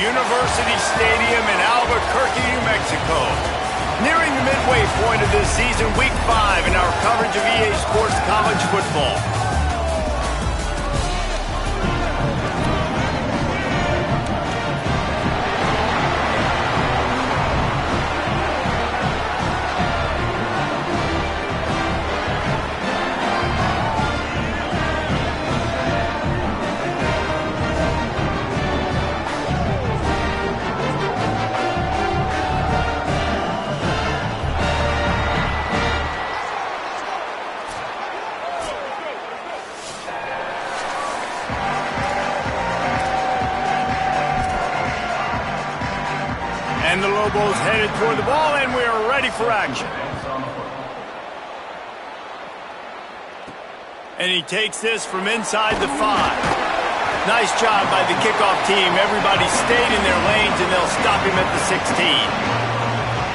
University Stadium in Albuquerque, New Mexico. Nearing the midway point of this season, Week 5 in our coverage of EA Sports College Football. And the Lobos headed toward the ball, and we are ready for action. And he takes this from inside the 5. Nice job by the kickoff team. Everybody stayed in their lanes, and they'll stop him at the 16.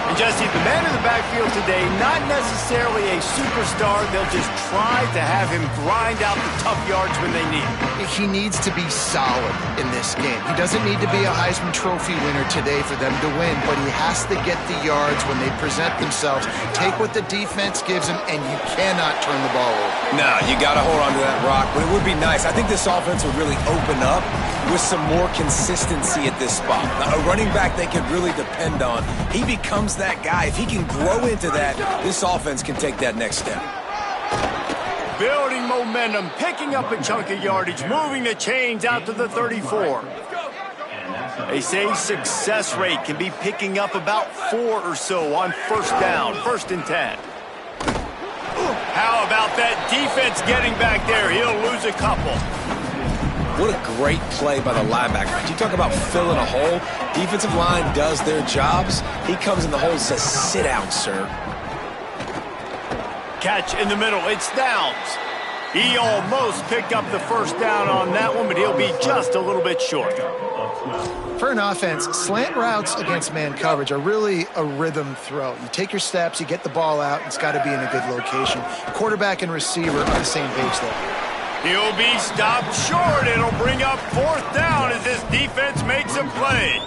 And Jesse, the man in the backfield today, not necessarily a superstar. They'll just try to have him grind out the tough yards when they need it. He needs to be solid in this game. He doesn't need to be a Heisman Trophy winner today for them to win, but he has to get the yards when they present themselves. Take what the defense gives him, and you cannot turn the ball over. No, you got to hold on to that rock, but it would be nice. I think this offense would really open up with some more consistency at this spot. Now, a running back they can really depend on. He becomes that guy. If he can grow into that, this offense can take that next step. Building momentum, picking up a chunk of yardage, moving the chains out to the 34. They say success rate can be picking up about 4 or so on first down, 1st and 10. How about that defense getting back there? He'll lose a couple. What a great play by the linebacker. You talk about filling a hole. Defensive line does their jobs. He comes in the hole and says, sit down, sir. Catch in the middle. It's Downs. He almost picked up the first down on that one, but he'll be just a little bit short. For an offense, slant routes against man coverage are really a rhythm throw. You take your steps, you get the ball out, it's got to be in a good location. Quarterback and receiver on the same page there. He'll be stopped short. It'll bring up 4th down as this defense makes a play.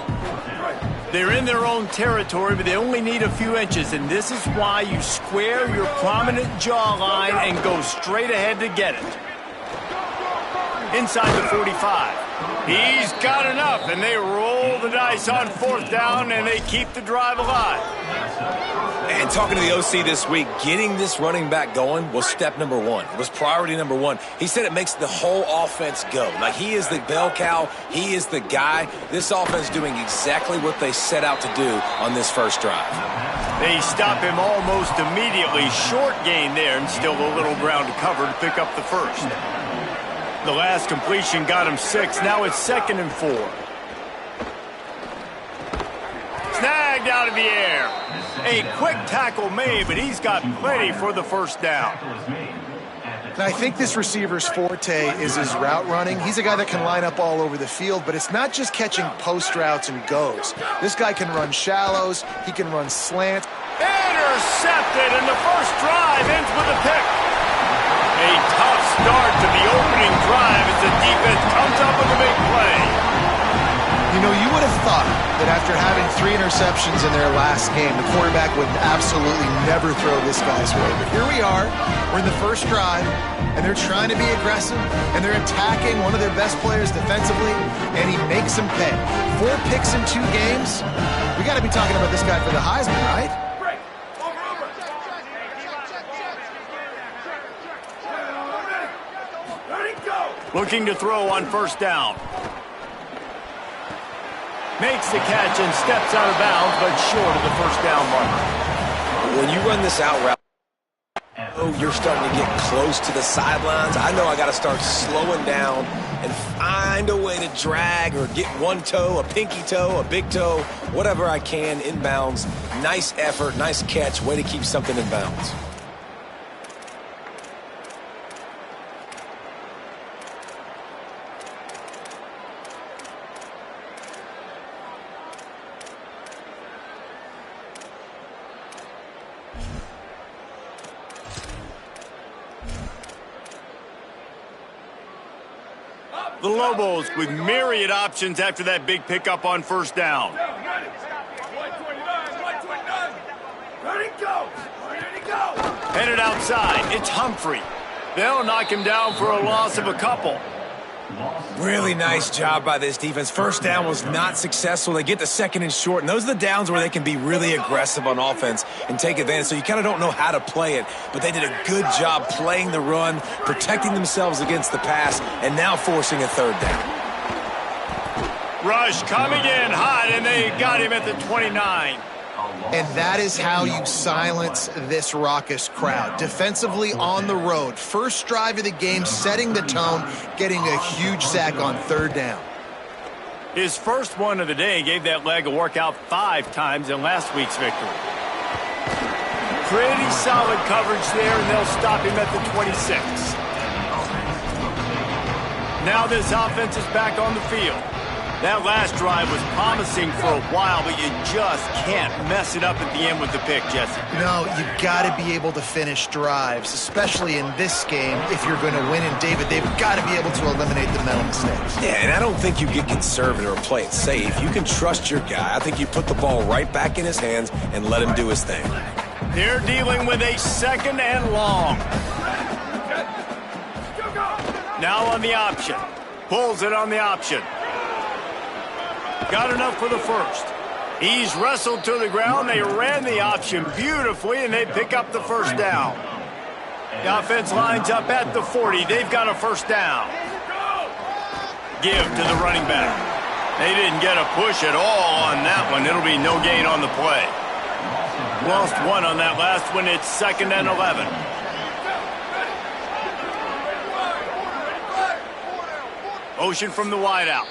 They're in their own territory, but they only need a few inches, and this is why you square your prominent jawline and go straight ahead to get it. Inside the 45. He's got enough, and they roll the dice on 4th down, and they keep the drive alive. And talking to the OC this week, getting this running back going was step number 1. It was priority number 1. He said it makes the whole offense go. Like, he is the bell cow. He is the guy. This offense doing exactly what they set out to do on this first drive. They stop him almost immediately. Short gain there, and still a little ground to cover to pick up the first. The last completion got him 6. Now it's 2nd and 4. Snagged out of the air. A quick tackle made, but he's got plenty for the first down. And I think this receiver's forte is his route running. He's a guy that can line up all over the field, but it's not just catching post routes and goes. This guy can run shallows. He can run slants. Intercepted, and the first drive ends with a pick. A tough start to the opening drive as the defense comes up with a big play. You know, you would have thought that after having 3 interceptions in their last game, the quarterback would absolutely never throw this guy's way. But here we are. We're in the first drive, and they're trying to be aggressive, and they're attacking one of their best players defensively, and he makes them pay. 4 picks in 2 games. We got to be talking about this guy for the Heisman, right? Looking to throw on first down. Makes the catch and steps out of bounds, but short of the first down marker. When you run this out route, you're starting to get close to the sidelines. I know I got to start slowing down and find a way to drag or get one toe, a pinky toe, a big toe, whatever I can inbounds. Nice effort, nice catch, way to keep something in bounds. The Lobos with myriad options after that big pickup on first down. Headed outside, it's Humphrey. They'll knock him down for a loss of a couple. Really nice job by this defense. First down was not successful. They get the 2nd and short, and those are the downs where they can be really aggressive on offense and take advantage. So you kind of don't know how to play it, but they did a good job playing the run, protecting themselves against the pass, and now forcing a 3rd down. Rush coming in hot, and they got him at the 29. And that is how you silence this raucous crowd. Defensively on the road. First drive of the game, setting the tone, getting a huge sack on 3rd down. His first one of the day gave that leg a workout 5 times in last week's victory. Pretty solid coverage there, and they'll stop him at the 26. Now this offense is back on the field. That last drive was promising for a while, but you just can't mess it up at the end with the pick, Jesse. No, you got to be able to finish drives, especially in this game. If you're going to win, and they've got to be able to eliminate the mental mistakes. Yeah, and I don't think you get conservative or play it safe. You can trust your guy. I think you put the ball right back in his hands and let him do his thing. They're dealing with a 2nd and long. Now on the option. Pulls it on the option. Got enough for the first. He's wrestled to the ground. They ran the option beautifully, and they pick up the first down. The offense lines up at the 40. They've got a first down. Give to the running back. They didn't get a push at all on that one. It'll be no gain on the play. Lost one on that last one. It's 2nd and 11. Motion from the wideout.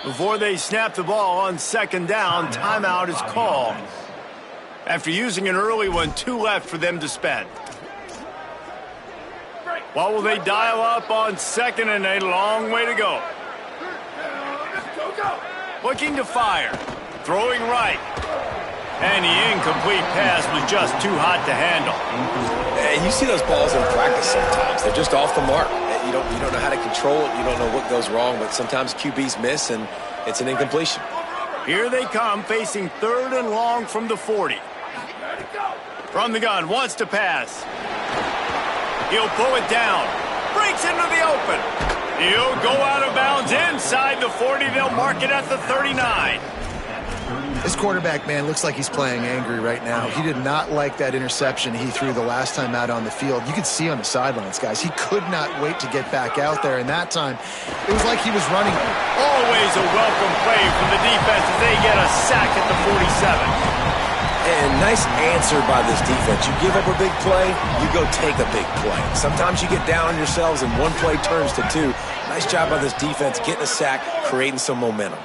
Before they snap the ball on 2nd down, timeout is called. After using an early one, 2 left for them to spend. What will they dial up on 2nd and a long way to go? Looking to fire. Throwing right. And the incomplete pass was just too hot to handle. And you see those balls in practice sometimes. They're just off the mark. You don't know how to control it. You don't know what goes wrong, but sometimes QBs miss, and it's an incompletion. Here they come, facing 3rd and long from the 40. From the gun, wants to pass. He'll pull it down. Breaks into the open. He'll go out of bounds inside the 40. They'll mark it at the 39. This quarterback, man, looks like he's playing angry right now. He did not like that interception he threw the last time out on the field. You could see on the sidelines, guys. He could not wait to get back out there, and that time, it was like he was running. Always a welcome play from the defense as they get a sack at the 47. And nice answer by this defense. You give up a big play, you go take a big play. Sometimes you get down on yourselves and one play turns to 2. Nice job by this defense getting a sack, creating some momentum.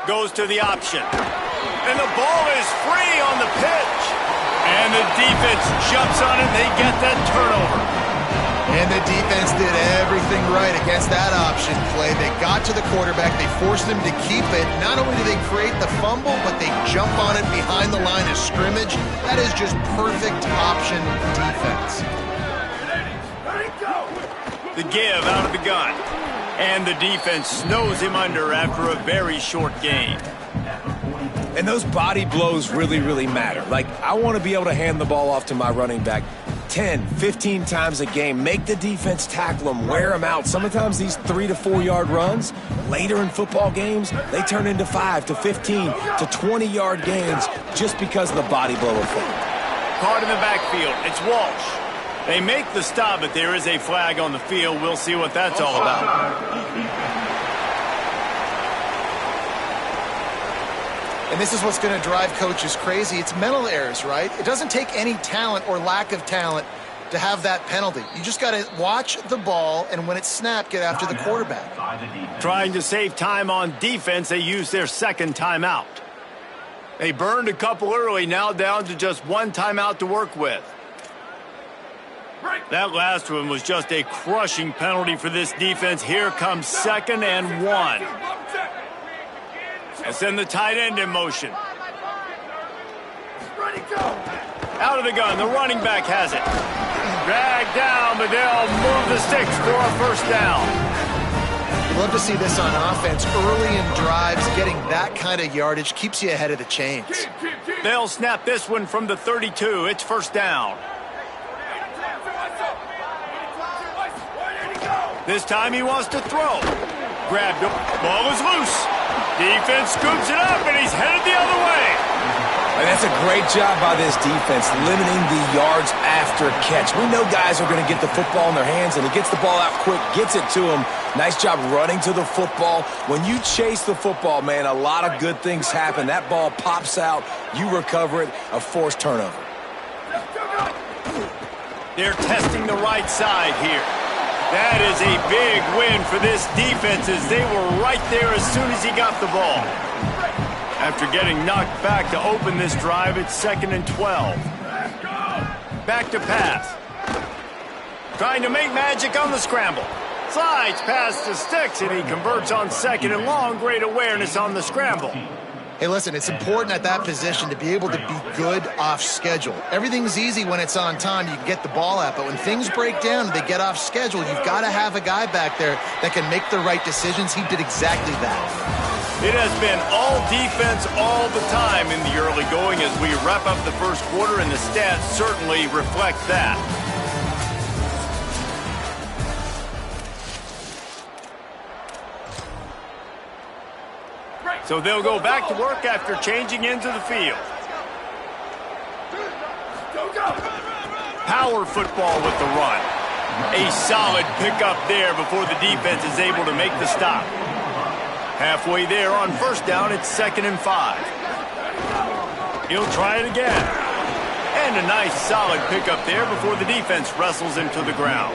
Goes to the option. And the ball is free on the pitch. And the defense jumps on it. They get that turnover. And the defense did everything right against that option play. They got to the quarterback. They forced him to keep it. Not only do they create the fumble, but they jump on it behind the line of scrimmage. That is just perfect option defense. The give out of the gun. And the defense snows him under after a very short gain. And those body blows really, really matter. Like, I want to be able to hand the ball off to my running back 10, 15 times a game. Make the defense tackle them, wear them out. Sometimes these 3 to 4 yard runs, later in football games, they turn into 5 to 15 to 20 yard gains just because of the body blow effect. Caught in the backfield. It's Walsh. They make the stop, but there is a flag on the field. We'll see what that's all about. And this is what's going to drive coaches crazy. It's mental errors, right? It doesn't take any talent or lack of talent to have that penalty. You just got to watch the ball, and when it's snapped, get after the quarterback. Trying to save time on defense, they use their 2nd timeout. They burned a couple early, now down to just 1 timeout to work with. That last one was just a crushing penalty for this defense. Here comes 2nd and 1. And send the tight end in motion. Out of the gun, the running back has it. Dragged down, but they'll move the sticks for a first down. You love to see this on offense. Early in drives, getting that kind of yardage keeps you ahead of the chains. They'll snap this one from the 32. It's first down. This time he wants to throw. Grabbed it. Ball is loose. Defense scoops it up, and he's headed the other way. And that's a great job by this defense, limiting the yards after catch. We know guys are going to get the football in their hands, and he gets the ball out quick, gets it to him. Nice job running to the football. When you chase the football, man, a lot of good things happen. That ball pops out. You recover it, a forced turnover. They're testing the right side here. That is a big win for this defense as they were right there as soon as he got the ball. After getting knocked back to open this drive, it's 2nd and 12. Back to pass. Trying to make magic on the scramble. Slides past the sticks, and he converts on 2nd and long. Great awareness on the scramble. Hey, listen, it's important at that position to be able to be good off schedule. Everything's easy when it's on time. You can get the ball out, but when things break down and they get off schedule, you've got to have a guy back there that can make the right decisions. He did exactly that. It has been all defense all the time in the early going as we wrap up the first quarter, and the stats certainly reflect that. So they'll go back to work after changing into the field. Power football with the run. A solid pickup there before the defense is able to make the stop. Halfway there on 1st down, it's 2nd and 5. He'll try it again. And a nice solid pickup there before the defense wrestles him to the ground.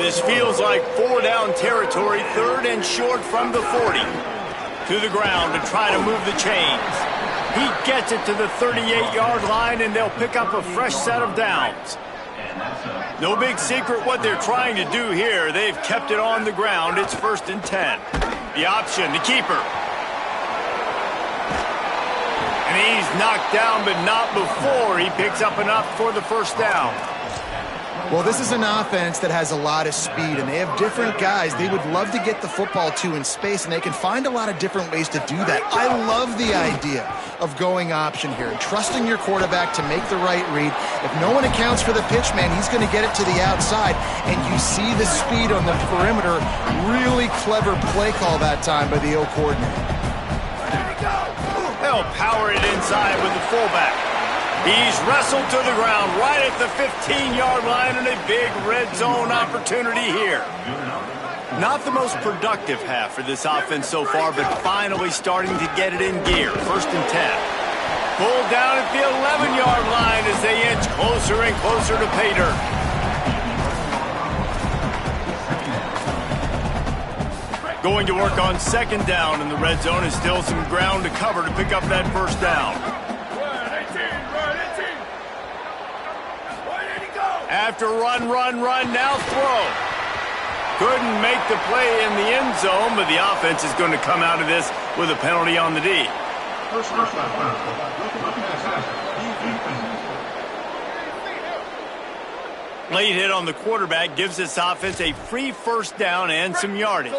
This feels like 4-down territory, 3rd and short from the 40. To the ground to try to move the chains. He gets it to the 38-yard line, and they'll pick up a fresh set of downs. No big secret what they're trying to do here. They've kept it on the ground. It's 1st and 10. The option, the keeper. And he's knocked down, but not before he picks up enough for the 1st down. Well, this is an offense that has a lot of speed, and they have different guys they would love to get the football to in space, and they can find a lot of different ways to do that. I love the idea of going option here and trusting your quarterback to make the right read. If no one accounts for the pitch, man, he's going to get it to the outside, and you see the speed on the perimeter. Really clever play call that time by the O coordinator. They'll power it inside with the fullback. He's wrestled to the ground right at the 15-yard line, and a big red zone opportunity here. Not the most productive half for this offense so far, but finally starting to get it in gear. 1st and 10. Pulled down at the 11-yard line as they inch closer and closer to pay dirt. Going to work on 2nd down in the red zone, and still some ground to cover to pick up that 1st down. After run, now throw. Couldn't make the play in the end zone, but the offense is going to come out of this with a penalty on the D. Late hit on the quarterback gives this offense a free 1st down and some yardage.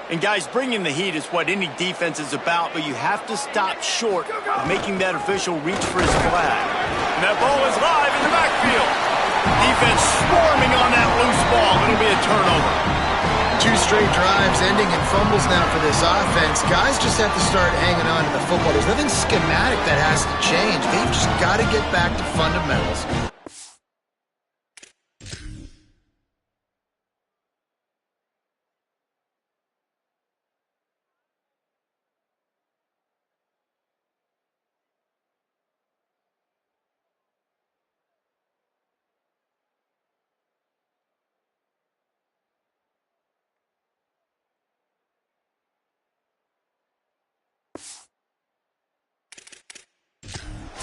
And guys, bringing the heat is what any defense is about, but you have to stop short of making that official reach for his flag. And that ball is live in the backfield. Defense swarming on that loose ball. It'll be a turnover. 2 straight drives ending in fumbles now for this offense. Guys just have to start hanging on to the football. There's nothing schematic that has to change. They've just got to get back to fundamentals.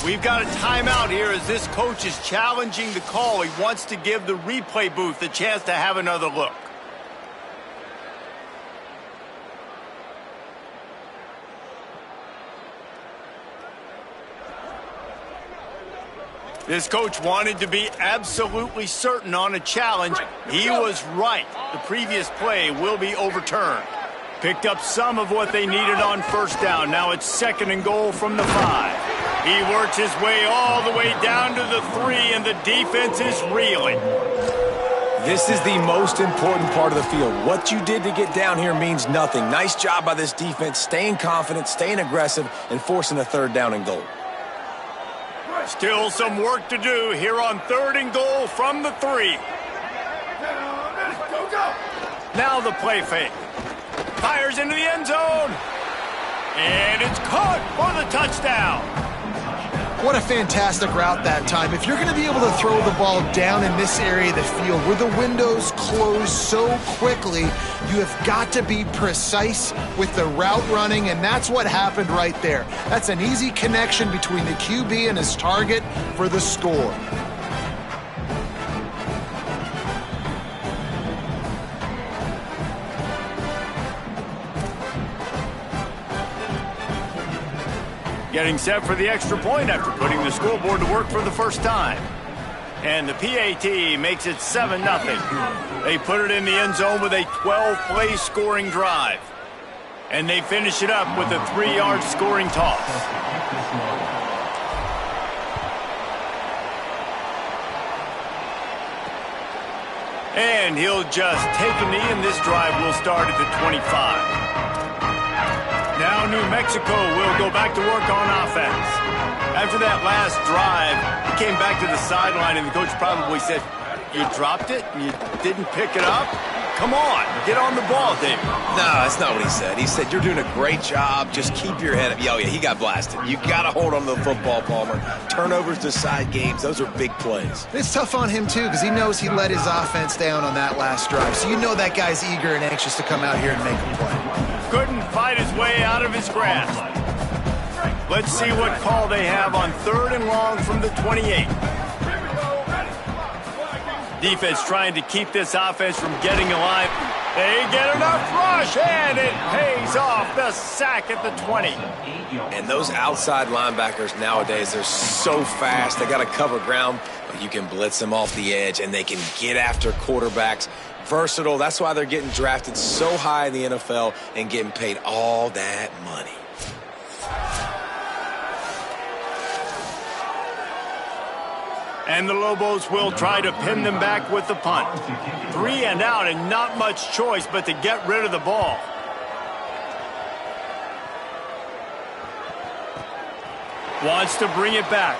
We've got a timeout here as this coach is challenging the call. He wants to give the replay booth a chance to have another look. This coach wanted to be absolutely certain on a challenge. He was right. The previous play will be overturned. Picked up some of what they needed on 1st down. Now it's 2nd and goal from the 5. He works his way all the way down to the 3, and the defense is reeling. This is the most important part of the field. What you did to get down here means nothing. Nice job by this defense, staying confident, staying aggressive, and forcing a 3rd down and goal. Still some work to do here on 3rd and goal from the 3. Now the play fake. Fires into the end zone. And it's caught for the touchdown. What a fantastic route that time. If you're going to be able to throw the ball down in this area of the field where the windows close so quickly, you have got to be precise with the route running, and that's what happened right there. That's an easy connection between the QB and his target for the score. Getting set for the extra point after putting the scoreboard to work for the first time. And the PAT makes it 7-0. They put it in the end zone with a 12-play scoring drive. And they finish it up with a 3-yard scoring toss. And he'll just take a knee, and this drive will start at the 25. Now New Mexico will go back to work on offense. After that last drive, he came back to the sideline, and the coach probably said, "You dropped it? You didn't pick it up? Come on, get on the ball, David." No, that's not what he said. He said, "You're doing a great job. Just keep your head up." Oh, yeah, he got blasted. You got to hold on to the football, Palmer. Turnovers decide games. Those are big plays. It's tough on him, too, because he knows he let his offense down on that last drive. So you know that guy's eager and anxious to come out here and make a play. Couldn't fight his way out of his grasp. Let's see what call they have on 3rd and long from the 28. Defense trying to keep this offense from getting alive. They get enough rush, and it pays off. The sack at the 20. And those outside linebackers nowadays, they're so fast. They got to cover ground, but you can blitz them off the edge, and they can get after quarterbacks. Versatile. That's why they're getting drafted so high in the NFL and getting paid all that money. And the Lobos will try to pin them back with the punt. 3 and out, and not much choice but to get rid of the ball. Wants to bring it back.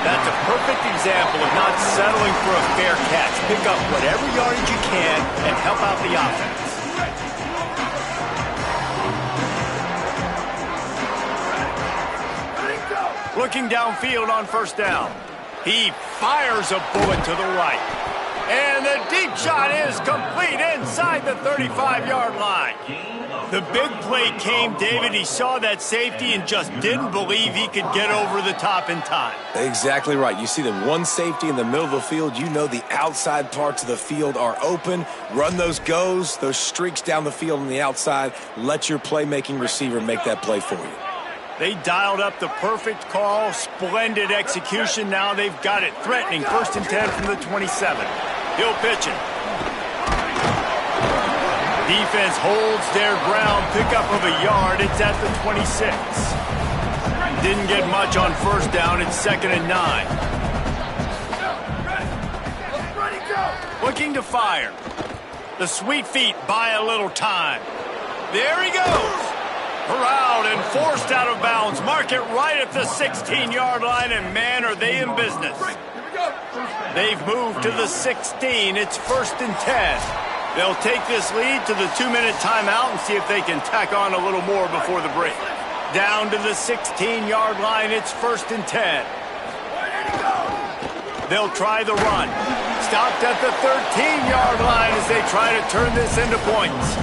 That's a perfect example of not settling for a fair catch. Pick up whatever yardage you can and help out the offense. Looking downfield on 1st down. He fires a bullet to the right. And the deep shot is complete inside the 35-yard line. The big play came, David. He saw that safety and just didn't believe he could get over the top in time. Exactly right. You see the one safety in the middle of the field. You know the outside parts of the field are open. Run those goes, those streaks down the field on the outside. Let your playmaking receiver make that play for you. They dialed up the perfect call. Splendid execution. Now they've got it. Threatening 1st and 10 from the 27. He'll pitch it. Defense holds their ground. Pickup of a yard. It's at the 26. Didn't get much on 1st down. It's 2nd and 9. Looking to fire. The sweet feet buy a little time. There he goes. Corralled and forced out of bounds. Mark it right at the 16-yard line, and man, are they in business. They've moved to the 16. It's 1st and 10. They'll take this lead to the 2-minute timeout and see if they can tack on a little more before the break. Down to the 16-yard line. It's 1st and 10. They'll try the run. Stopped at the 13-yard line as they try to turn this into points.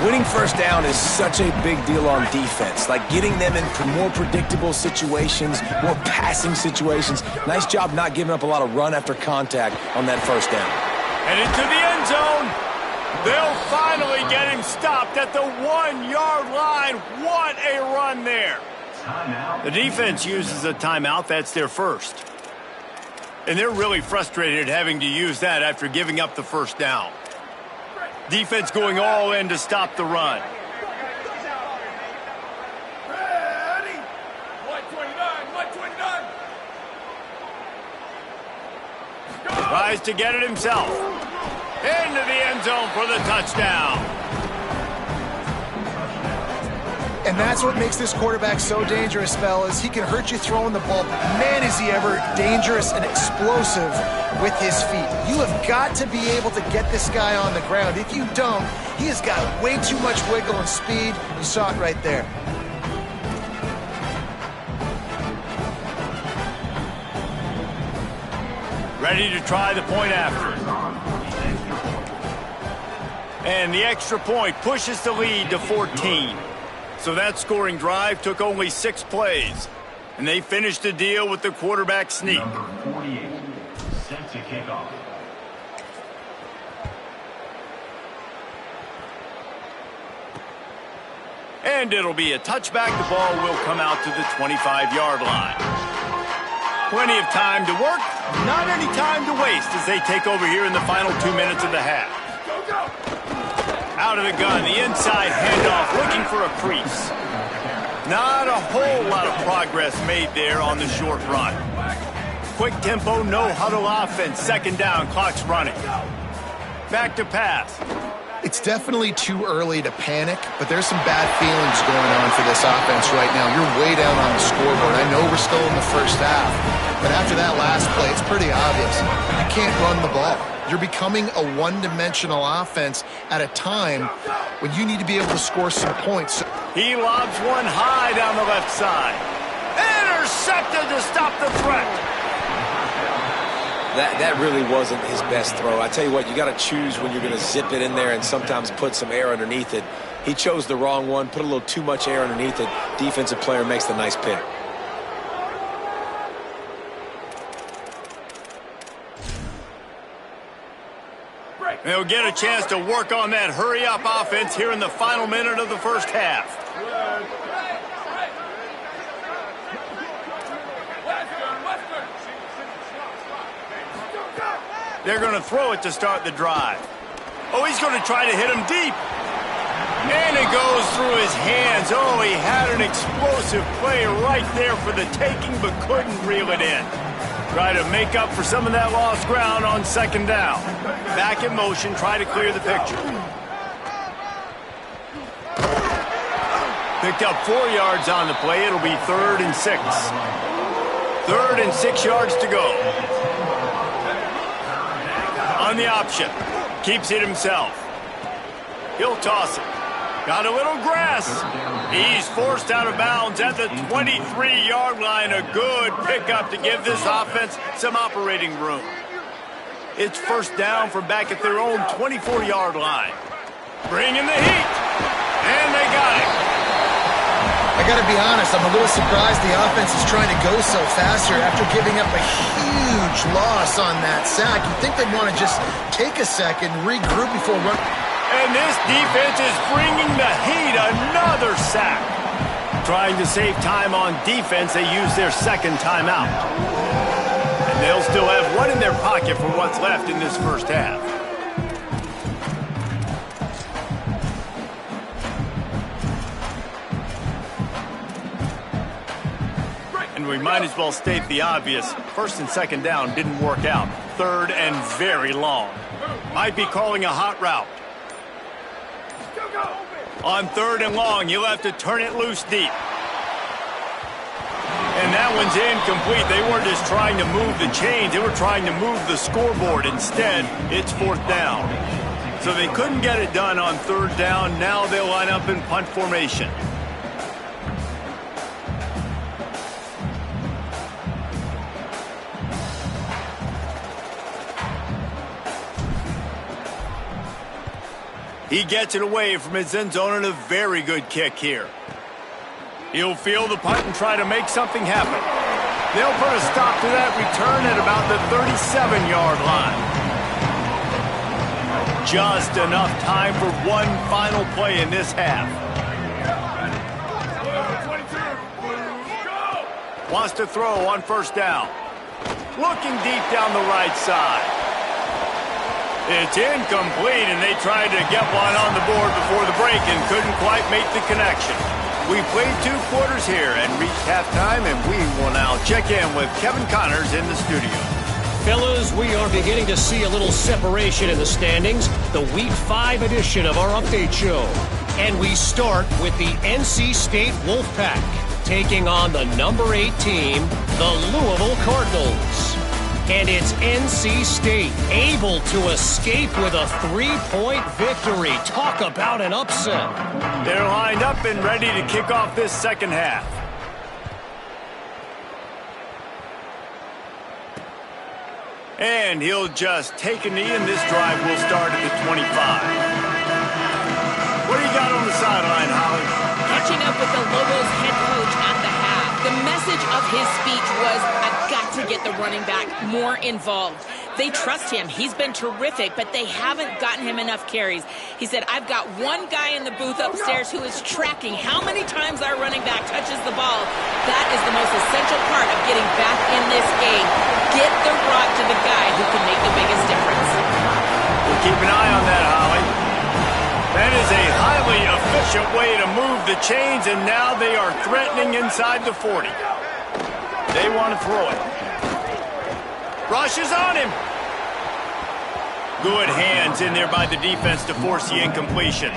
Winning 1st down is such a big deal on defense, like getting them in more predictable situations, more passing situations. Nice job not giving up a lot of run after contact on that 1st down. And into the end zone. They'll finally get him stopped at the 1-yard line. What a run there. The defense uses a timeout. That's their first. And they're really frustrated having to use that after giving up the 1st down. Defense going all in to stop the run. Ready. 129. Tries to get it himself. Into the end zone for the touchdown. And that's what makes this quarterback so dangerous, fellas. He can hurt you throwing the ball, but man, is he ever dangerous and explosive with his feet. You have got to be able to get this guy on the ground. If you don't, he has got way too much wiggle and speed. You saw it right there. Ready to try the point after. And the extra point pushes the lead to 14. So that scoring drive took only 6 plays. And they finished the deal with the quarterback sneak. Number 48, set to kick off. And it'll be a touchback. The ball will come out to the 25-yard line. Plenty of time to work, not any time to waste as they take over here in the final 2 minutes of the half. Out of the gun, the inside handoff, looking for a crease. Not a whole lot of progress made there on the short run. Quick tempo, no huddle offense. Second down, clock's running. Back to pass. It's definitely too early to panic, but there's some bad feelings going on for this offense right now. You're way down on the scoreboard. I know we're still in the first half, but after that last play, it's pretty obvious. You can't run the ball. You're becoming a one-dimensional offense at a time when you need to be able to score some points. He lobs one high down the left side. Intercepted to stop the threat. That really wasn't his best throw. I tell you what, you got to choose when you're going to zip it in there and sometimes put some air underneath it. He chose the wrong one, put a little too much air underneath it. Defensive player makes the nice pick. They'll get a chance to work on that hurry-up offense here in the final minute of the first half. They're going to throw it to start the drive. Oh, he's going to try to hit him deep. And it goes through his hands. Oh, he had an explosive play right there for the taking, but couldn't reel it in. Try to make up for some of that lost ground on second down. Back in motion, try to clear the picture. Picked up 4 yards on the play. It'll be 3rd and 6. 3rd and 6 yards to go. On the option. Keeps it himself. He'll toss it. Got a little grass. He's forced out of bounds at the 23-yard line. A good pickup to give this offense some operating room. It's first down from back at their own 24-yard line. Bringing the heat. And they got it. I got to be honest, I'm a little surprised the offense is trying to go so fast here after giving up a huge loss on that sack. You'd think they'd want to just take a second, regroup before running. And this defense is bringing the heat. Another sack. Trying to save time on defense, they use their second timeout. And they'll still have one in their pocket for what's left in this first half. And we might as well state the obvious. First and second down didn't work out. 3rd and very long. Might be calling a hot route. On 3rd and long, you'll have to turn it loose deep. And that one's incomplete. They weren't just trying to move the chains. They were trying to move the scoreboard. Instead, it's 4th down. So they couldn't get it done on 3rd down. Now they'll line up in punt formation. He gets it away from his end zone and a very good kick here. He'll field the punt and try to make something happen. They'll put a stop to that return at about the 37-yard line. Just enough time for one final play in this half. Wants to throw on first down. Looking deep down the right side. It's incomplete, and they tried to get one on the board before the break and couldn't quite make the connection. We played 2 quarters here and reached halftime, and we will now check in with Kevin Connors in the studio. Fellas, we are beginning to see a little separation in the standings. The Week 5 edition of our update show. And we start with the NC State Wolfpack, taking on the number 8 team, the Louisville Cardinals. And it's NC State able to escape with a 3-point victory. Talk about an upset. They're lined up and ready to kick off this second half. And he'll just take a knee, and this drive will start at the 25. What do you got on the sideline, Holly? Catching up with the Lobos head coach at the half. The message of his speech was, I've got to get the running back more involved. They trust him. He's been terrific, but they haven't gotten him enough carries. He said, I've got one guy in the booth upstairs who is tracking how many times our running back touches the ball. That is the most essential part of getting back in this game. Get the rock to the guy who can make the biggest difference. We'll keep an eye on that, Holly. That is a highly efficient way to move the chains, and now they are threatening inside the 40. They want to throw it. Rush is on him. Good hands in there by the defense to force the incompletion.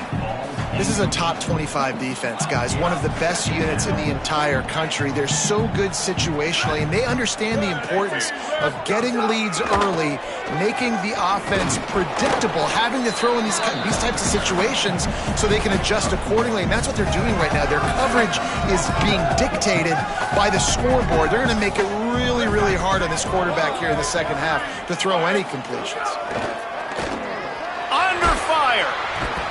This is a top 25 defense, guys. One of the best units in the entire country. They're so good situationally, and they understand the importance of getting leads early, making the offense predictable, having to throw in these types of situations so they can adjust accordingly, and that's what they're doing right now. Their coverage is being dictated by the scoreboard. They're going to make it really, really hard on this quarterback here in the second half to throw any completions. Under fire,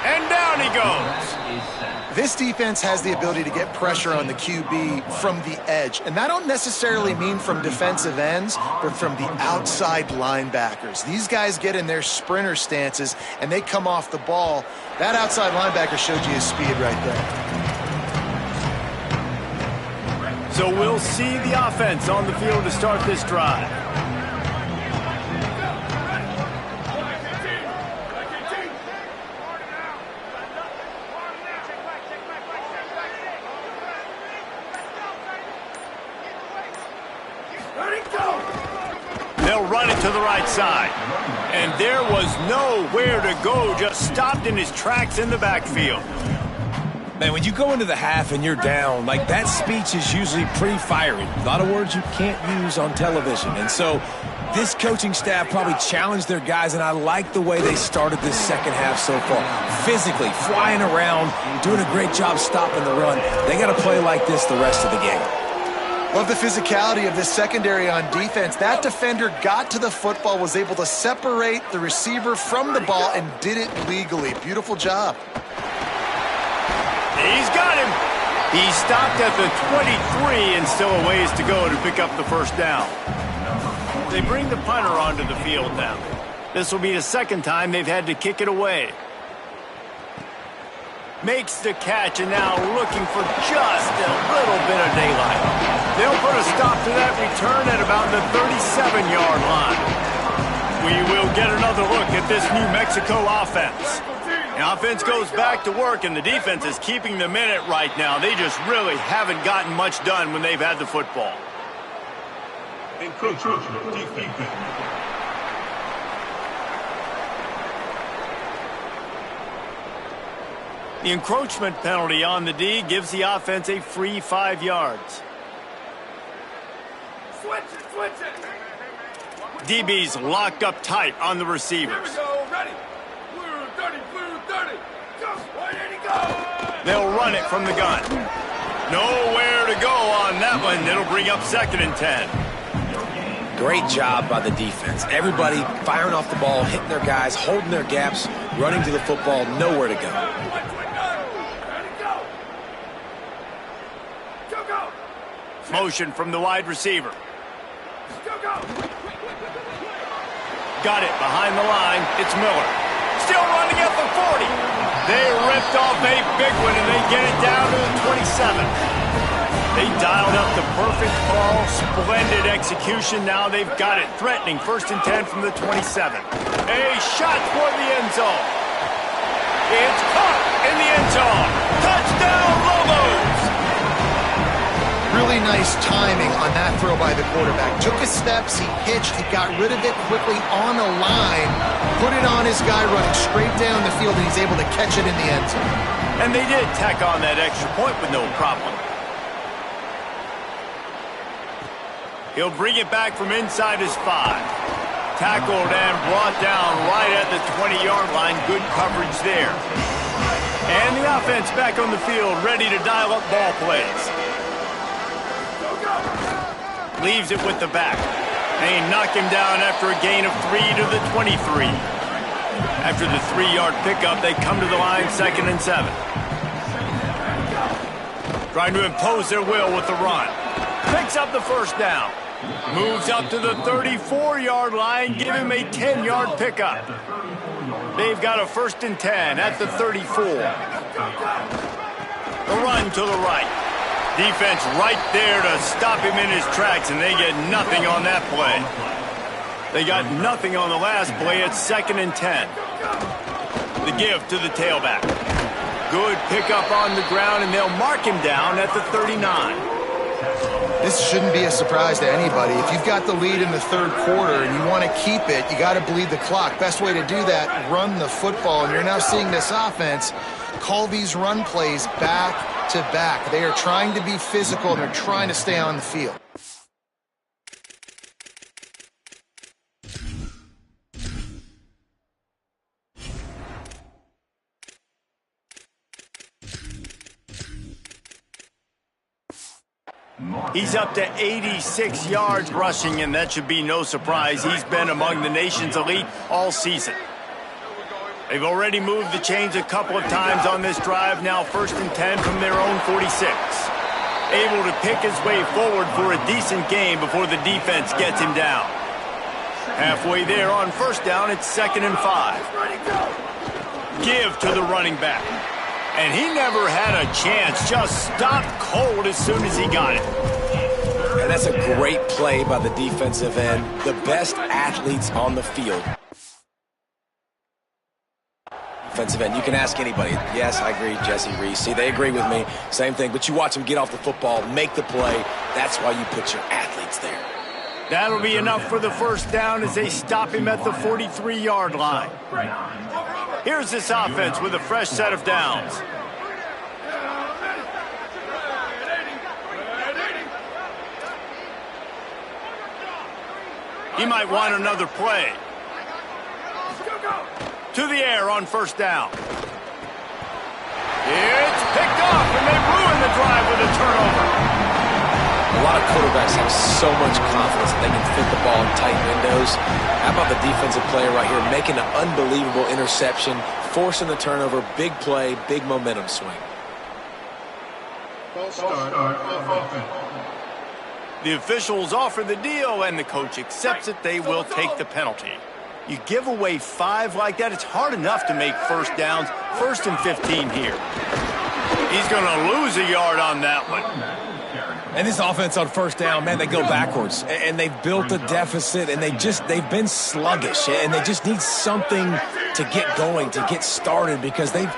and down he goes. This defense has the ability to get pressure on the QB from the edge, and that don't necessarily mean from defensive ends, but from the outside linebackers. These guys get in their sprinter stances, and they come off the ball. That outside linebacker showed you his speed right there. So we'll see the offense on the field to start this drive. They'll run it to the right side. And there was nowhere to go, just stopped in his tracks in the backfield. Man, when you go into the half and you're down, like that speech is usually pretty fiery. A lot of words you can't use on television. And so this coaching staff probably challenged their guys, and I like the way they started this second half so far. Physically, flying around, doing a great job stopping the run. They got to play like this the rest of the game. Love the physicality of this secondary on defense. That defender got to the football, was able to separate the receiver from the ball, and did it legally. Beautiful job. He's got him. He stopped at the 23 and still a ways to go to pick up the first down. They bring the punter onto the field now. This will be the second time they've had to kick it away. Makes the catch, and now looking for just a little bit of daylight. They'll put a stop to that return at about the 37-yard line. We will get another look at this New Mexico offense. The offense goes back to work, and the defense is keeping them in it right now. They just really haven't gotten much done when they've had the football. The encroachment penalty on the D gives the offense a free 5 yards. Switch it. DB's locked up tight on the receivers. Here we go, ready. Blue 30. Go, where did he go? They'll run it from the gun. Nowhere to go on that one. It'll bring up 2nd and 10. Great job by the defense. Everybody firing off the ball, hitting their guys, holding their gaps, running to the football, nowhere to go. Motion from the wide receiver. Got it behind the line. It's Miller. Still running at the 40. They ripped off a big one, and they get it down to the 27. They dialed up the perfect ball. Splendid execution. Now they've got it. Threatening 1st and 10 from the 27. A shot toward the end zone. It's caught in the end zone. Touchdown, Lobos! Really nice timing on that throw by the quarterback. Took his steps, he hitched, he got rid of it quickly on the line, put it on his guy running straight down the field, and he's able to catch it in the end zone. And they did tack on that extra point with no problem. He'll bring it back from inside his 5. Tackled and brought down right at the 20-yard line. Good coverage there. And the offense back on the field, ready to dial up ball plays. Leaves it with the back. They knock him down after a gain of 3 to the 23. After the 3-yard pickup, they come to the line 2nd and 7. Trying to impose their will with the run. Picks up the first down. Moves up to the 34-yard line, give him a 10-yard pickup. They've got a 1st and 10 at the 34. The run to the right. Defense right there to stop him in his tracks, and they get nothing on that play. They got nothing on the last play. It's 2nd and 10. The give to the tailback. Good pickup on the ground, and they'll mark him down at the 39. This shouldn't be a surprise to anybody. If you've got the lead in the 3rd quarter and you want to keep it, you got to bleed the clock. Best way to do that, run the football. And you're now seeing this offense call these run plays back to back. They are trying to be physical, and they're trying to stay on the field. He's up to 86 yards rushing, and that should be no surprise. He's been among the nation's elite all season. They've already moved the chains a couple of times on this drive. Now 1st and 10 from their own 46. Able to pick his way forward for a decent gain before the defense gets him down. Halfway there on 1st down, it's 2nd and 5. Give to the running back. And he never had a chance, just stopped cold as soon as he got it. And that's a great play by the defensive end. The best athletes on the field. Defensive end, you can ask anybody. Yes, I agree, Jesse Reese. See, they agree with me. Same thing, but you watch them get off the football, make the play. That's why you put your athletes there. That'll be enough for the 1st down as they stop him at the 43-yard line. Here's this offense with a fresh set of downs. He might want another play. To the air on 1st down. It's picked off, and they ruin the drive with a turnover. A lot of quarterbacks have so much confidence that they can fit the ball in tight windows. How about the defensive player right here making an unbelievable interception, forcing the turnover, big play, big momentum swing. The officials offer the deal, and the coach accepts it. They will take the penalty. You give away 5 like that, it's hard enough to make 1st downs. 1st and 15 here. He's going to lose a yard on that one. And this offense on 1st down, man, they go backwards. And they've built a deficit, and they've been sluggish. And they just need something to get going, to get started, because they've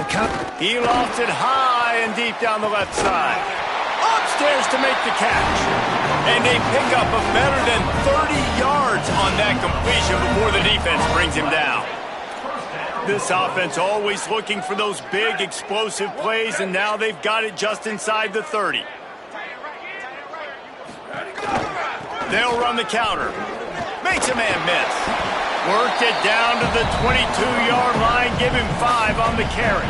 kind of... He lost it high and deep down the left side. Upstairs to make the catch. And they pick up a better than 30 yards on that completion before the defense brings him down. This offense always looking for those big, explosive plays, and now they've got it just inside the 30. They'll run the counter. Makes a man miss. Worked it down to the 22-yard line. Give him 5 on the carry.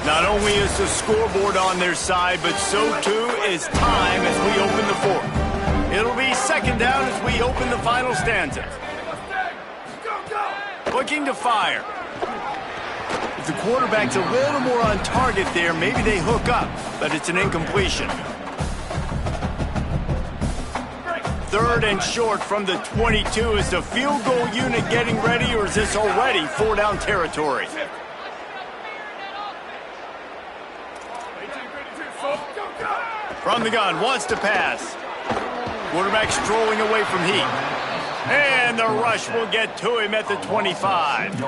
Not only is the scoreboard on their side, but so too is time as we open the 4th. It'll be 2nd down as we open the final stanza. Looking to fire. If the quarterback's a little more on target there, maybe they hook up, but it's an incompletion. 3rd and short from the 22. Is the field goal unit getting ready, or is this already 4-down territory? From the gun, wants to pass. Quarterback strolling away from heat. And the rush will get to him at the 25.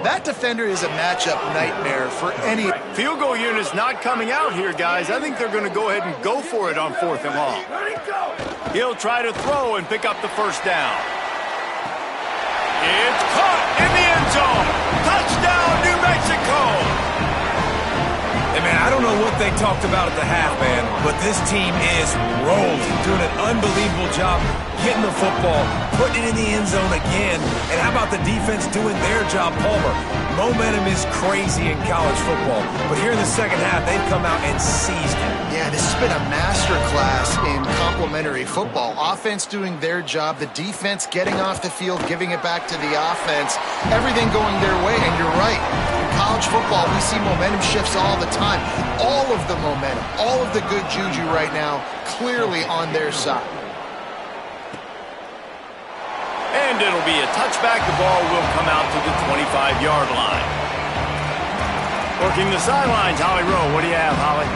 That defender is a matchup nightmare for any... Field goal unit's not coming out here, guys. I think they're going to go ahead and go for it on 4th and long. He'll try to throw and pick up the 1st down. It's caught in the end zone. Touchdown, New Mexico. Hey, man, I don't know what they talked about at the half, man, but this team is rolling, doing an unbelievable job getting the football, putting it in the end zone again. And how about the defense doing their job, Palmer? Momentum is crazy in college football, but here in the second half, they've come out and seized it. Yeah, this has been a masterclass in complementary football. Offense doing their job, the defense getting off the field, giving it back to the offense, everything going their way. And you're right, in college football, we see momentum shifts all the time. All of the momentum, all of the good juju right now, clearly on their side. And it'll be a touchback. The ball will come out to the 25-yard line. Working the sidelines, Holly Rowe. What do you have, Holly?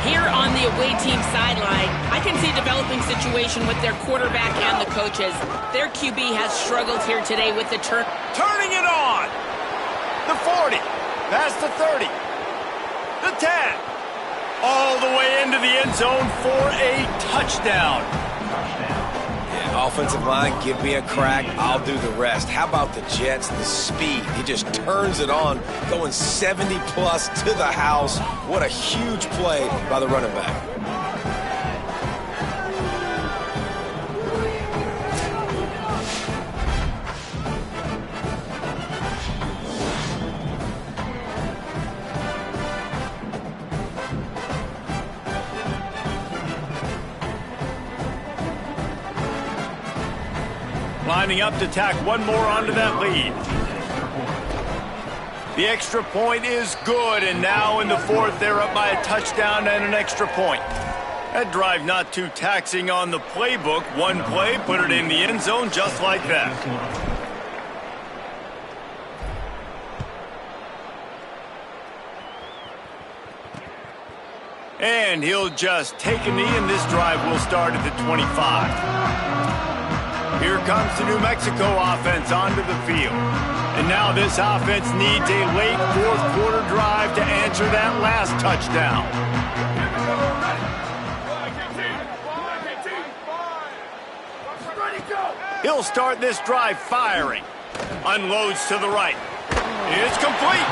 Here on the away team sideline, I can see a developing situation with their quarterback and the coaches. Their QB has struggled here today with the turning it on. The 40, past the 30, the 10, all the way into the end zone for a touchdown. Offensive line, give me a crack, I'll do the rest. How about the Jets, the speed? He just turns it on, going 70-plus to the house. What a huge play by the running back. Lining up to tack one more onto that lead. The extra point is good, and now in the fourth, they're up by a touchdown and an extra point. That drive not too taxing on the playbook. One play, put it in the end zone just like that. And he'll just take a knee, and this drive will start at the 25. Here comes the New Mexico offense onto the field. And now this offense needs a late fourth quarter drive to answer that last touchdown. He'll start this drive firing. Unloads to the right. It's complete.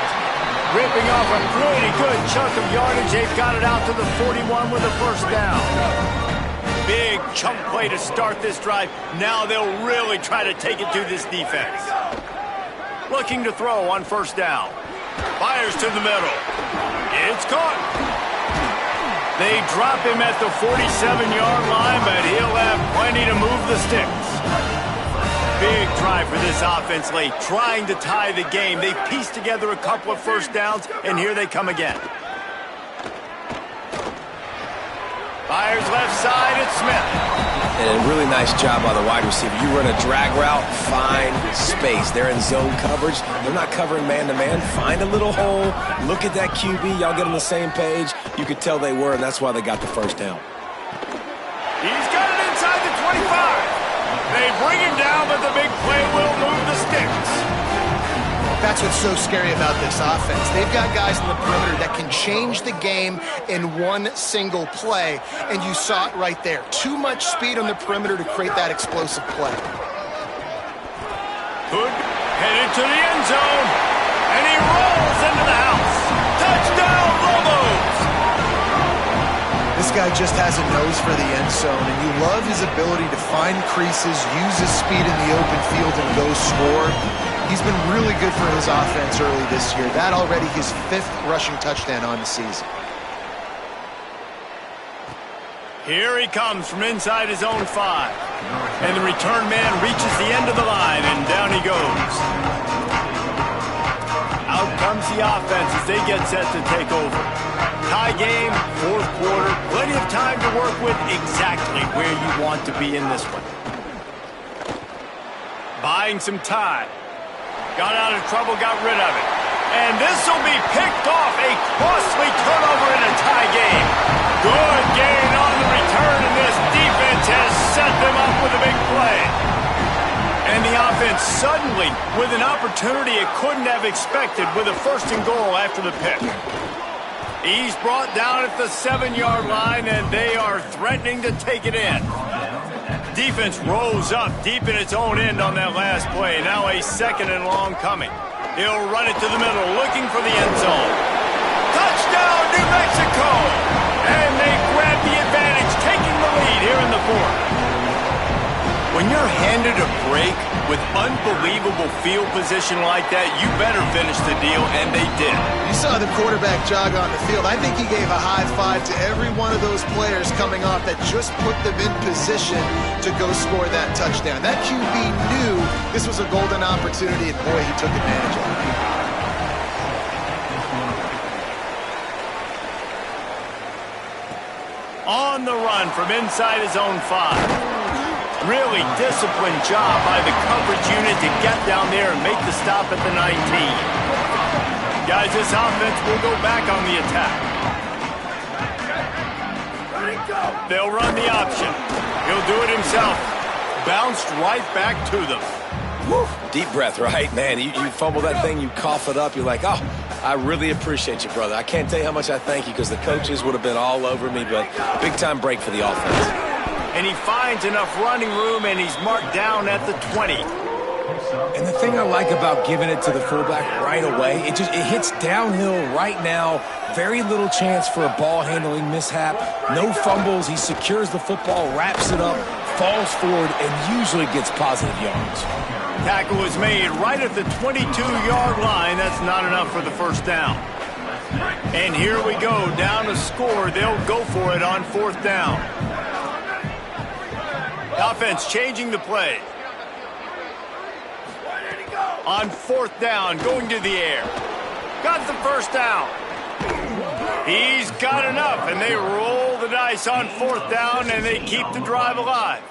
Ripping off a pretty good chunk of yardage. They've got it out to the 41 with a first down. Big chunk play to start this drive. Now they'll really try to take it to this defense. Looking to throw on first down. Fires to the middle. It's caught. They drop him at the 47-yard line, but he'll have plenty to move the sticks. Big drive for this offense late, trying to tie the game. They pieced together a couple of first downs, and here they come again. Fires left side, it's Smith. And a really nice job by the wide receiver. You run a drag route, find space. They're in zone coverage. They're not covering man-to-man. Find a little hole. Look at that QB. Y'all get on the same page. You could tell they were, and that's why they got the first down. He's got it inside the 25. They bring him down, but the big play will move the sticks. That's what's so scary about this offense. They've got guys in the perimeter that can change the game in one single play, and you saw it right there. Too much speed on the perimeter to create that explosive play. Good. Headed to the end zone, and he rolls into the house. Touchdown, Lobos! This guy just has a nose for the end zone, and you love his ability to find creases, use his speed in the open field, and go score. He's been really good for his offense early this year. That already his 5th rushing touchdown on the season. Here he comes from inside his own 5. And the return man reaches the end of the line, and down he goes. Out comes the offense as they get set to take over. Tie game, fourth quarter, plenty of time to work with exactly where you want to be in this one. Buying some time. Got out of trouble, got rid of it. And this will be picked off. A costly turnover in a tie game. Good gain on the return, and this defense has set them up with a big play. And the offense suddenly, with an opportunity it couldn't have expected, with a first and goal after the pick. He's brought down at the 7-yard line, and they are threatening to take it in. Defense rose up deep in its own end on that last play. Now a second and long coming. He'll run it to the middle, looking for the end zone. Touchdown, New Mexico! And they grab the advantage, taking the lead here in the fourth. When you're handed a break with unbelievable field position like that, you better finish the deal, and they did. You saw the quarterback jog on the field. I think he gave a high five to every one of those players coming off that just put them in position to go score that touchdown. That QB knew this was a golden opportunity, and boy, he took advantage of it. On the run from inside his own 5. Really disciplined job by the coverage unit to get down there and make the stop at the 19. Guys, this offense will go back on the attack. They'll run the option. He'll do it himself. Bounced right back to them. Woo. Deep breath, right? Man, you fumble that thing, you cough it up, you're like, oh, I really appreciate you, brother. I can't tell you how much I thank you because the coaches would have been all over me, but big-time break for the offense. And he finds enough running room, and he's marked down at the 20. And the thing I like about giving it to the fullback right away, it hits downhill right now. Very little chance for a ball handling mishap. No fumbles. He secures the football, wraps it up, falls forward, and usually gets positive yards. Tackle is made right at the 22-yard line. That's not enough for the first down. And here we go, down to score. They'll go for it on 4th down. Offense changing the play. On 4th down, going to the air. Got the first down. He's got enough, and they roll the dice on 4th down, and they keep the drive alive.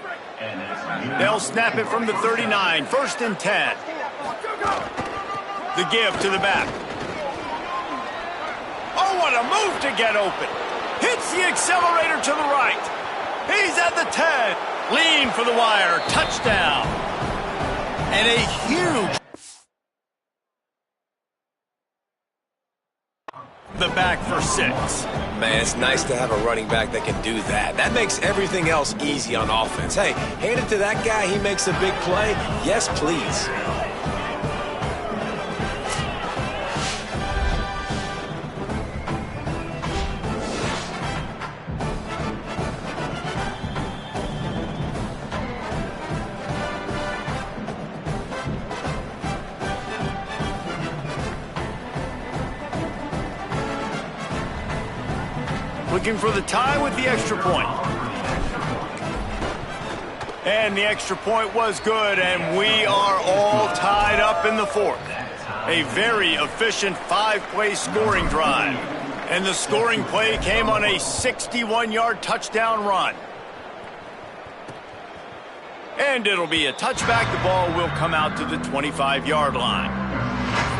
They'll snap it from the 39, 1st and 10. The give to the back. Oh, what a move to get open. Hits the accelerator to the right. He's at the 10. Lean for the wire. Touchdown. And a huge... The back for 6. Man, it's nice to have a running back that can do that. That makes everything else easy on offense. Hey, hand it to that guy. He makes a big play. Yes, please. Looking for the tie with the extra point. And the extra point was good, and we are all tied up in the 4th. A very efficient 5-play scoring drive. And the scoring play came on a 61-yard touchdown run. And it'll be a touchback. The ball will come out to the 25-yard line.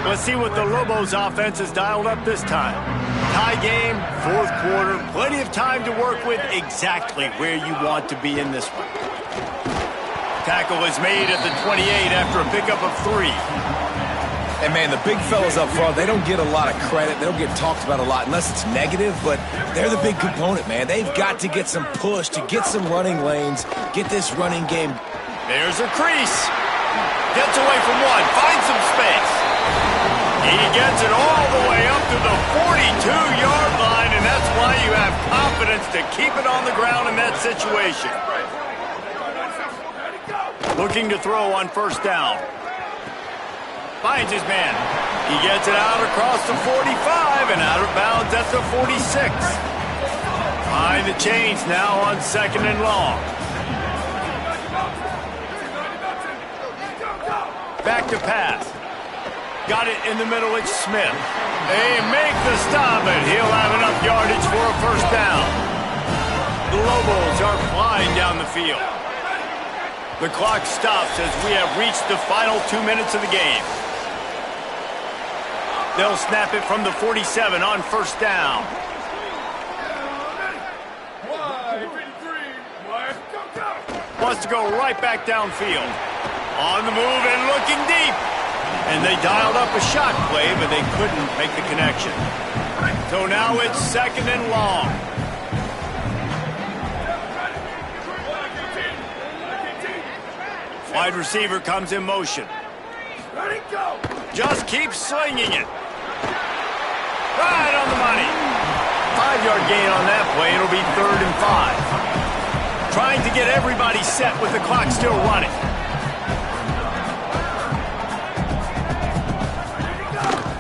Let's see what the Lobos offense has dialed up this time. Tie game, 4th quarter, plenty of time to work with, exactly where you want to be in this one. Tackle is made at the 28 after a pickup of 3. And man, the big fellas up front, they don't get a lot of credit. They don't get talked about a lot unless it's negative, but they're the big component, man. They've got to get some push, to get some running lanes, get this running game. There's a crease. Gets away from one, finds some space. He gets it all the way up to the 42-yard line, and that's why you have confidence to keep it on the ground in that situation. Looking to throw on 1st down. Finds his man. He gets it out across the 45 and out of bounds at the 46. Behind the chains now on 2nd and long. Back to pass. Got it in the middle, it's Smith. They make the stop, and he'll have enough yardage for a 1st down. The Lobos are flying down the field. The clock stops as we have reached the final 2 minutes of the game. They'll snap it from the 47 on 1st down. Wants to go right back downfield. On the move and looking deep. And they dialed up a shot play, but they couldn't make the connection. So now it's 2nd and long. Wide receiver comes in motion. Just keeps slinging it. Right on the money. 5-yard gain on that play. It'll be 3rd and 5. trying to get everybody set with the clock still running.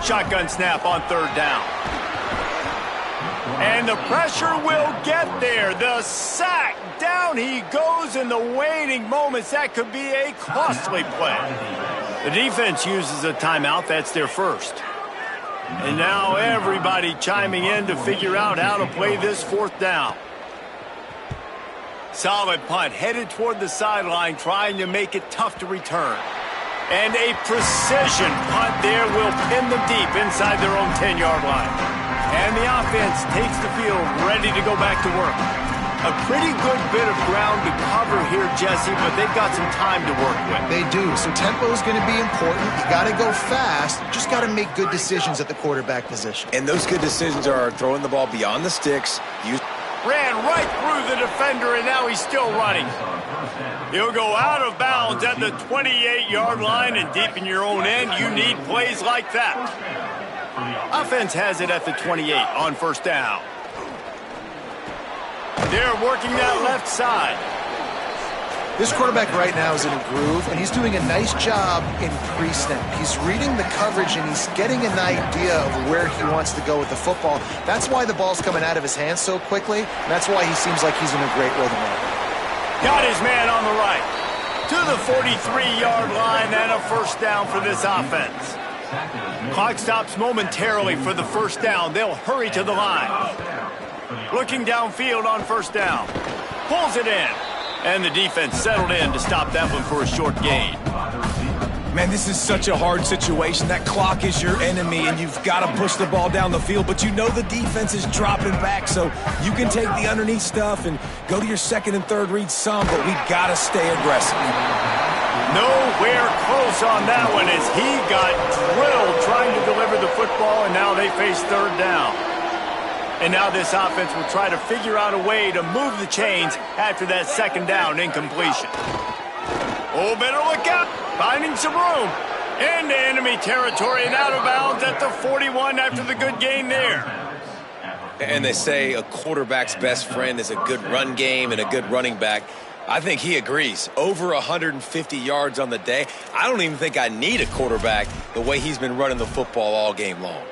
Shotgun snap on third down. And the pressure will get there. The sack. Down he goes in the waiting moments. That could be a costly play. The defense uses a timeout. That's their first. And now everybody chiming in to figure out how to play this fourth down. Solid punt headed toward the sideline, trying to make it tough to return. And a precision punt there will pin them deep inside their own 10-yard line. And the offense takes the field, ready to go back to work. A pretty good bit of ground to cover here, Jesse, but they've got some time to work with. They do. So tempo is going to be important. You got to go fast. You just got to make good decisions at the quarterback position. And those good decisions are throwing the ball beyond the sticks. Ran right through the defender, and now he's still running. He'll go out of bounds at the 28-yard line, and deep in your own end, you need plays like that. Offense has it at the 28 on first down. They're working that left side. This quarterback right now is in a groove, and he's doing a nice job in pre-snap. He's reading the coverage, and he's getting an idea of where he wants to go with the football. That's why the ball's coming out of his hands so quickly, and that's why he seems like he's in a great rhythm right now. Got his man on the right. To the 43-yard line, and a first down for this offense. Clock stops momentarily for the first down. They'll hurry to the line. Looking downfield on first down. Pulls it in. And the defense settled in to stop that one for a short gain. Man, this is such a hard situation. That clock is your enemy, and you've got to push the ball down the field. But you know the defense is dropping back, so you can take the underneath stuff and go to your second and third read some, but we've got to stay aggressive. Nowhere close on that one as he got drilled trying to deliver the football, and now they face third down. And now this offense will try to figure out a way to move the chains after that second down incompletion. Oh, better look out. Finding some room. Into enemy territory and out of bounds at the 41 after the good gain there. And they say a quarterback's best friend is a good run game and a good running back. I think he agrees. Over 150 yards on the day. I don't even think I need a quarterback the way he's been running the football all game long.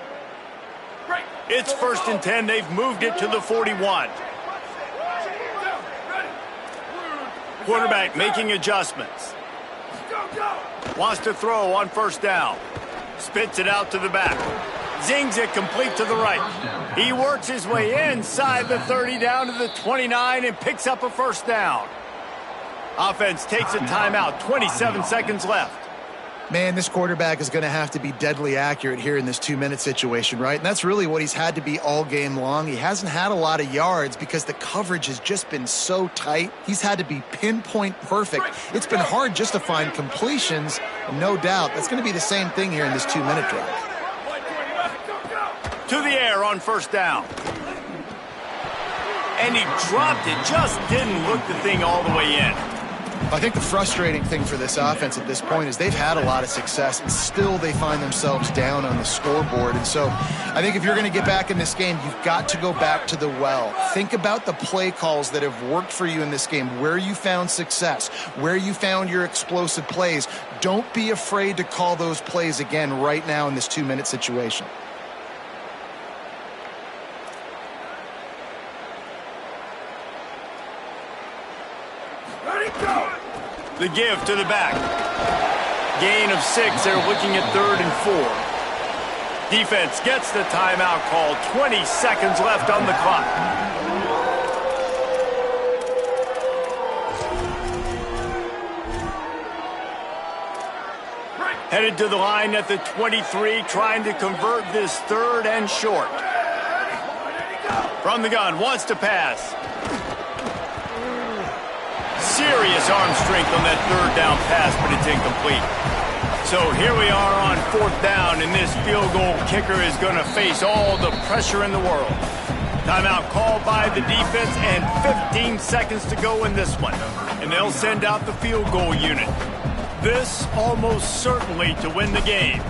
It's 1st and 10. They've moved it to the 41. Quarterback making adjustments. Wants to throw on first down. Spits it out to the back. Zings it complete to the right. He works his way inside the 30 down to the 29 and picks up a first down. Offense takes a timeout. 27 seconds left. Man, this quarterback is going to have to be deadly accurate here in this 2-minute situation, right? And that's really what he's had to be all game long. He hasn't had a lot of yards because the coverage has just been so tight. He's had to be pinpoint perfect. It's been hard just to find completions, and no doubt that's going to be the same thing here in this 2-minute drive. To the air on first down. And he dropped it, just didn't look the thing all the way in. I think the frustrating thing for this offense at this point is they've had a lot of success, and still they find themselves down on the scoreboard. And so I think if you're going to get back in this game, you've got to go back to the well. Think about the play calls that have worked for you in this game, where you found success, where you found your explosive plays. Don't be afraid to call those plays again right now in this 2-minute situation. The give to the back. Gain of 6. They're looking at 3rd and 4. Defense gets the timeout call. 20 seconds left on the clock. Headed to the line at the 23, trying to convert this 3rd and short. From the gun, wants to pass. Serious arm strength on that 3rd down pass, but it's incomplete. So here we are on 4th down, and this field goal kicker is going to face all the pressure in the world. Timeout called by the defense, and 15 seconds to go in this one. And they'll send out the field goal unit. This almost certainly to win the game.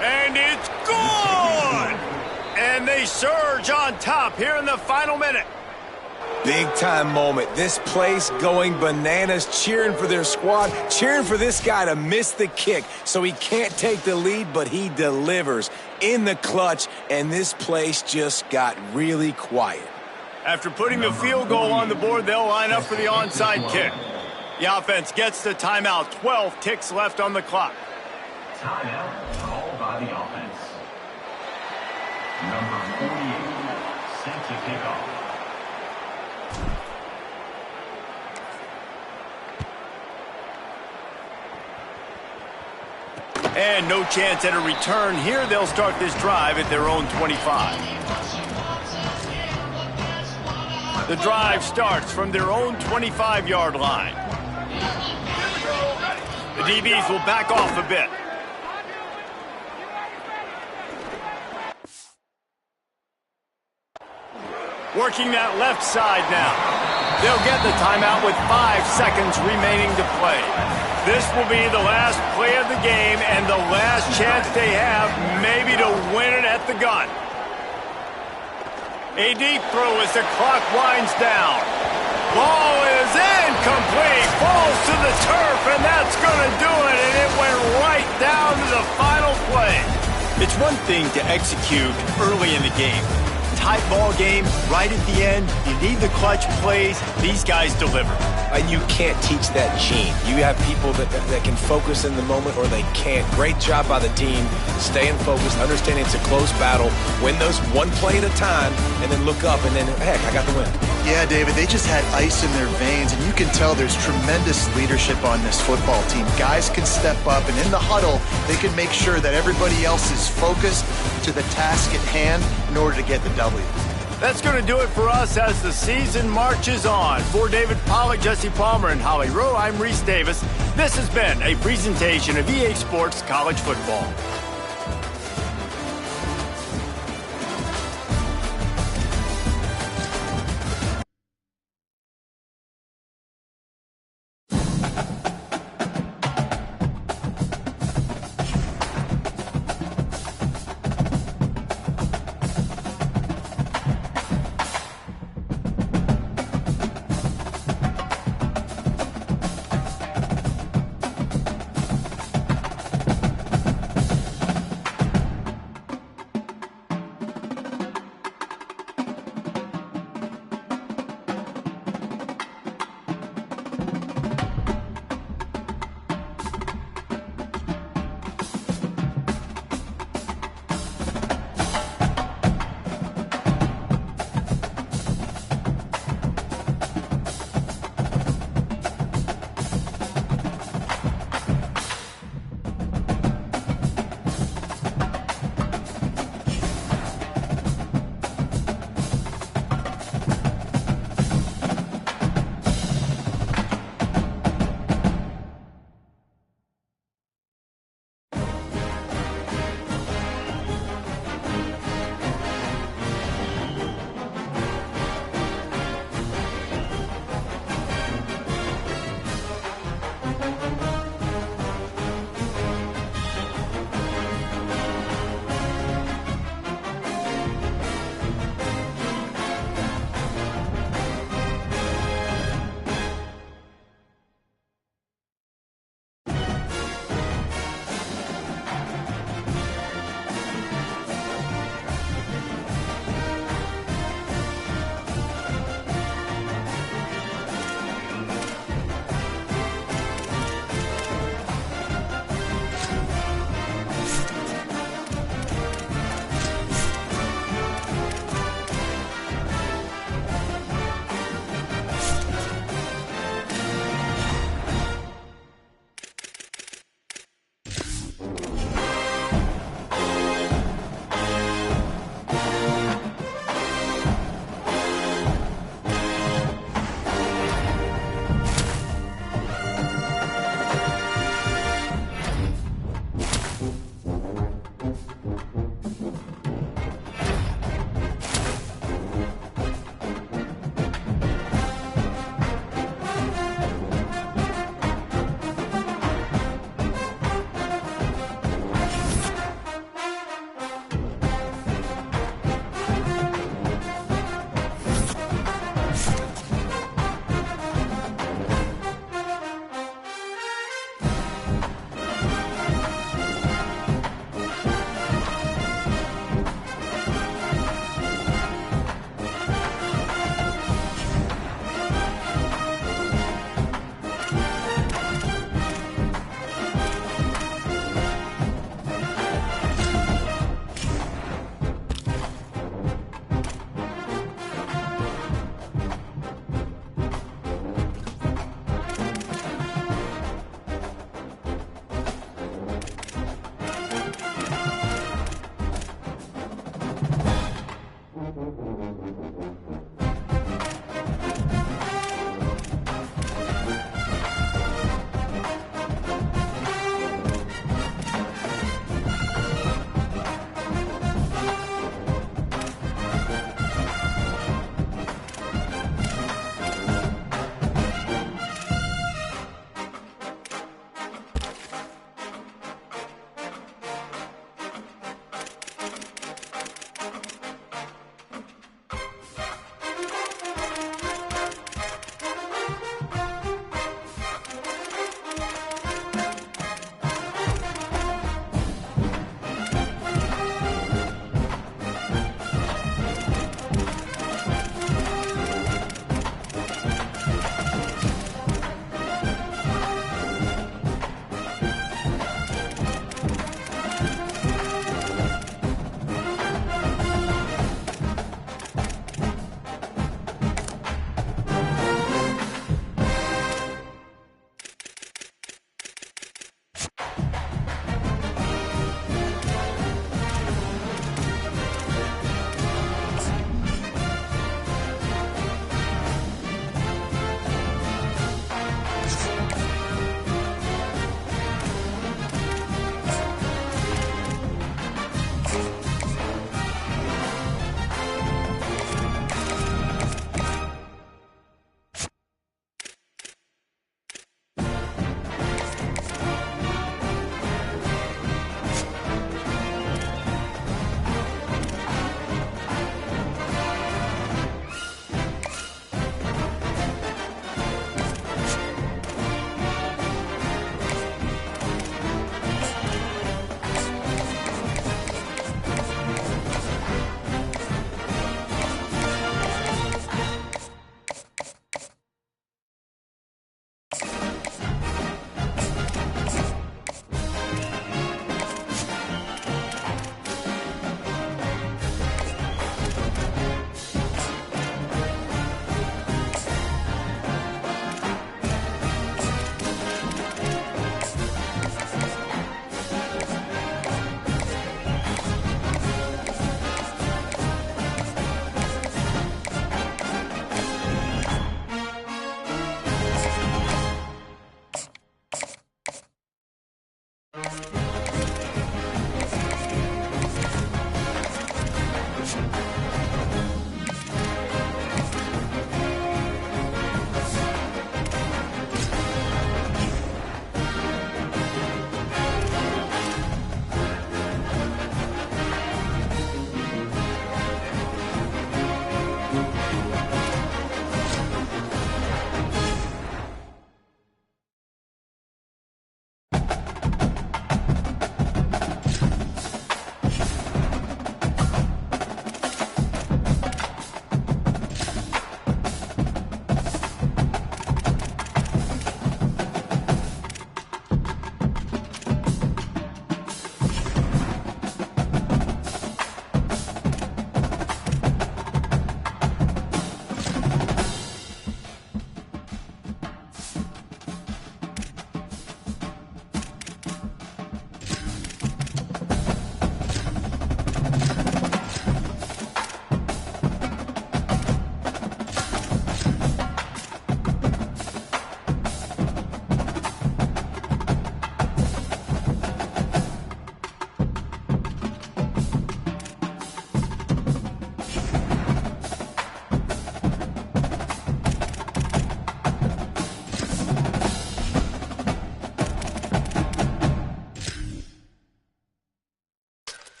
And it's good! And they surge on top here in the final minute. Big-time moment. This place going bananas, cheering for their squad, cheering for this guy to miss the kick so he can't take the lead, but he delivers in the clutch, and this place just got really quiet. After putting the field goal on the board, they'll line up for the onside kick. The offense gets the timeout. 12 ticks left on the clock. Timeout called by the offense. Number 48, set to kick off. And no chance at a return here. They'll start this drive at their own 25. The drive starts from their own 25-yard line. The DBs will back off a bit. Working that left side now. They'll get the timeout with 5 seconds remaining to play. This will be the last play of the game and the last chance they have maybe to win it at the gun. A deep throw as the clock winds down. Ball is incomplete. Falls to the turf, and that's going to do it. And it went right down to the final play. It's one thing to execute early in the game. Tight ball game, right at the end. You need the clutch plays. These guys deliver. And you can't teach that gene. You have people that can focus in the moment or they can't. Great job by the team, staying focused, understanding it's a close battle, win those one play at a time, and then look up and then, heck, I got the win. Yeah, David, they just had ice in their veins, and you can tell there's tremendous leadership on this football team. Guys can step up, and in the huddle, they can make sure that everybody else is focused to the task at hand in order to get the W. That's going to do it for us as the season marches on. For David Pollack, Jesse Palmer, and Holly Rowe, I'm Reese Davis. This has been a presentation of EA Sports College Football.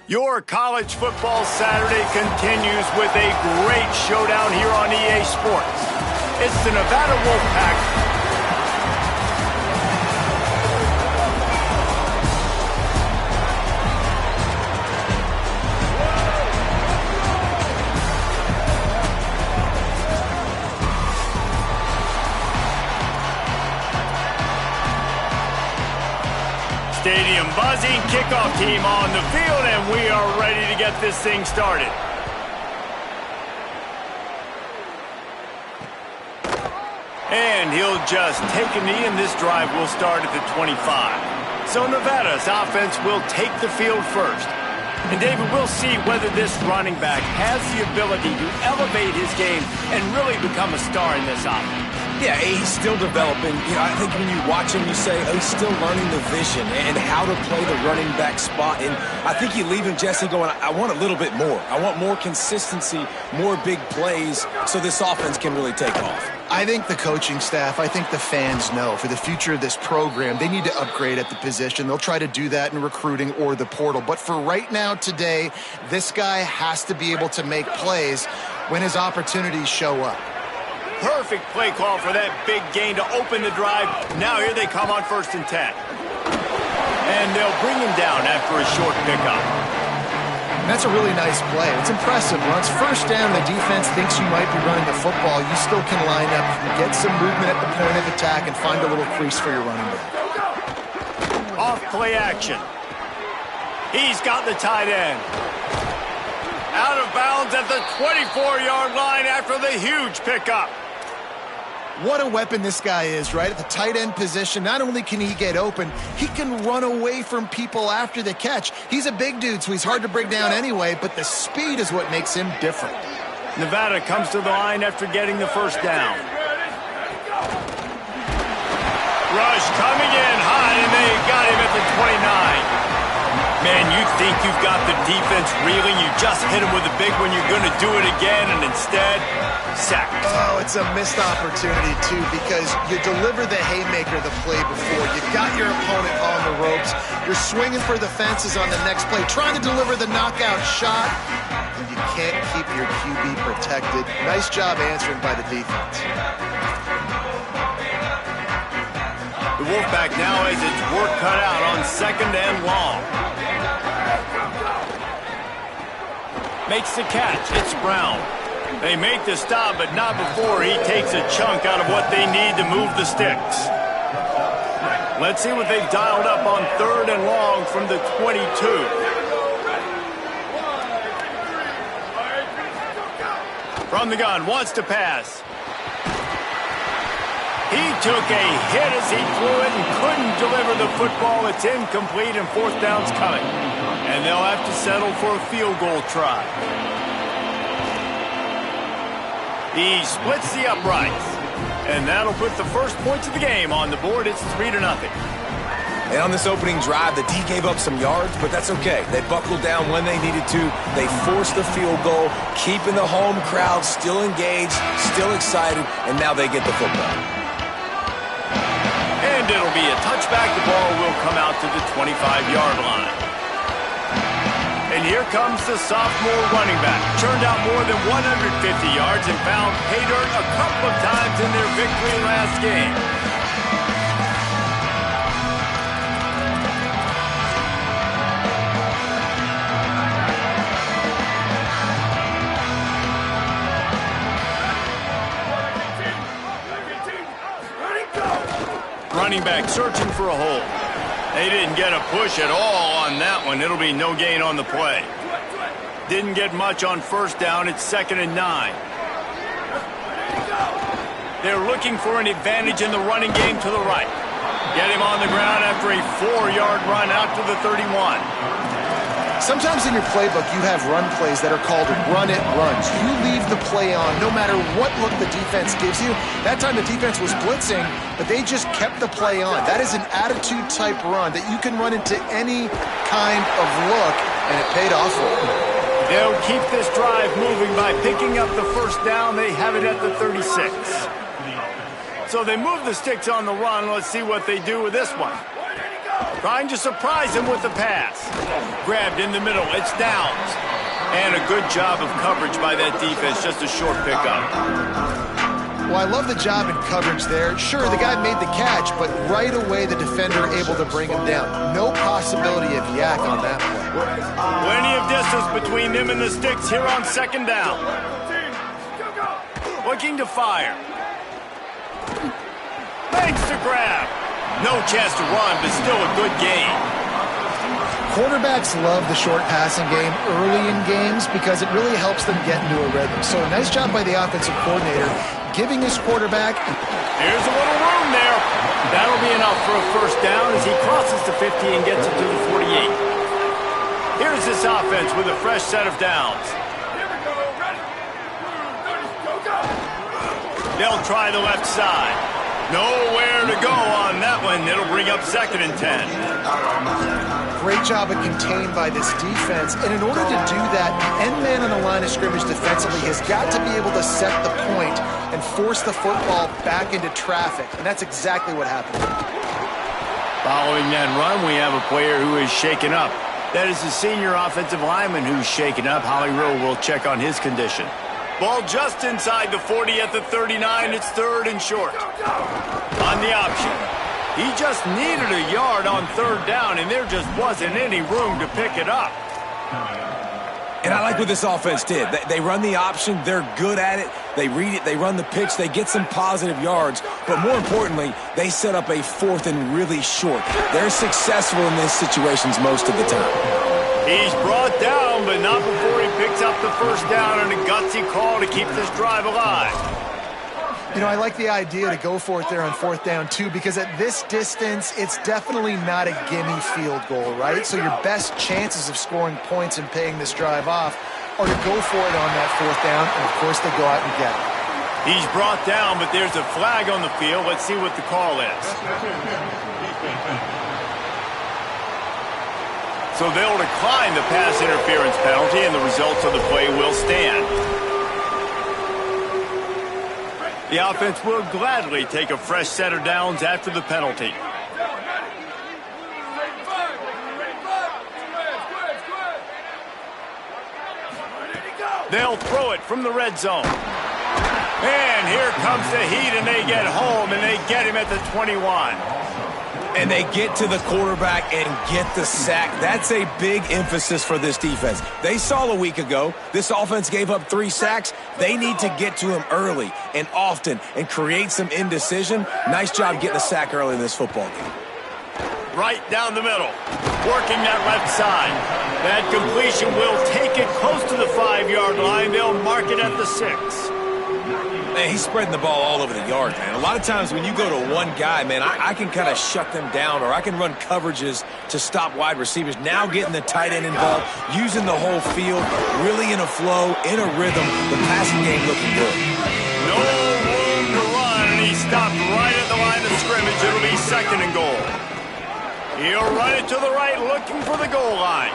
Your college football Saturday continues with a great showdown here on EA Sports. It's the Nevada Wolfpack stadium buzzing, kickoff team on the field, and we are ready to get this thing started. And he'll just take a knee, and this drive will start at the 25. So Nevada's offense will take the field first. And David, we'll see whether this running back has the ability to elevate his game and really become a star in this offense. Yeah, he's still developing. You know, I think when you watch him, you say, oh, he's still learning the vision and how to play the running back spot. And I think you leave him, Jesse, going, I want a little bit more. I want more consistency, more big plays so this offense can really take off. I think the coaching staff, I think the fans know for the future of this program, they need to upgrade at the position. They'll try to do that in recruiting or the portal. But for right now, today, this guy has to be able to make plays when his opportunities show up. Perfect play call for that big gain to open the drive. Now here they come on 1st and 10. And they'll bring him down after a short pickup. And that's a really nice play. It's impressive. Once first down, the defense thinks you might be running the football. You still can line up, get some movement at the point of attack, and find a little crease for your running back. Off play action. He's got the tight end. Out of bounds at the 24-yard line after the huge pickup. What a weapon this guy is, right? At the tight end position, not only can he get open, he can run away from people after the catch. He's a big dude, so he's hard to bring down anyway, but the speed is what makes him different. Nevada comes to the line after getting the first down. Rush coming in high, and they got him at the 29. Man, you think you've got the defense reeling. You just hit him with a big one. You're going to do it again, and instead, sacked. Oh, it's a missed opportunity, too, because you deliver the haymaker the play before. You got your opponent on the ropes. You're swinging for the fences on the next play, trying to deliver the knockout shot, and you can't keep your QB protected. Nice job answering by the defense. The Wolfpack now has its work cut out on 2nd and long. Makes the catch. It's Brown. They make the stop, but not before he takes a chunk out of what they need to move the sticks. Let's see what they've dialed up on 3rd and long from the 22. From the gun, wants to pass. He took a hit as he threw it and couldn't deliver the football. It's incomplete, and 4th down's coming. And they'll have to settle for a field goal try. He splits the uprights. And that'll put the first points of the game on the board. It's 3-0. And on this opening drive, the D gave up some yards, but that's okay. They buckled down when they needed to. They forced the field goal, keeping the home crowd still engaged, still excited, and now they get the football. And it'll be a touchback. The ball will come out to the 25-yard line. And here comes the sophomore running back. Churned out more than 150 yards and found pay dirt a couple of times in their victory last game. Running back searching for a hole. They didn't get a push at all on that one. It'll be no gain on the play. Didn't get much on 1st down. It's 2nd and 9. They're looking for an advantage in the running game to the right. Get him on the ground after a 4-yard run out to the 31. Sometimes in your playbook, you have run plays that are called run-it runs. You leave the play on no matter what look the defense gives you. That time the defense was blitzing, but they just kept the play on. That is an attitude-type run that you can run into any kind of look, and it paid off for them. They'll keep this drive moving by picking up the 1st down. They have it at the 36. So they move the sticks on the run. Let's see what they do with this one. Trying to surprise him with the pass. Grabbed in the middle. It's downs. And a good job of coverage by that defense. Just a short pickup. Well, I love the job in coverage there. Sure, the guy made the catch, but right away the defender able to bring him down. No possibility of yak on that play. Plenty of distance between them and the sticks here on second down. Looking to fire. Makes the grab. No chance to run, but still a good gain. Quarterbacks love the short passing game early in games because it really helps them get into a rhythm. So a nice job by the offensive coordinator giving his quarterback. Here's a little room there. That'll be enough for a first down as he crosses the 50 and gets it to the 48. Here's this offense with a fresh set of downs. They'll try the left side. Nowhere to go on that one. It'll bring up 2nd and 10. Great job of contained by this defense. And in order to do that, the end man on the line of scrimmage defensively has got to be able to set the point and force the football back into traffic. And that's exactly what happened. Following that run, we have a player who is shaken up. That is the senior offensive lineman who's shaken up. Holly Rowe will check on his condition. Ball just inside the 40 at the 39. It's 3rd and short. On the option. He just needed a yard on 3rd down, and there just wasn't any room to pick it up. And I like what this offense did. They run the option. They're good at it. They read it. They run the pitch. They get some positive yards. But more importantly, they set up a 4th and really short. They're successful in these situations most of the time. He's brought down, but not before he picks up the first down and a gutsy call to keep this drive alive. You know, I like the idea to go for it there on 4th down, too, because at this distance, it's definitely not a gimme field goal, right? So your best chances of scoring points and paying this drive off are to go for it on that 4th down, and, of course, they go out and get it. He's brought down, but there's a flag on the field. Let's see what the call is. So they'll decline the pass interference penalty, and the results of the play will stand. The offense will gladly take a fresh set of downs after the penalty. They'll throw it from the red zone. And here comes the heat, and they get home, and they get him at the 21. And they get to the quarterback and get the sack. That's a big emphasis for this defense. They saw a week ago, this offense gave up 3 sacks. They need to get to him early and often and create some indecision. Nice job getting a sack early in this football game. Right down the middle, working that left side. That completion will take it close to the 5-yard line. They'll mark it at the 6. Man, he's spreading the ball all over the yard, man. A lot of times when you go to one guy, man, I can kind of shut them down, or I can run coverages to stop wide receivers. Now getting the tight end involved, using the whole field, really in a flow, in a rhythm. The passing game looking good. No room to run, and he stopped right at the line of scrimmage. It'll be 2nd and goal. He'll run it to the right, looking for the goal line.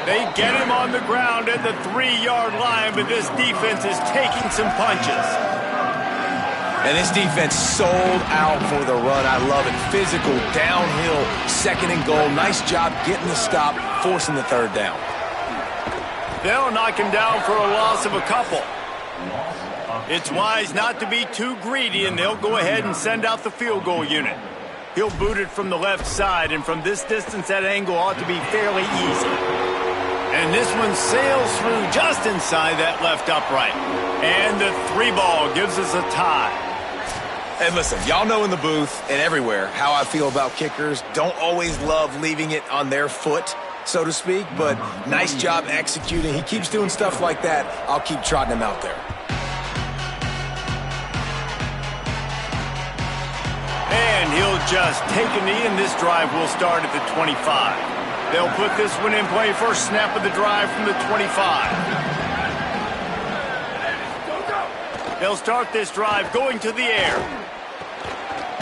They get him on the ground at the 3-yard line, but this defense is taking some punches. And this defense sold out for the run. I love it. Physical, downhill, 2nd and goal. Nice job getting the stop, forcing the 3rd down. They'll knock him down for a loss of a couple. It's wise not to be too greedy, and they'll go ahead and send out the field goal unit. He'll boot it from the left side, and from this distance, that angle ought to be fairly easy. And this one sails through just inside that left upright. And the 3-ball gives us a tie. And listen, y'all know in the booth and everywhere how I feel about kickers. Don't always love leaving it on their foot, so to speak, but nice job executing. He keeps doing stuff like that. I'll keep trotting him out there. And he'll just take a knee, and this drive will start at the 25. They'll put this one in play first snap of the drive from the 25. They'll start this drive going to the air.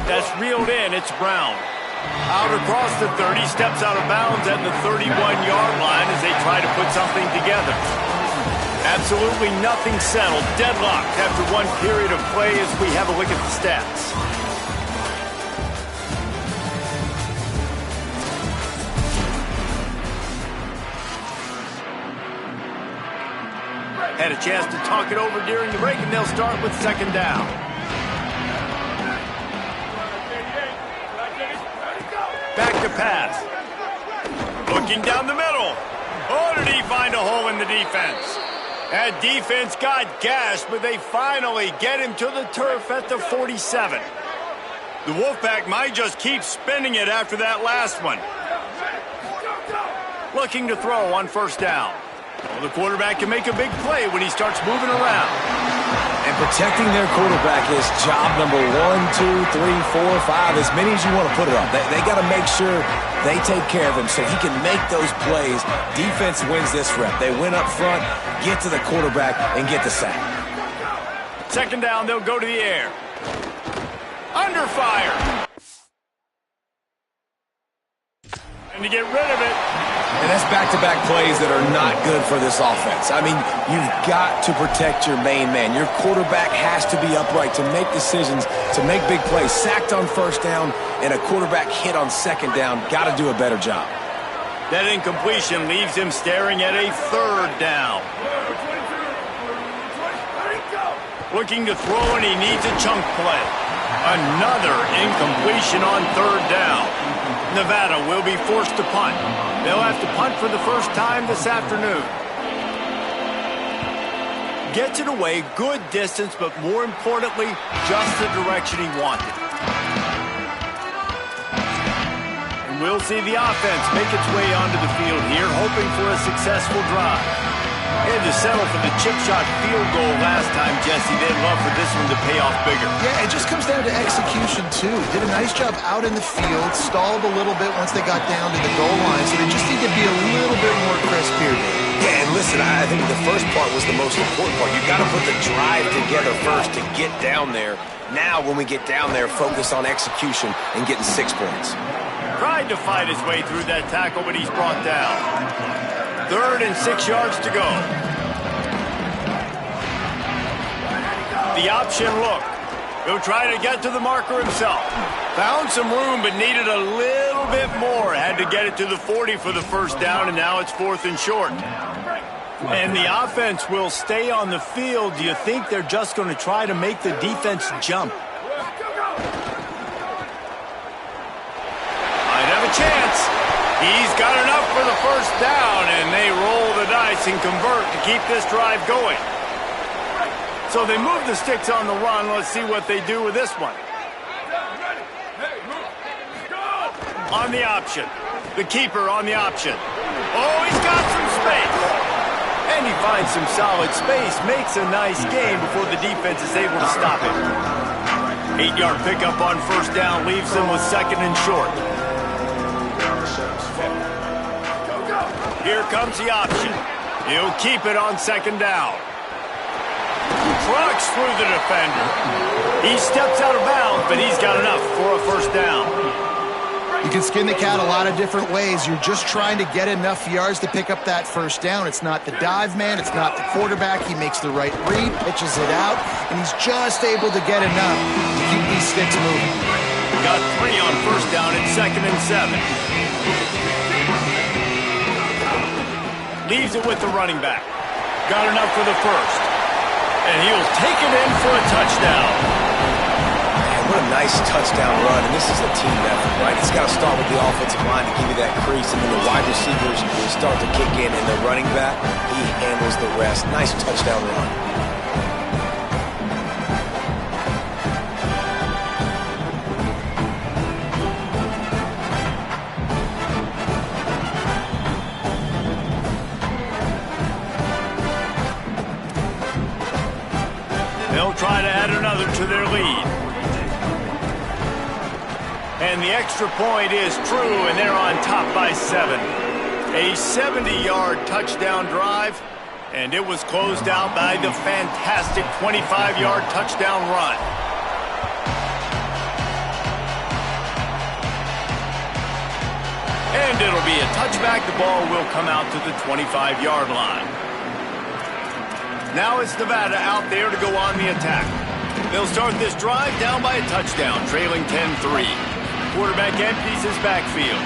That's reeled in. It's Brown. Out across the 30, steps out of bounds at the 31-yard line as they try to put something together. Absolutely nothing settled. Deadlocked after one period of play as we have a look at the stats. Had a chance to talk it over during the break, and they'll start with second down. Back to pass. Looking down the middle. Oh, did he find a hole in the defense? That defense got gashed, but they finally get him to the turf at the 47. The Wolfpack might just keep spinning it after that last one. Looking to throw on first down. Well, the quarterback can make a big play when he starts moving around. And protecting their quarterback is job number 1, 2, 3, 4, 5, as many as you want to put it on. They got to make sure they take care of him so he can make those plays. Defense wins this rep. They win up front, get to the quarterback, and get the sack. Second down, they'll go to the air. Under fire. And to get rid of it. And that's back-to-back plays that are not good for this offense. I mean, you've got to protect your main man. Your quarterback has to be upright to make decisions, to make big plays. Sacked on first down and a quarterback hit on second down. Got to do a better job. That incompletion leaves him staring at a third down. Looking to throw, and he needs a chunk play. Another incompletion on third down. Nevada will be forced to punt. They'll have to punt for the first time this afternoon. Gets it away, good distance, but more importantly, just the direction he wanted. And we'll see the offense make its way onto the field here, hoping for a successful drive. They had to settle for the chip shot field goal last time, Jesse. They'd love for this one to pay off bigger. Yeah, it just comes down to execution, too. Did a nice job out in the field, stalled a little bit once they got down to the goal line, so they just need to be a little bit more crisp here, Dave. Yeah, and listen, I think the first part was the most important part. You've got to put the drive together first to get down there. Now, when we get down there, focus on execution and getting 6 points. Tried to fight his way through that tackle, but he's brought down. 3rd and 6 yards to go. The option look. He'll try to get to the marker himself. Found some room, but needed a little bit more. Had to get it to the 40 for the first down, and now it's 4th and short. And the offense will stay on the field. Do you think they're just going to try to make the defense jump? Might have a chance. He's got enough for the first down, and they roll the dice and convert to keep this drive going. So they move the sticks on the run. Let's see what they do with this one. On the option. The keeper on the option. Oh, he's got some space. And he finds some solid space. Makes a nice game before the defense is able to stop it. 8-yard pickup on first down leaves them with 2nd and short. Here comes the option. He'll keep it on 2nd down. Trucks through the defender. He steps out of bounds, but he's got enough for a first down. You can skin the cat a lot of different ways. You're just trying to get enough yards to pick up that first down. It's not the dive man. It's not the quarterback. He makes the right read, pitches it out, and he's just able to get enough to keep these sticks moving. Got 3 on first down at 2nd and 7. Leaves it with the running back. Got enough for the first. And he'll take it in for a touchdown. Man, what a nice touchdown run, and this is a team effort, right? It's got to start with the offensive line to give you that crease, and then the wide receivers start to kick in, and the running back, he handles the rest. Nice touchdown run. Try to add another to their lead. And the extra point is true, and they're on top by 7. A 70-yard touchdown drive, and it was closed out by the fantastic 25-yard touchdown run. And it'll be a touchback. The ball will come out to the 25-yard line. Now it's Nevada out there to go on the attack. They'll start this drive down by a touchdown, trailing 10-3. Quarterback empties his backfield.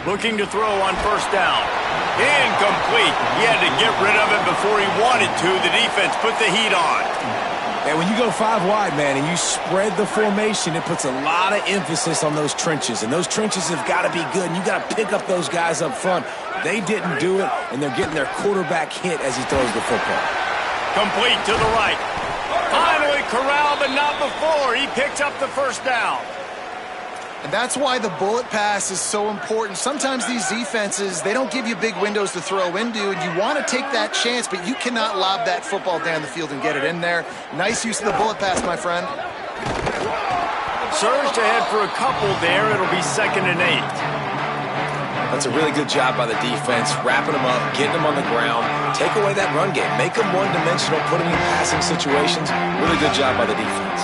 Looking to throw on first down. Incomplete. He had to get rid of it before he wanted to. The defense put the heat on. And when you go 5 wide, man, and you spread the formation, it puts a lot of emphasis on those trenches. And those trenches have got to be good. And you got to pick up those guys up front. They didn't do it, and they're getting their quarterback hit as he throws the football. Complete to the right. Finally corralled, but not before. He picks up the first down. And that's why the bullet pass is so important. Sometimes these defenses, they don't give you big windows to throw into, and you want to take that chance, but you cannot lob that football down the field and get it in there. Nice use of the bullet pass, my friend. Surged ahead for a couple there. It'll be 2nd and 8. That's a really good job by the defense, wrapping them up, getting them on the ground, take away that run game, make them one-dimensional, put them in passing situations. Really good job by the defense.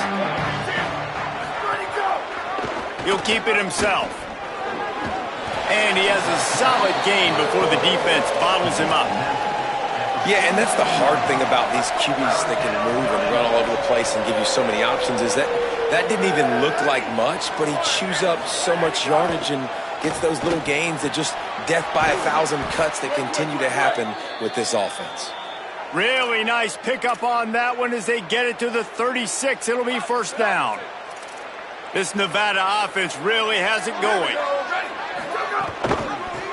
He'll keep it himself. And he has a solid gain before the defense bottles him up. Yeah, and that's the hard thing about these QBs that can move and run all over the place and give you so many options is that didn't even look like much, but he chews up so much yardage and gets those little gains that just death by 1,000 cuts that continue to happen with this offense. Really nice pickup on that one as they get it to the 36. It'll be first down. This Nevada offense really has it going.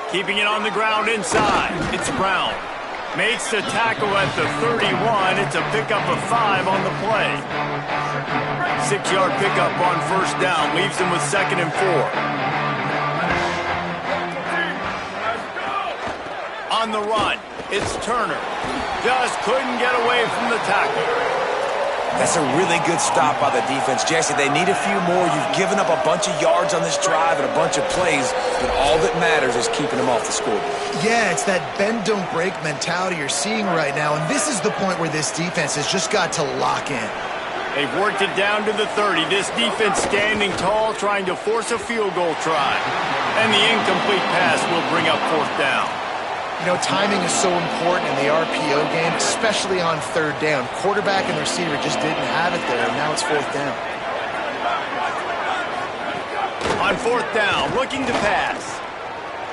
Keeping it on the ground inside. It's Brown. Makes the tackle at the 31. It's a pickup of 5 on the play. 6-yard pickup on first down. Leaves them with 2nd and 4. On the run, it's Turner. Just couldn't get away from the tackle. That's a really good stop by the defense. Jesse, they need a few more. You've given up a bunch of yards on this drive and a bunch of plays, but all that matters is keeping them off the scoreboard. Yeah, it's that bend, don't break mentality you're seeing right now, and this is the point where this defense has just got to lock in. They've worked it down to the 30. This defense standing tall, trying to force a field goal try. And the incomplete pass will bring up 4th down. You know, timing is so important in the RPO game, especially on 3rd down. Quarterback and receiver just didn't have it there, and now it's 4th down. On 4th down, looking to pass.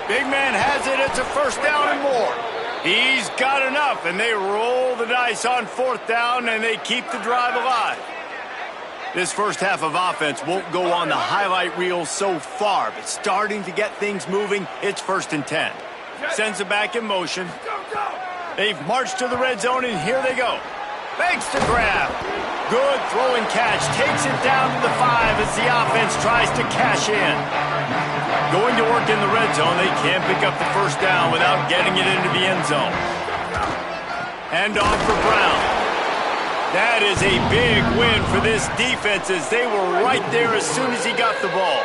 Big man has it. It's a first down and more. He's got enough, and they roll the dice on 4th down, and they keep the drive alive. This first half of offense won't go on the highlight reel so far, but starting to get things moving, it's 1st and 10. Sends it back in motion. They've marched to the red zone, and here they go. Fakes to grab. Good throw and catch. Takes it down to the 5 as the offense tries to cash in. Going to work in the red zone. They can't pick up the first down without getting it into the end zone. Hand off for Brown. That is a big win for this defense as they were right there as soon as he got the ball.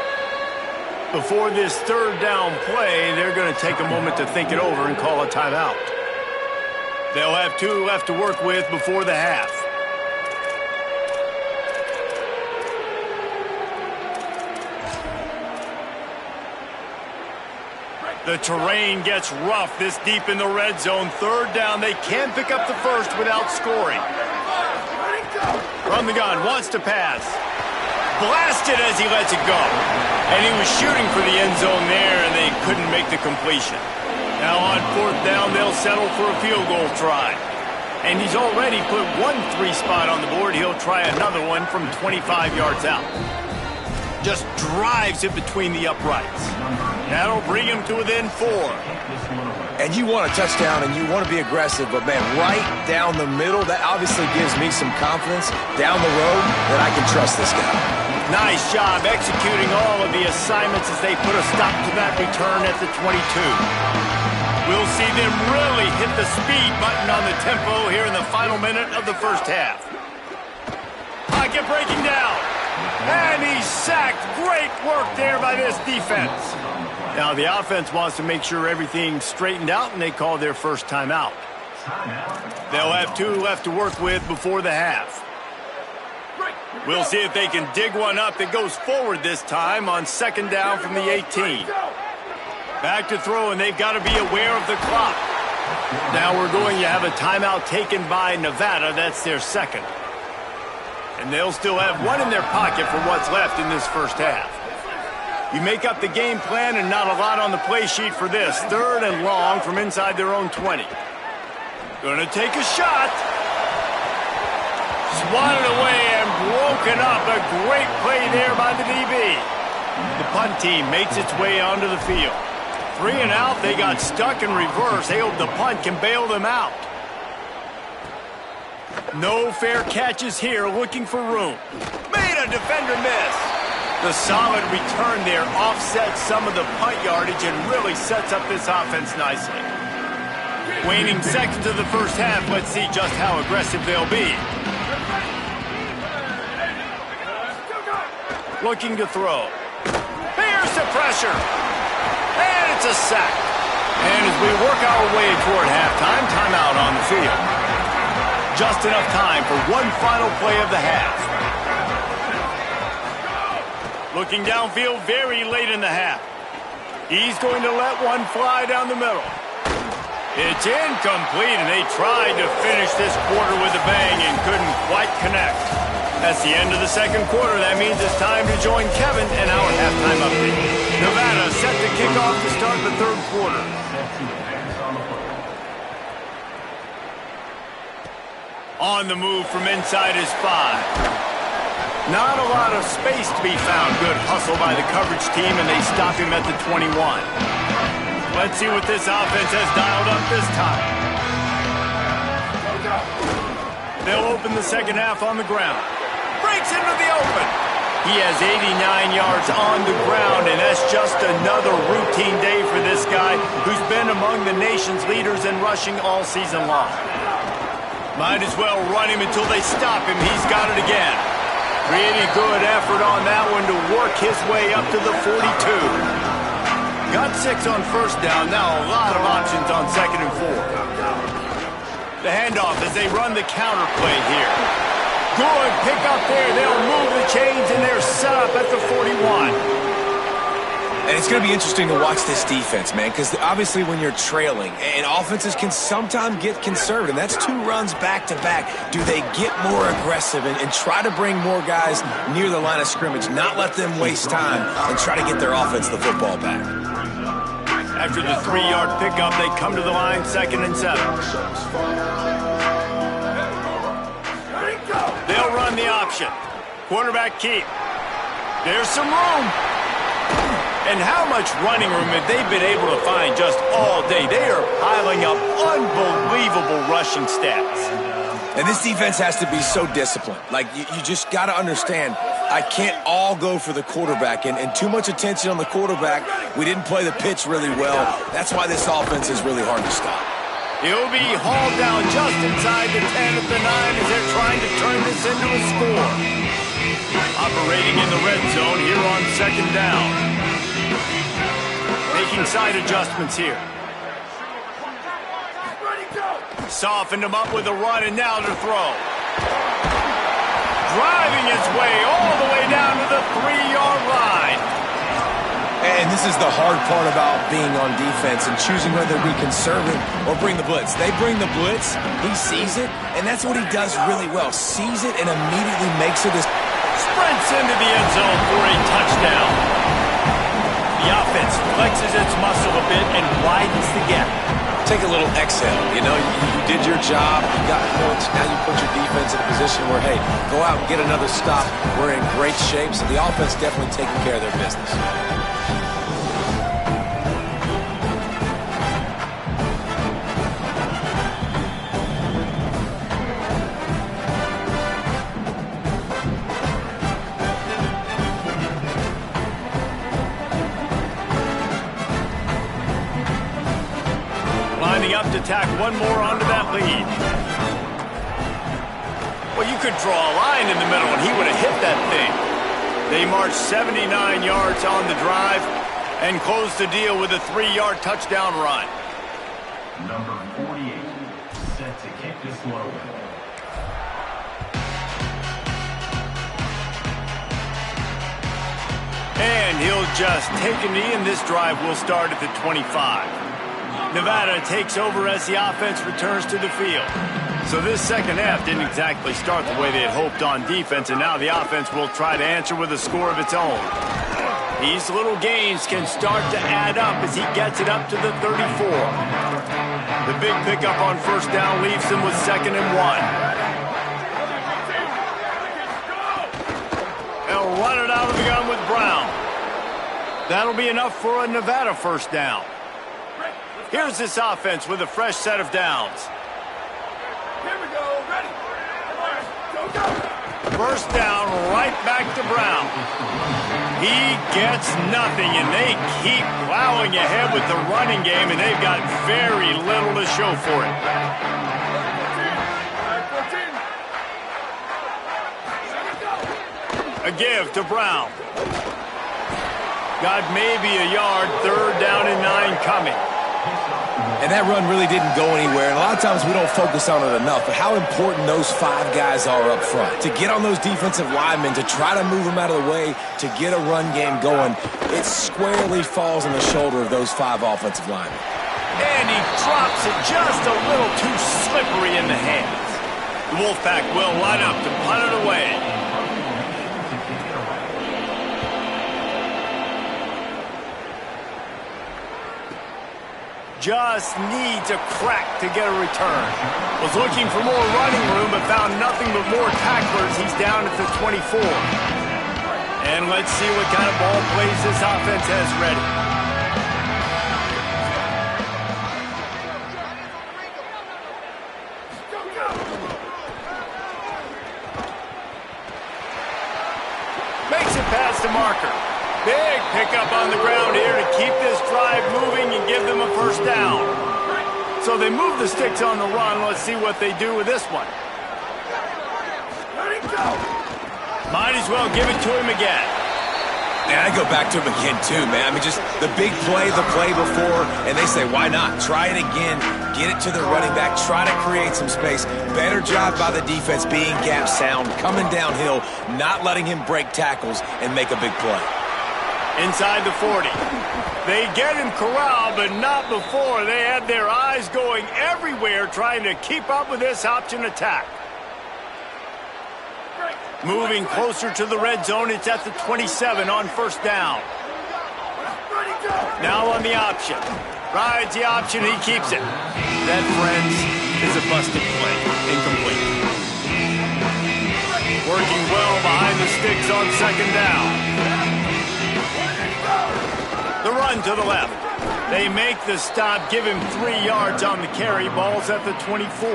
Before this 3rd down play, they're going to take a moment to think it over and call a timeout. They'll have 2 left to work with before the half. The terrain gets rough this deep in the red zone. 3rd down, they can't pick up the first without scoring. From the gun, wants to pass. Blasted as he lets it go. And he was shooting for the end zone there, and they couldn't make the completion. Now on 4th down, they'll settle for a field goal try. And he's already put 1 3 spot on the board. He'll try another one from 25 yards out. Just drives it between the uprights. That'll bring him to within 4. And you want a touchdown and you want to be aggressive, but man, right down the middle, that obviously gives me some confidence down the road that I can trust this guy. Nice job executing all of the assignments as they put a stop to that return at the 22. We'll see them really hit the speed button on the tempo here in the final minute of the first half. Pocket breaking down. And he's sacked. Great work there by this defense. Now the offense wants to make sure everything's straightened out, and they call their first timeout. They'll have 2 left to work with before the half. We'll see if they can dig one up that goes forward this time on 2nd down from the 18. Back to throw, and they've got to be aware of the clock. Now we're going to have a timeout taken by Nevada. That's their 2nd. And they'll still have 1 in their pocket for what's left in this first half. You make up the game plan and not a lot on the play sheet for this. 3rd and long from inside their own 20. Gonna take a shot. Swatted away and broken up. A great play there by the DB. The punt team makes its way onto the field. 3 and out. They got stuck in reverse. They hope the punt can bail them out. No fair catches here, looking for room. Made a defender miss. The solid return there offsets some of the punt yardage and really sets up this offense nicely. Waning seconds of the first half, let's see just how aggressive they'll be. Looking to throw. Here's the pressure. And it's a sack. And as we work our way toward halftime, timeout on the field. Just enough time for one final play of the half. Looking downfield very late in the half. He's going to let one fly down the middle. It's incomplete, and they tried to finish this quarter with a bang and couldn't quite connect. That's the end of the second quarter. That means it's time to join Kevin and our halftime update. Nevada set to kick off to start the third quarter. On the move from inside his 5. Not a lot of space to be found. Good hustle by the coverage team, and they stop him at the 21. Let's see what this offense has dialed up this time. They'll open the second half on the ground. Breaks into the open. He has 89 yards on the ground, and that's just another routine day for this guy who's been among the nation's leaders in rushing all season long. Might as well run him until they stop him. He's got it again. Really good effort on that one to work his way up to the 42. Got 6 on first down. Now a lot of options on 2nd and 4. The handoff as they run the counter play here. Good pick up there. They'll move the chains, and they're set up at the 41. And it's going to be interesting to watch this defense, man, because obviously when you're trailing, and offenses can sometimes get conservative, and that's 2 runs back-to-back. Do they get more aggressive and try to bring more guys near the line of scrimmage, not let them waste time, and try to get their offense the football back? After the 3-yard pickup, they come to the line, 2nd and 7. They'll run the option. Quarterback keep. There's some room. And how much running room have they been able to find just all day? They are piling up unbelievable rushing stats. And this defense has to be so disciplined. Like, you just got to understand, I can't all go for the quarterback. And too much attention on the quarterback. We didn't play the pitch really well. That's why this offense is really hard to stop. He'll be hauled down just inside the 10 at the 9 as they're trying to turn this into a score. Operating in the red zone here on 2nd down. Making side adjustments here. Softened him up with a run, and now to throw. Driving his way all the way down to the 3-yard line. And this is the hard part about being on defense and choosing whether to be conservative or bring the blitz. They bring the blitz, he sees it, and that's what he does really well. Sees it and immediately makes it his... Sprints into the end zone for a touchdown. The offense flexes its muscle a bit and widens the gap. Take a little exhale. You know, you did your job, you got points, now you put your defense in a position where, hey, go out and get another stop. We're in great shape, so the offense definitely taking care of their business. Up to tack one more onto that lead. Well, you could draw a line in the middle and he would have hit that thing. They marched 79 yards on the drive and closed the deal with a 3-yard touchdown run. Number 48, set to kick this low. And he'll just take a knee, and this drive will start at the 25. Nevada takes over as the offense returns to the field. So this second half didn't exactly start the way they had hoped on defense, and now the offense will try to answer with a score of its own. These little gains can start to add up as he gets it up to the 34. The big pickup on first down leaves him with 2nd and 1. They'll run it out of the gun with Brown. That'll be enough for a Nevada first down. Here's this offense with a fresh set of downs. Here we go. Ready. Go, go. First down, right back to Brown. He gets nothing, and they keep plowing ahead with the running game, and they've got very little to show for it. A give to Brown. Got maybe a yard, 3rd down and 9 coming. And that run really didn't go anywhere. And a lot of times we don't focus on it enough, but how important those 5 guys are up front. To get on those defensive linemen, to try to move them out of the way, to get a run game going, it squarely falls on the shoulder of those 5 offensive linemen. And he drops it just a little too slippery in the hands. The Wolfpack will line up to punt it away. Just needs a crack to get a return. Was looking for more running room, but found nothing but more tacklers. He's down at the 24. And let's see what kind of ball plays this offense has ready. Makes it past the marker. Big pickup on the ground here to keep this drive moving and give them a first down. So they move the sticks on the run. Let's see what they do with this one. Let it go. Might as well give it to him again. And I go back to him again, too, man. I mean, just the big play, the play before, and they say, why not? Try it again. Get it to the running back. Try to create some space. Better job by the defense being gap sound, coming downhill, not letting him break tackles and make a big play. Inside the 40. They get him corralled, but not before. They had their eyes going everywhere trying to keep up with this option attack. Moving closer to the red zone, it's at the 27 on first down. Now on the option. Rides the option, he keeps it. That, friends, is a busted play. Incomplete. Working well behind the sticks on 2nd down. The run to the left. They make the stop, give him 3 yards on the carry. Ball's at the 24.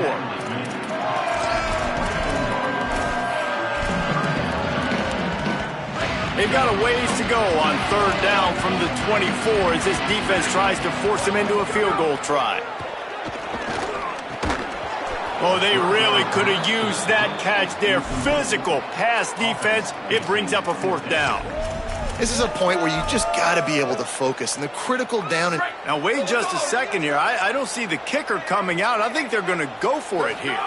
They've got a ways to go on 3rd down from the 24 as this defense tries to force them into a field goal try. Oh, they really could have used that catch there. Physical pass defense. It brings up a 4th down. This is a point where you just got to be able to focus. And the critical down... Now, wait just a second here. I don't see the kicker coming out. I think they're going to go for it here.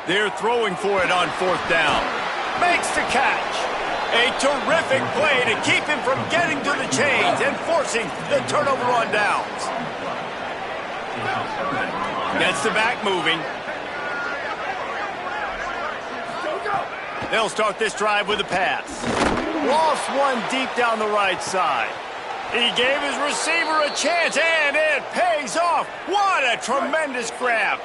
They're throwing for it on 4th down. Makes the catch. A terrific play to keep him from getting to the chains and forcing the turnover on downs. Gets the back moving. They'll start this drive with a pass. Lost one deep down the right side. He gave his receiver a chance, and it pays off. What a tremendous grab.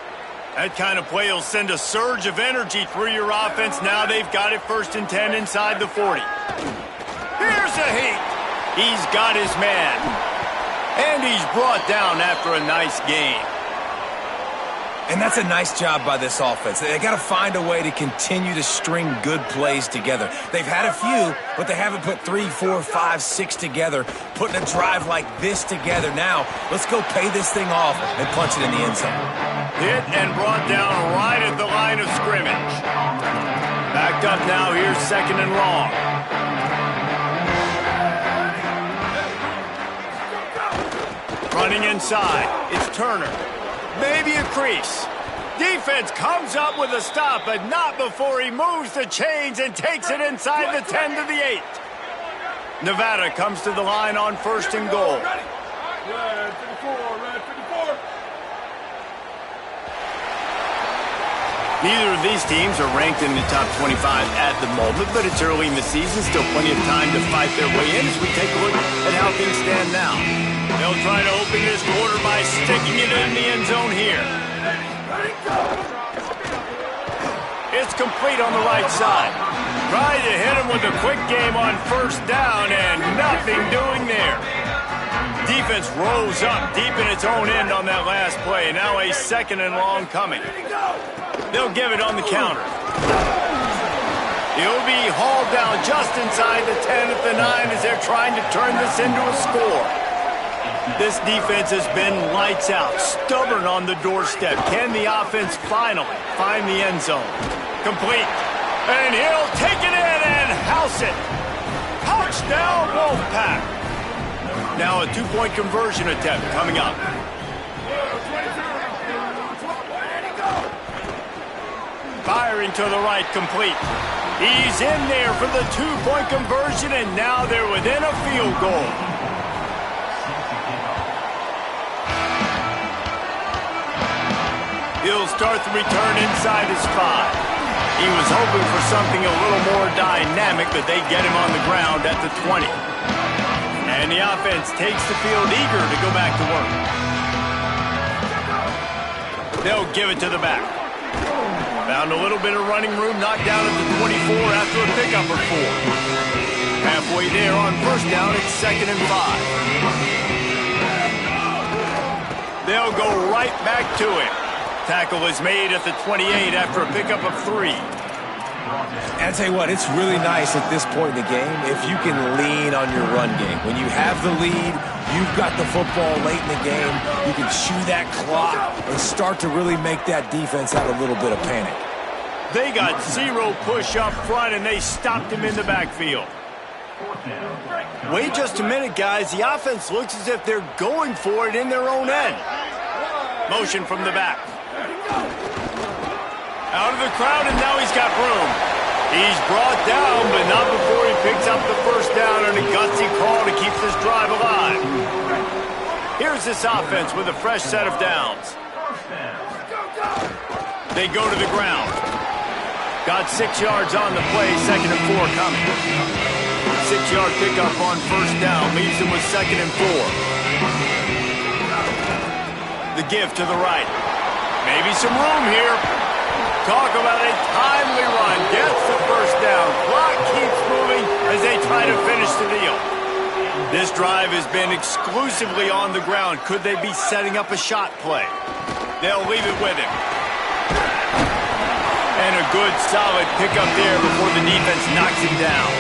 That kind of play will send a surge of energy through your offense. Now they've got it 1st and 10 inside the 40. Here's a heat. He's got his man. And he's brought down after a nice game. And that's a nice job by this offense. They got to find a way to continue to string good plays together. They've had a few, but they haven't put 3, 4, 5, 6 together, putting a drive like this together. Now, let's go pay this thing off and punch it in the end zone. Hit and brought down right at the line of scrimmage. Backed up now, here's 2nd and long. Running inside, it's Turner. Maybe a crease. Defense comes up with a stop, but not before he moves the chains and takes it inside the 10 to the 8. Nevada comes to the line on 1st and goal. Red 54, red 54. Neither of these teams are ranked in the top 25 at the moment, but it's early in the season. Still plenty of time to fight their way in as we take a look at how things stand now. They'll try to open this quarter by sticking it in the end zone here. It's complete on the right side. Tried to hit him with a quick game on first down, and nothing doing there. Defense rolls up deep in its own end on that last play. Now a second and long coming. They'll give it on the counter. He'll be hauled down just inside the 10 at the 9 as they're trying to turn this into a score. This defense has been lights out, stubborn on the doorstep. Can the offense finally find the end zone? Complete. And he'll take it in and house it. Touchdown, Wolfpack. Now a two-point conversion attempt coming up. Firing to the right, complete. He's in there for the two-point conversion, and now they're within a field goal. He'll start the return inside his 5. He was hoping for something a little more dynamic, but they get him on the ground at the 20. And the offense takes the field eager to go back to work. They'll give it to the back. Found a little bit of running room, knocked down at the 24 after a pickup of 4. Halfway there on first down, it's 2nd and 5. They'll go right back to him. Tackle is made at the 28 after a pickup of 3. And I tell you what, it's really nice at this point in the game if you can lean on your run game. When you have the lead, you've got the football late in the game, you can chew that clock and start to really make that defense have a little bit of panic. They got 0 push up front, and they stopped him in the backfield. Wait just a minute, guys. The offense looks as if they're going for it in their own end. Motion from the back. Out of the crowd, and now he's got room. He's brought down, but not before he picks up the first down and a gutsy call to keep this drive alive. Here's this offense with a fresh set of downs. They go to the ground. Got 6 yards on the play, 2nd and 4 coming. 6-yard pickup on first down, leaves them with 2nd and 4. The give to the right. Maybe some room here. Talk about a timely run. Gets the first down. Clock keeps moving as they try to finish the deal. This drive has been exclusively on the ground. Could they be setting up a shot play? They'll leave it with him. And a good, solid pickup there before the defense knocks him down.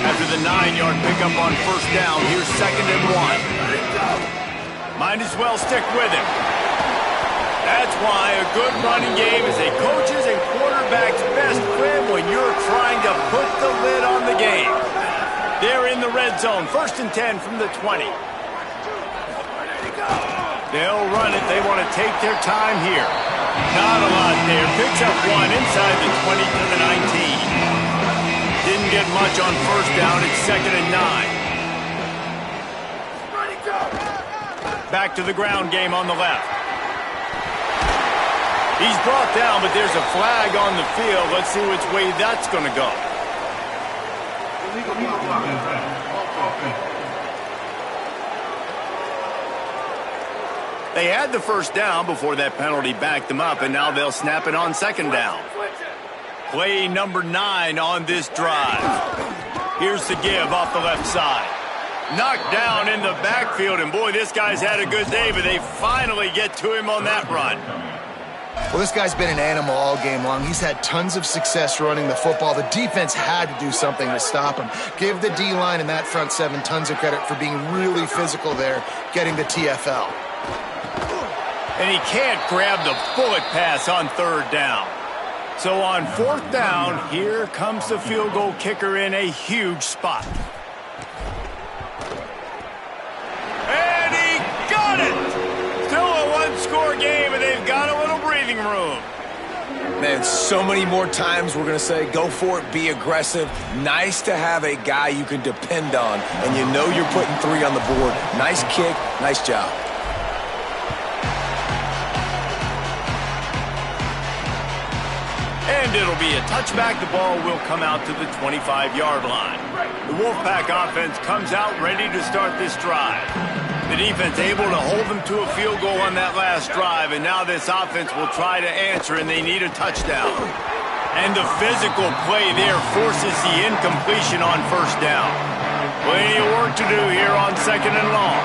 After the 9-yard pickup on first down, here's 2nd and 1. Might as well stick with him. That's why a good running game is a coach's and quarterback's best friend when you're trying to put the lid on the game. They're in the red zone, 1st and 10 from the 20. They'll run it. They want to take their time here. Not a lot there. Picks up 1 inside the 20 to the 19. Didn't get much on first down. It's 2nd and 9. Back to the ground game on the left. He's brought down, but there's a flag on the field. Let's see which way that's going to go. They had the first down before that penalty backed them up, and now they'll snap it on 2nd down. Play number 9 on this drive. Here's the give off the left side. Knocked down in the backfield, and boy, this guy's had a good day, but they finally get to him on that run. Well, this guy's been an animal all game long. He's had tons of success running the football. The defense had to do something to stop him. Give the D-line and that front 7 tons of credit for being really physical there, getting the TFL. And he can't grab the bullet pass on 3rd down. So on 4th down, here comes the field goal kicker in a huge spot. And he got it! Still a one-score game, and they've got a little breathing room. Man, so many more times we're going to say, go for it, be aggressive. Nice to have a guy you can depend on, and you know you're putting 3 on the board. Nice kick, nice job. And it'll be a touchback. The ball will come out to the 25-yard line. The Wolfpack offense comes out ready to start this drive. The defense able to hold them to a field goal on that last drive, and now this offense will try to answer, and they need a touchdown. And the physical play there forces the incompletion on first down. Plenty of work to do here on second and long.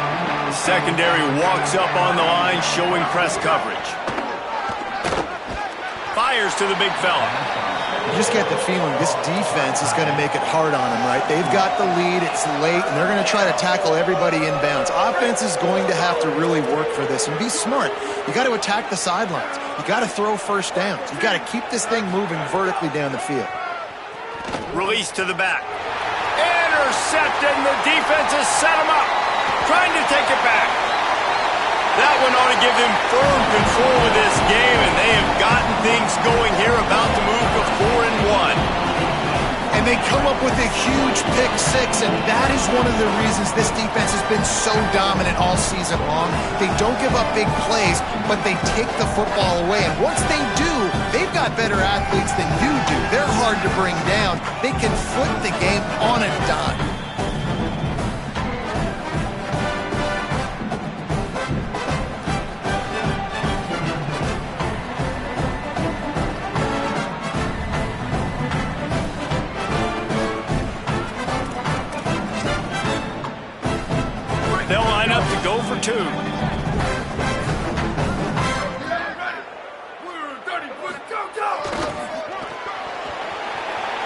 The secondary walks up on the line, showing press coverage. Fires to the big fella. You just get the feeling this defense is going to make it hard on them, right? They've got the lead, it's late, and they're going to try to tackle everybody inbounds. Offense is going to have to really work for this and be smart. You got to attack the sidelines. You got to throw first downs. You got to keep this thing moving vertically down the field. Release to the back. Intercepted, and the defense has set him up. Trying to take it back. That one ought to give them firm control of this game, and they have gotten things going here, about to move to 4-1. And they come up with a huge pick six, and that is one of the reasons this defense has been so dominant all season long. They don't give up big plays, but they take the football away. And once they do, they've got better athletes than you do. They're hard to bring down. They can flip the game on a dime. They'll line up to go for two.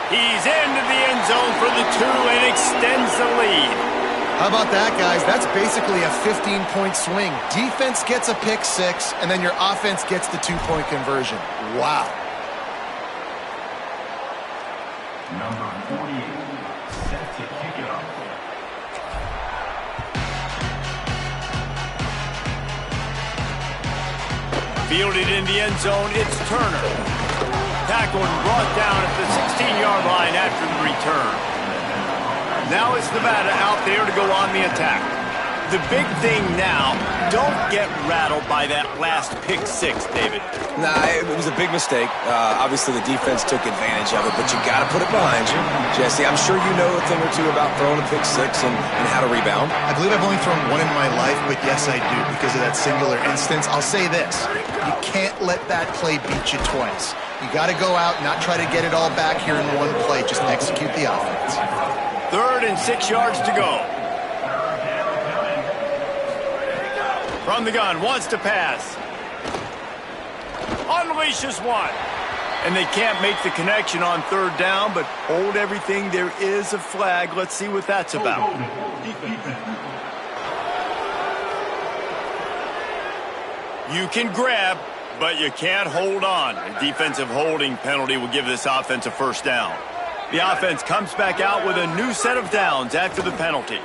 He's into the end zone for the two and extends the lead. How about that, guys? That's basically a 15-point swing. Defense gets a pick six, and then your offense gets the two-point conversion. Wow. Number 48, set to kick it off. Fielded in the end zone, it's Turner. Tackled and brought down at the 16-yard line after the return. Now it's Nevada out there to go on the attack. The big thing now, don't get rattled by that last pick six, David. Nah, it was a big mistake. Obviously, the defense took advantage of it, but you got to put it behind you. Jesse, I'm sure you know a thing or two about throwing a pick six and how to rebound. I believe I've only thrown one in my life, but yes, I do, because of that singular instance. I'll say this. You can't let that play beat you twice. You got to go out and not try to get it all back here in one play. Just execute the offense. 3rd and 6 yards to go. From the gun, wants to pass. Unleashes one. And they can't make the connection on 3rd down, but hold everything. There is a flag. Let's see what that's about. You can grab, but you can't hold on. A defensive holding penalty will give this offense a first down. The offense comes back out with a new set of downs after the penalty.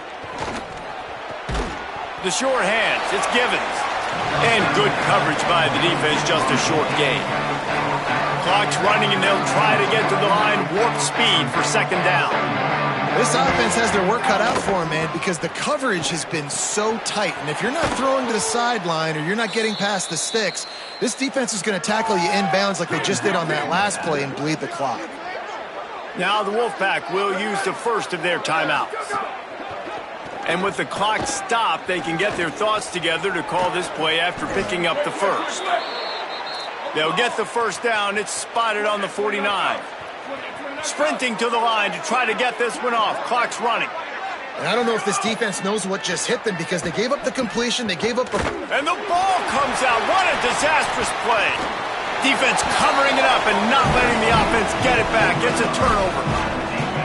The short hands, it's Givens. And good coverage by the defense, just a short gain. Clock's running, and they'll try to get to the line, warp speed for 2nd down. This offense has their work cut out for them, man, because the coverage has been so tight. And if you're not throwing to the sideline or you're not getting past the sticks, this defense is going to tackle you inbounds like they just did on that last play and bleed the clock. Now the Wolfpack will use the first of their timeouts. And with the clock stopped, they can get their thoughts together to call this play after picking up the first. They'll get the first down. It's spotted on the 49. Sprinting to the line to try to get this one off. Clock's running. And I don't know if this defense knows what just hit them, because they gave up the completion, they gave up the... And the ball comes out. What a disastrous play. Defense covering it up and not letting the offense get it back. It's a turnover.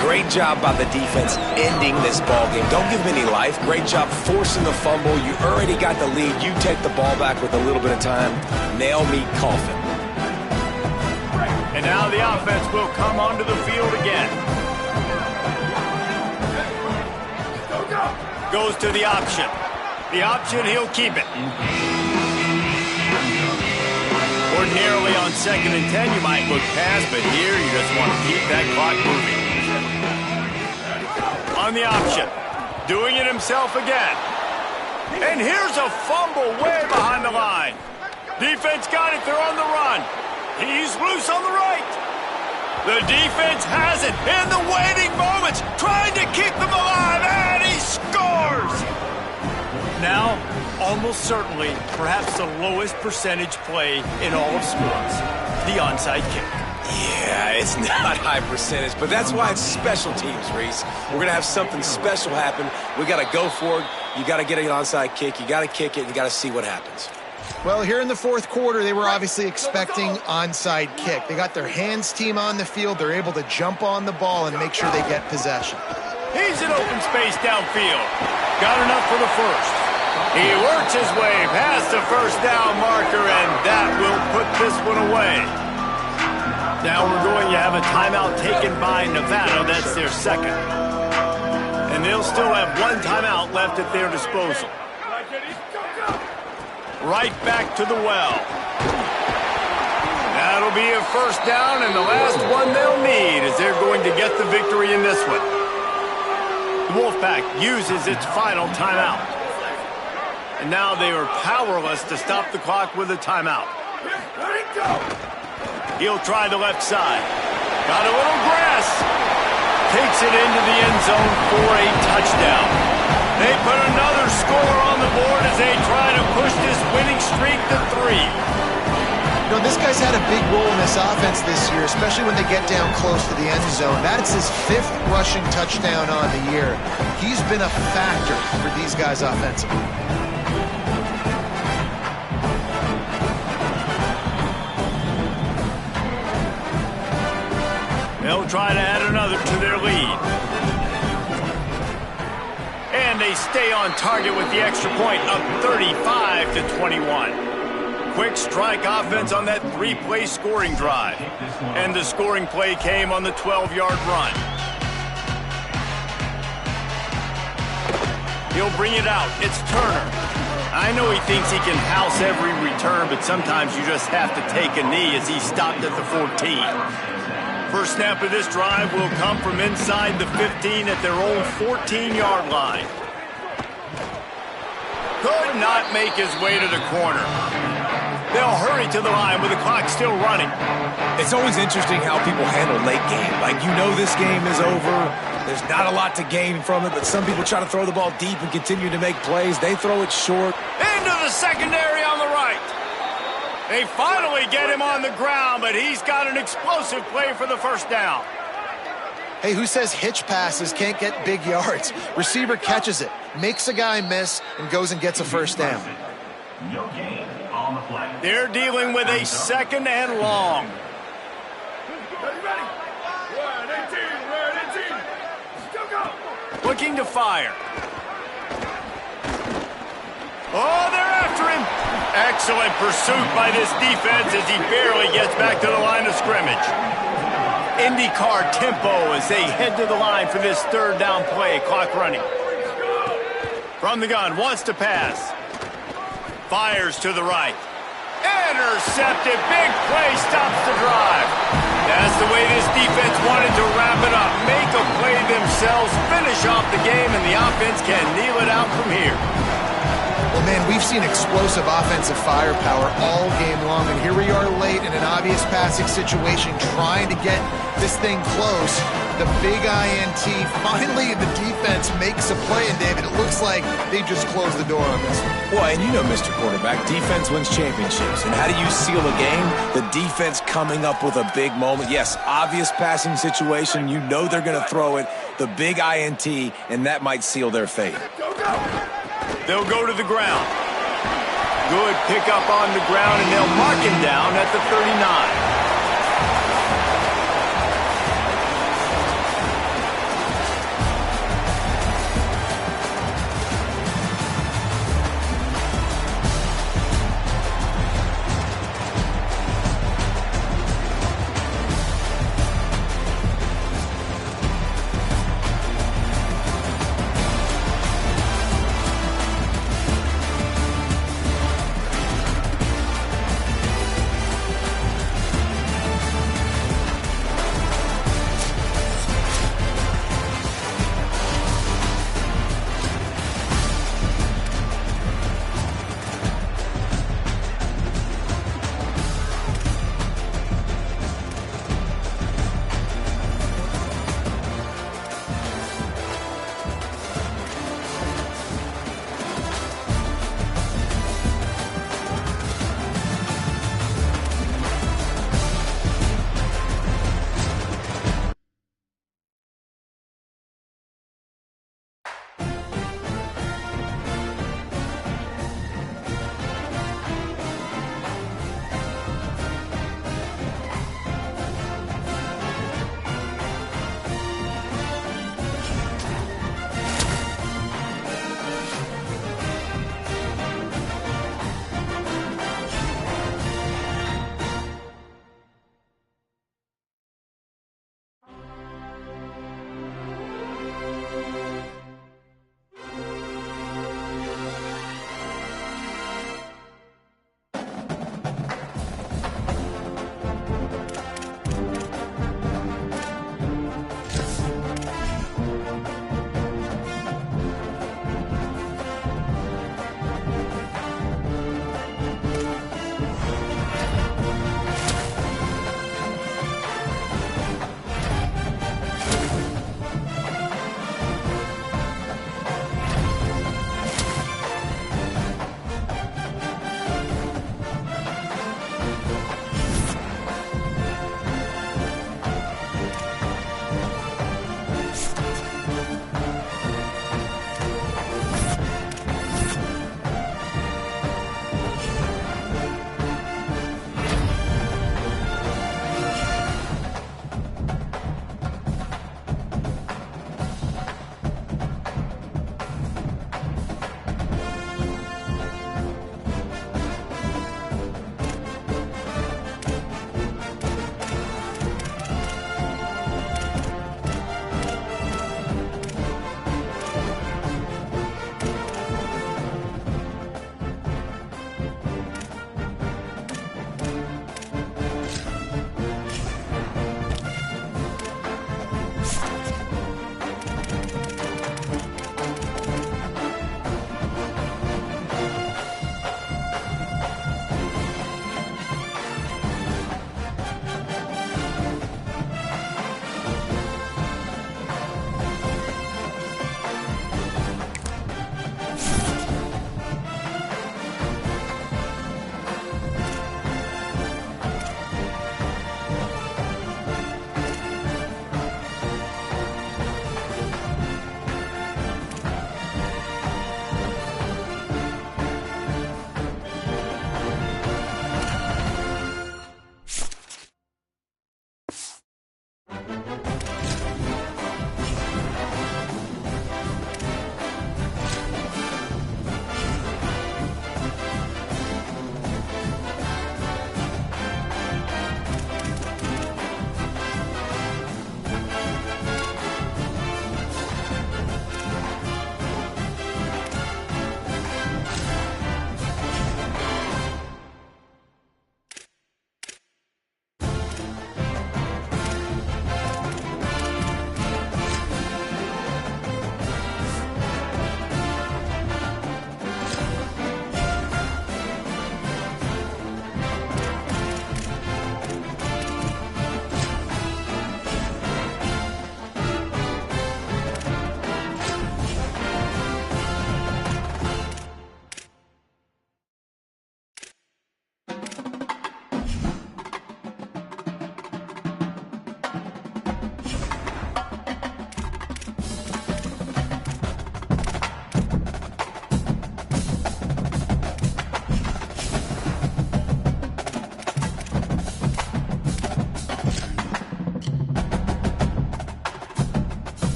Great job by the defense ending this ball game. Don't give them any life. Great job forcing the fumble. You already got the lead. You take the ball back with a little bit of time. Nail meet coffin. And now the offense will come onto the field again. Goes to the option. The option, he'll keep it. Ordinarily on 2nd and 10, you might look past, but here you just want to keep that clock moving. On the option, doing it himself again. And here's a fumble way behind the line. Defense got it, they're on the run. He's loose on the right. The defense has it in the waiting moments, trying to keep them alive, and he scores! Now, almost certainly, perhaps the lowest percentage play in all of sports, the onside kick. Yeah, it's not high percentage, but that's why it's special teams, Reese. We're going to have something special happen. We got to go for it. You got to get an onside kick. You got to kick it. You got to see what happens. Well, here in the fourth quarter, they were obviously expecting onside kick. They got their hands team on the field. They're able to jump on the ball and make sure they get possession. He's in open space downfield. Got enough for the first. He works his way past the first down marker, and that will put this one away. Now we're going to have a timeout taken by Nevada. That's their second. And they'll still have one timeout left at their disposal. Right back to the well. That'll be a first down, and the last one they'll need as they're going to get the victory in this one. The Wolfpack uses its final timeout. And now they are powerless to stop the clock with a timeout. He'll try the left side. Got a little grass. Takes it into the end zone for a touchdown. They put another score on the board as they try to push this winning streak to 3. You know, this guy's had a big role in this offense this year, especially when they get down close to the end zone. That's his 5th rushing touchdown on the year. He's been a factor for these guys offensively. They'll try to add another to their lead. And they stay on target with the extra point, up 35-21. Quick strike offense on that 3-play scoring drive. And the scoring play came on the 12-yard run. He'll bring it out. It's Turner. I know he thinks he can house every return, but sometimes you just have to take a knee as he stopped at the 14. First snap of this drive will come from inside the 15 at their own 14-yard line. Could not make his way to the corner. They'll hurry to the line with the clock still running. It's always interesting how people handle late game. Like, you know this game is over. There's not a lot to gain from it, but some people try to throw the ball deep and continue to make plays. They throw it short. Into the secondary on the right. They finally get him on the ground, but he's got an explosive play for the first down. Hey, who says hitch passes can't get big yards? Receiver catches it, makes a guy miss, and goes and gets a first down. No gain on the play. They're dealing with a second and long. Ready? We're at 18. Still go. Looking to fire. Oh, they're after him. Excellent pursuit by this defense as he barely gets back to the line of scrimmage. IndyCar tempo as they head to the line for this third down play. Clock running. From the gun, wants to pass. Fires to the right. Intercepted. Big play stops the drive. That's the way this defense wanted to wrap it up. Make a play themselves, finish off the game, and the offense can kneel it out from here. Well, man, we've seen explosive offensive firepower all game long, and here we are late in an obvious passing situation trying to get this thing close. The big INT, finally the defense makes a play, and David, it looks like they just closed the door on this one. Well, and you know, Mr. Quarterback, defense wins championships. And how do you seal a game? The defense coming up with a big moment. Yes, obvious passing situation. You know they're going to throw it. The big INT, and that might seal their fate. They'll go to the ground. Good pickup on the ground, and they'll mark him down at the 39.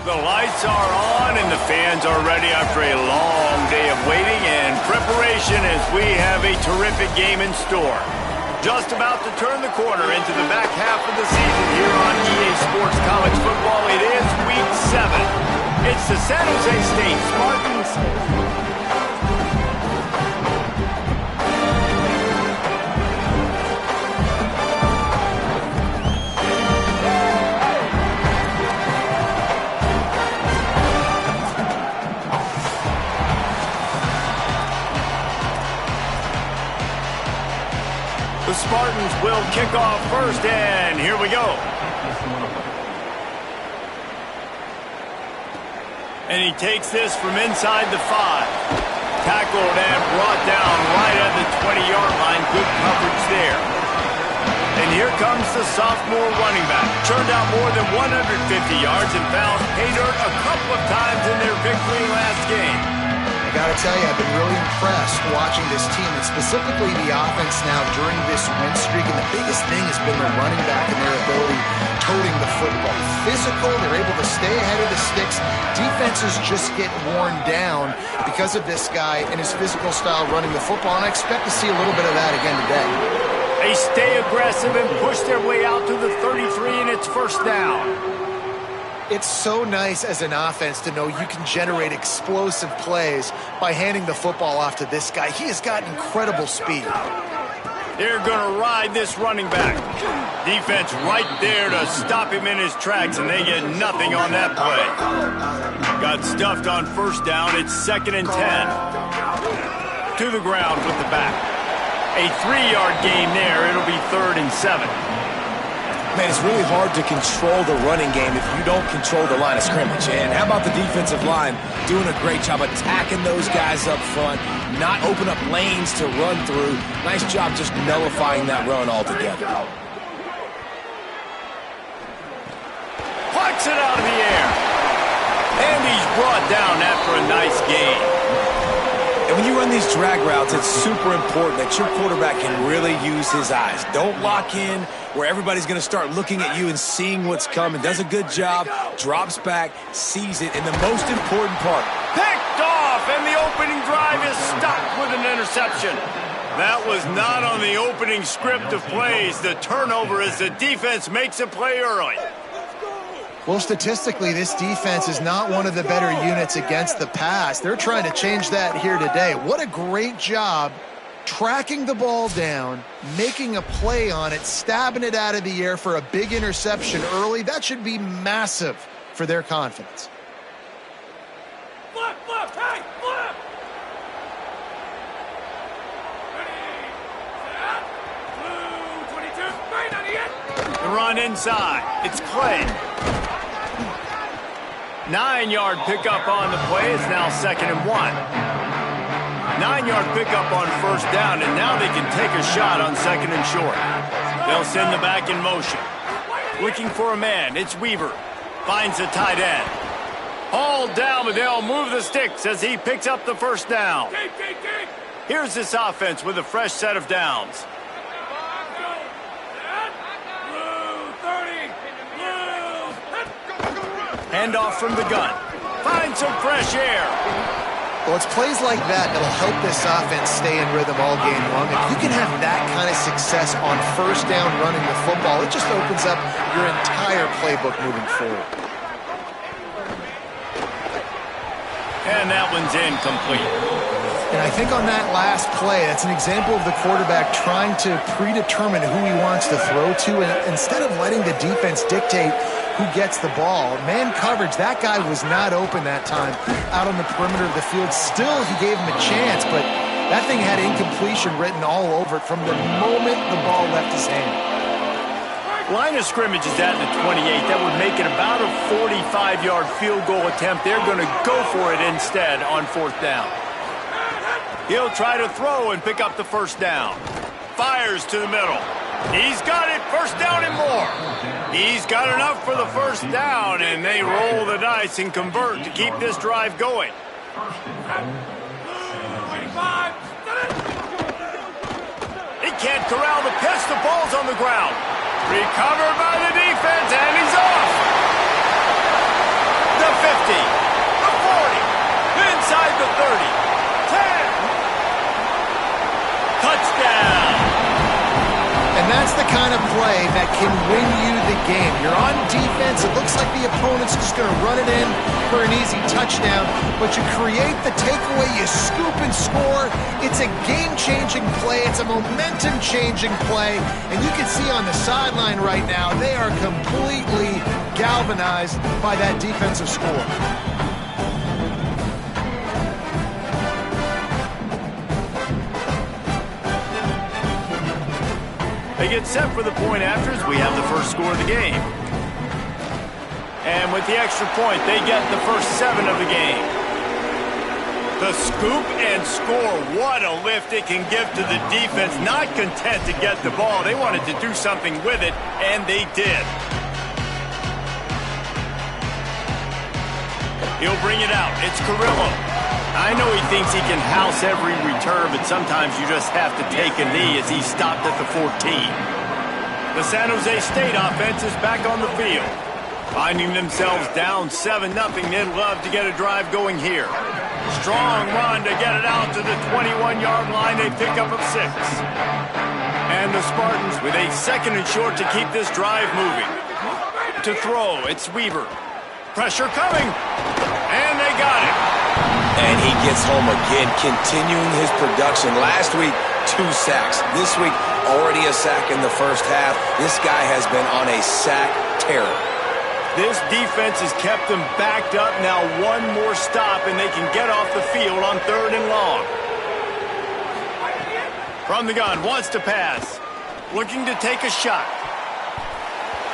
The lights are on and the fans are ready after a long day of waiting and preparation as we have a terrific game in store. Just about to turn the corner into the back half of the season here on EA Sports College Football. It is Week 7. It's the San Jose State Spartans. The Spartans will kick off first, and here we go. And he takes this from inside the 5. Tackled and brought down right at the 20-yard line. Good coverage there. And here comes the sophomore running back. Turned out more than 150 yards and found pay dirt a couple of times in their victory last game. I got to tell you, I've been really impressed watching this team, and specifically the offense now during this win streak. And the biggest thing has been the running back and their ability toting the football. Physical, they're able to stay ahead of the sticks. Defenses just get worn down because of this guy and his physical style running the football, and I expect to see a little bit of that again today. They stay aggressive and push their way out to the 33, and it's first down. It's so nice as an offense to know you can generate explosive plays by handing the football off to this guy. He has got incredible speed. They're going to ride this running back. Defense right there to stop him in his tracks, and they get nothing on that play. Got stuffed on first down. It's 2nd and 10. To the ground with the back. A 3-yard gain there. It'll be 3rd and 7. Man, it's really hard to control the running game if you don't control the line of scrimmage. And how about the defensive line doing a great job attacking those guys up front, not open up lanes to run through. Nice job just nullifying that run altogether. Plucks it out of the air. And he's brought down after a nice gain. And when you run these drag routes, it's super important that your quarterback can really use his eyes. Don't lock in where everybody's going to start looking at you and seeing what's coming. Does a good job, drops back, sees it, and the most important part. Picked off, and the opening drive is stopped with an interception. That was not on the opening script of plays. The turnover as the defense makes a play early. Well, statistically, this defense is not one of the better units against the pass. They're trying to change that here today. What a great job tracking the ball down, making a play on it, stabbing it out of the air for a big interception early. That should be massive for their confidence. Flip, flip, hey, flip! Ready, set, blue, 22, right on the end. The run inside. It's Clay. 9-yard pickup on the play. It's now 2nd and 1. 9-yard pickup on first down, and now they can take a shot on 2nd and short. They'll send the back in motion. Looking for a man. It's Weaver. Finds the tight end. Hauled down, but they'll move the sticks as he picks up the first down. Here's this offense with a fresh set of downs. Handoff from the gun. Finds some fresh air. Well, it's plays like that that'll help this offense stay in rhythm all game long. If you can have that kind of success on first down running the football, it just opens up your entire playbook moving forward. And that one's incomplete. And I think on that last play, that's an example of the quarterback trying to predetermine who he wants to throw to, and instead of letting the defense dictate who gets the ball. Man coverage, that guy was not open that time out on the perimeter of the field. Still, he gave him a chance, but that thing had incompletion written all over it from the moment the ball left his hand. Line of scrimmage is at the 28. That would make it about a 45-yard field goal attempt. They're going to go for it instead on fourth down. He'll try to throw and pick up the first down. Fires to the middle. He's got it. First down and more. He's got enough for the first down, and they roll the dice and convert to keep this drive going. He can't corral the pitch. The ball's on the ground. Recovered by the defense, and he's off. The kind of play that can win you the game. You're on defense. It looks like the opponent's just going to run it in for an easy touchdown, but you create the takeaway, you scoop and score. It's a game-changing play. It's a momentum-changing play, and you can see on the sideline right now, they are completely galvanized by that defensive score. They get set for the point afters. We have the first score of the game. And with the extra point, they get the first 7 of the game. The scoop and score. What a lift it can give to the defense. Not content to get the ball. They wanted to do something with it, and they did. He'll bring it out. It's Carrillo. I know he thinks he can house every return, but sometimes you just have to take a knee as he stopped at the 14. The San Jose State offense is back on the field. Finding themselves down 7-0, they'd love to get a drive going here. Strong run to get it out to the 21-yard line. They pick up of 6. And the Spartans with a 2nd and short to keep this drive moving. To throw, it's Weaver. Pressure coming. And they got it. And he gets home again, continuing his production. Last week, 2 sacks. This week, already a sack in the first half. This guy has been on a sack terror. This defense has kept them backed up. Now one more stop, and they can get off the field on 3rd and long. From the gun, wants to pass. Looking to take a shot.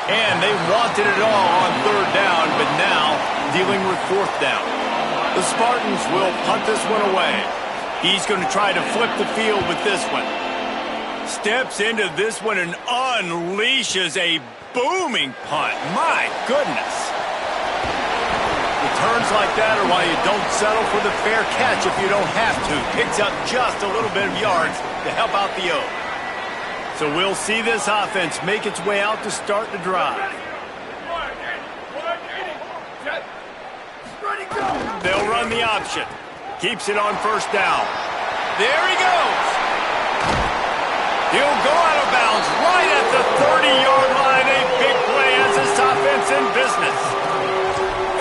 And they wanted it all on 3rd down, but now dealing with 4th down. The Spartans will punt this one away. He's going to try to flip the field with this one. Steps into this one and unleashes a booming punt. My goodness. Returns like that are why you don't settle for the fair catch if you don't have to. Picks up just a little bit of yards to help out the O. So we'll see this offense make its way out to start the drive. They'll run the option. Keeps it on 1st down. There he goes. He'll go out of bounds right at the 30-yard line. A big play as this offense in business.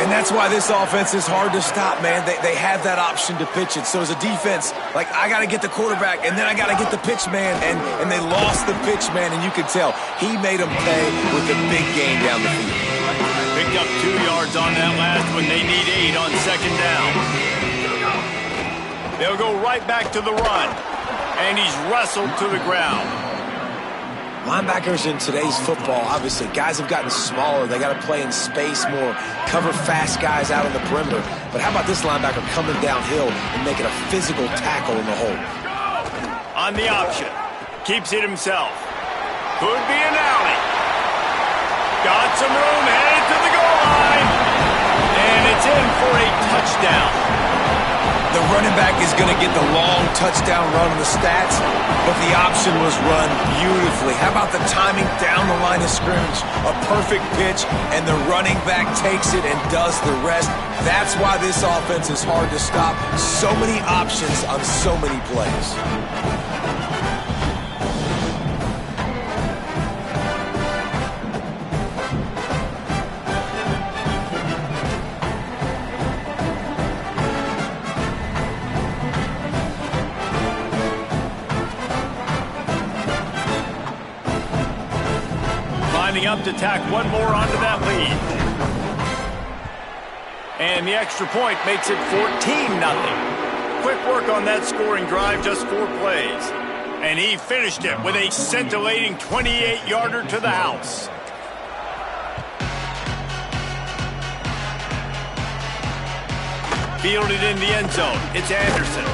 And that's why this offense is hard to stop, man. They have that option to pitch it. So as a defense, like, I got to get the quarterback, and then I got to get the pitch man. And they lost the pitch man, and you can tell he made them pay with a big gain down the field. Picked up 2 yards on that last one. They need 8 on 2nd down. They'll go right back to the run. And he's wrestled to the ground. Linebackers in today's football, obviously, guys have gotten smaller. They got to play in space more, cover fast guys out on the perimeter. But how about this linebacker coming downhill and making a physical tackle in the hole? On the option. Keeps it himself. Could be an alley. Got some room, headed to the goal line. And it's in for a touchdown. The running back is going to get the long touchdown run on the stats, but the option was run beautifully. How about the timing down the line of scrimmage? A perfect pitch, and the running back takes it and does the rest. That's why this offense is hard to stop. So many options on so many plays. Up to tack one more onto that lead. And the extra point makes it 14-0. Quick work on that scoring drive, just 4 plays. And he finished it with a scintillating 28-yarder to the house. Fielded in the end zone. It's Anderson.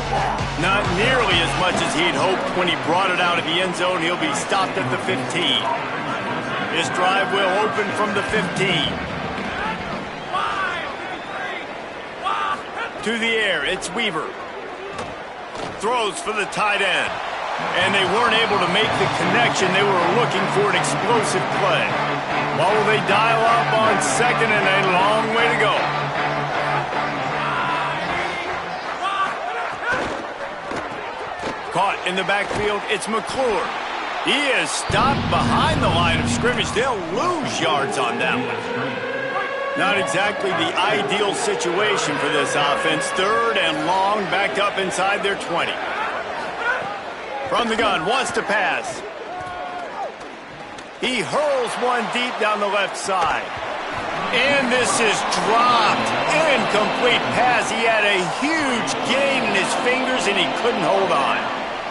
Not nearly as much as he'd hoped when he brought it out of the end zone. He'll be stopped at the 15. This drive will open from the 15. To the air, it's Weaver. Throws for the tight end. And they weren't able to make the connection. They were looking for an explosive play. What will they dial up on 2nd and a long way to go? Caught in the backfield, it's McClure. He is stopped behind the line of scrimmage. They'll lose yards on that one. Not exactly the ideal situation for this offense. 3rd and long, backed up inside their 20. From the gun, wants to pass. He hurls one deep down the left side. And this is dropped. Incomplete pass. He had a huge gain in his fingers, and he couldn't hold on.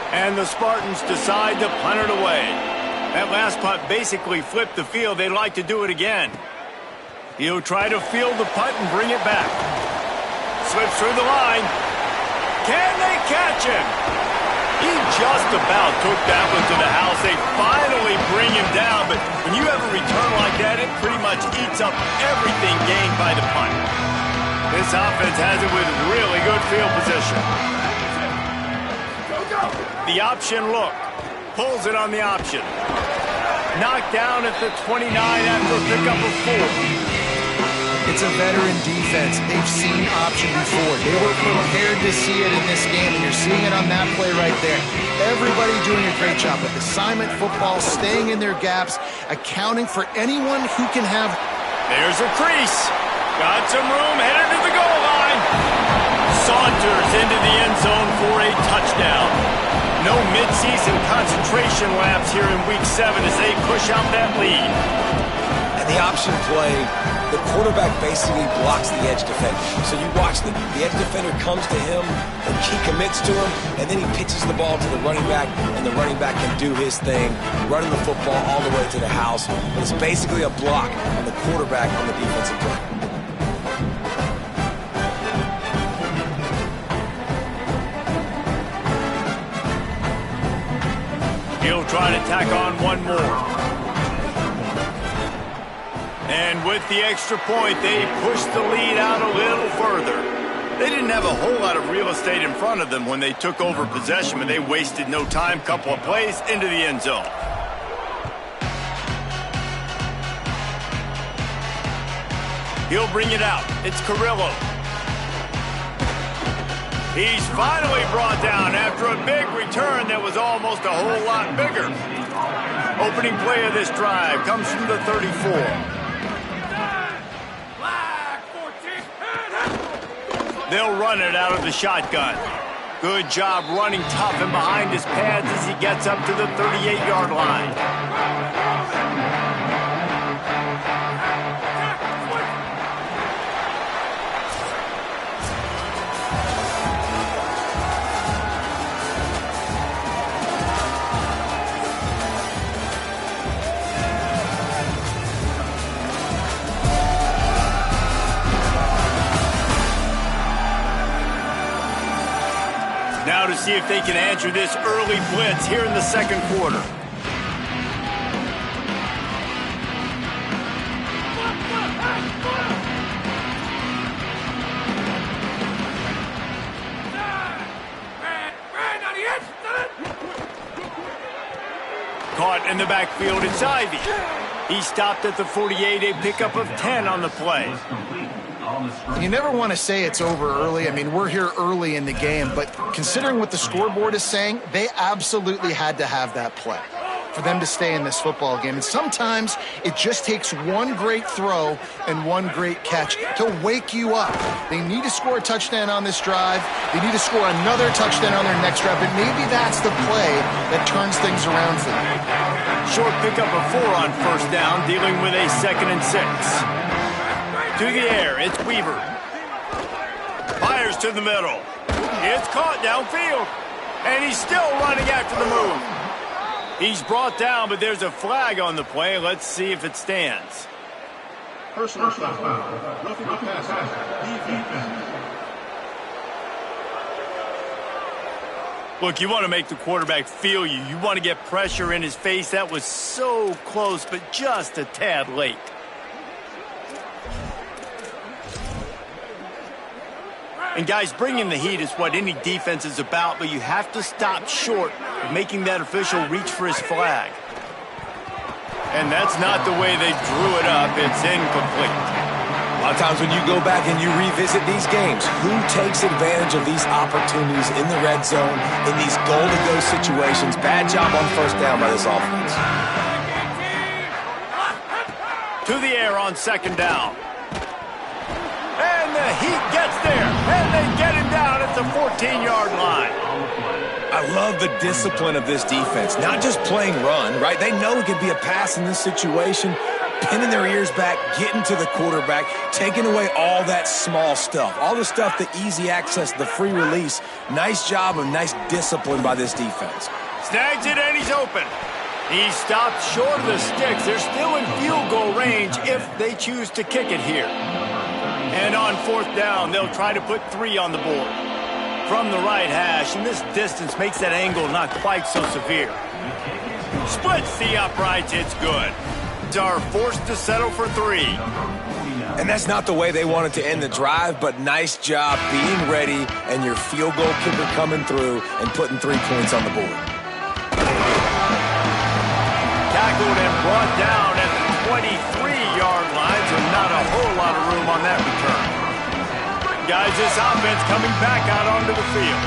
And the Spartans decide to punt it away. That last punt basically flipped the field. They'd like to do it again. He'll try to field the punt and bring it back. Slips through the line. Can they catch him? He just about took that one to the house. They finally bring him down, but when you have a return like that, it pretty much eats up everything gained by the punt. This offense has it with really good field position. The option look. Pulls it on the option. Knocked down at the 29 after a pickup of 4. It's a veteran defense. They've seen option before. They were prepared to see it in this game, and you're seeing it on that play right there. Everybody doing a great job with assignment football, staying in their gaps, accounting for anyone who can have. There's a crease. Got some room, headed to the goal line. Saunters into the end zone for a touchdown. No midseason concentration laps here in Week 7 as they push out that lead. And the option play, the quarterback basically blocks the edge defender. So you watch the edge defender comes to him, and he commits to him, and then he pitches the ball to the running back, and the running back can do his thing, running the football all the way to the house. But it's basically a block on the quarterback on the defensive play. He'll try to tack on one more. And with the extra point, they push the lead out a little further. They didn't have a whole lot of real estate in front of them when they took over possession, but they wasted no time. Couple of plays into the end zone. He'll bring it out. It's Carrillo. He's finally brought down after a big return that was almost a whole lot bigger. Opening play of this drive comes from the 34. They'll run it out of the shotgun. Good job running tough and behind his pads as he gets up to the 38-yard line. Now to see if they can answer this early blitz here in the second quarter. Caught in the backfield, it's Ivy. He stopped at the 48, a pickup of 10 on the play. You never want to say it's over early. I mean, we're here early in the game, but considering what the scoreboard is saying, they absolutely had to have that play for them to stay in this football game. And sometimes it just takes one great throw and one great catch to wake you up. They need to score a touchdown on this drive. They need to score another touchdown on their next drive, but maybe that's the play that turns things around for them. Short pickup of 4 on first down, dealing with a 2nd and 6. To the air, it's Weaver. Fires to the middle. It's caught downfield. And he's still running after the move. He's brought down, but there's a flag on the play. Let's see if it stands. Personal foul. Roughing the passer. Defense. Look, you want to make the quarterback feel you. You want to get pressure in his face. That was so close, but just a tad late. And guys, bringing the heat is what any defense is about, but you have to stop short of making that official reach for his flag. And that's not the way they drew it up. It's incomplete. lot of times when you go back and you revisit these games, who takes advantage of these opportunities in the red zone, in these goal-to-go situations? Bad job on first down by this offense. To the air on second down. And the Heat gets there, and they get him down at the 14-yard line. I love the discipline of this defense. Not just playing run, right? They know it could be a pass in this situation, pinning their ears back, getting to the quarterback, taking away all that small stuff, all the stuff, the easy access, the free release. Nice job of nice discipline by this defense. Snags it, and he's open. He stopped short of the sticks. They're still in field goal range if they choose to kick it here. And on fourth down, they'll try to put 3 on the board. From the right hash, and this distance makes that angle not quite so severe. Splits the uprights, it's good. Are forced to settle for 3. And that's not the way they wanted to end the drive, but nice job being ready and your field goal kicker coming through and putting 3 points on the board. Tackled and brought down at the 23-yard line, so not a whole lot of room on that return. Guys, this offense coming back out onto the field.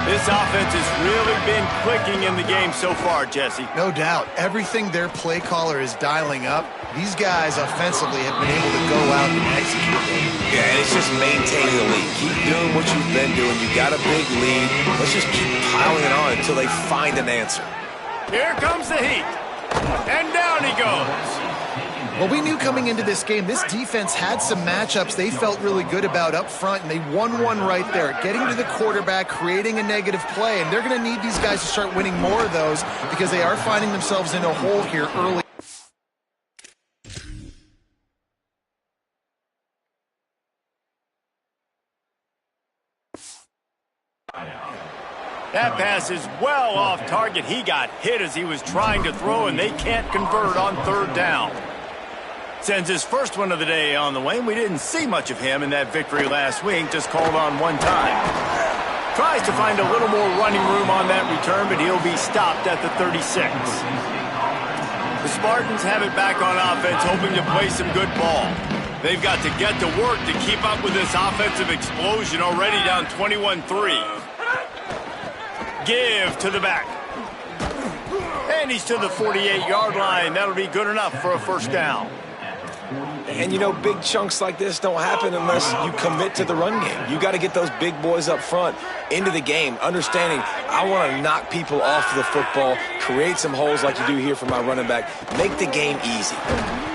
This offense has really been clicking in the game so far, Jesse. No doubt. Everything their play caller is dialing up, these guys offensively have been able to go out and execute. Yeah, and it's just maintaining the lead. Keep doing what you've been doing. You got a big lead. Let's just keep piling it on until they find an answer. Here comes the Heat. And down he goes. Well, we knew coming into this game, this defense had some matchups they felt really good about up front, and they won one right there, getting to the quarterback, creating a negative play, and they're going to need these guys to start winning more of those because they are finding themselves in a hole here early. That pass is well off target. He got hit as he was trying to throw, and they can't convert on third down. Sends his first one of the day on the way. We didn't see much of him in that victory last week, just called on one time. Tries to find a little more running room on that return, but he'll be stopped at the 36. The Spartans have it back on offense, hoping to play some good ball. They've got to get to work to keep up with this offensive explosion, already down 21-3. Give to the back. And he's to the 48-yard line. That'll be good enough for a first down. And, you know, big chunks like this don't happen unless you commit to the run game. You got to get those big boys up front into the game, understanding I want to knock people off the football, create some holes like you do here for my running back, make the game easy.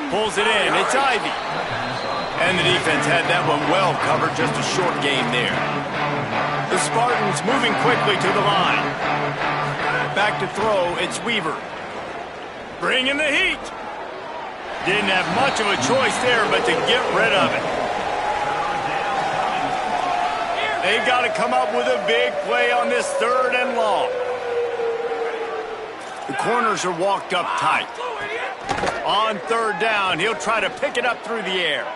Pulls it in. It's Ivy. And the defense had that one well covered, just a short game there. The Spartans moving quickly to the line. Back to throw, it's Weaver. Bringing the heat. Didn't have much of a choice there, but to get rid of it. They've got to come up with a big play on this third and long. The corners are walked up tight. On third down, he'll try to pick it up through the air.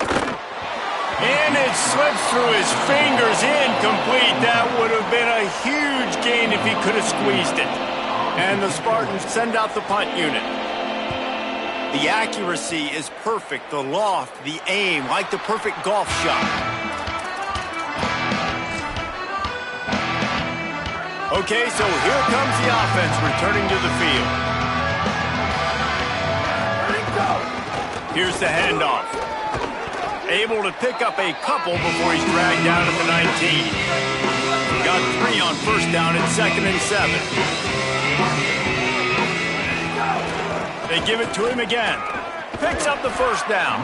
And it slips through his fingers, incomplete. That would have been a huge gain if he could have squeezed it. And the Spartans send out the punt unit. The accuracy is perfect, the loft, the aim, like the perfect golf shot. Okay, so here comes the offense returning to the field. Here's the handoff. Able to pick up a couple before he's dragged down at the 19. Got 3 on first down at 2nd and 7. They give it to him again. Picks up the first down.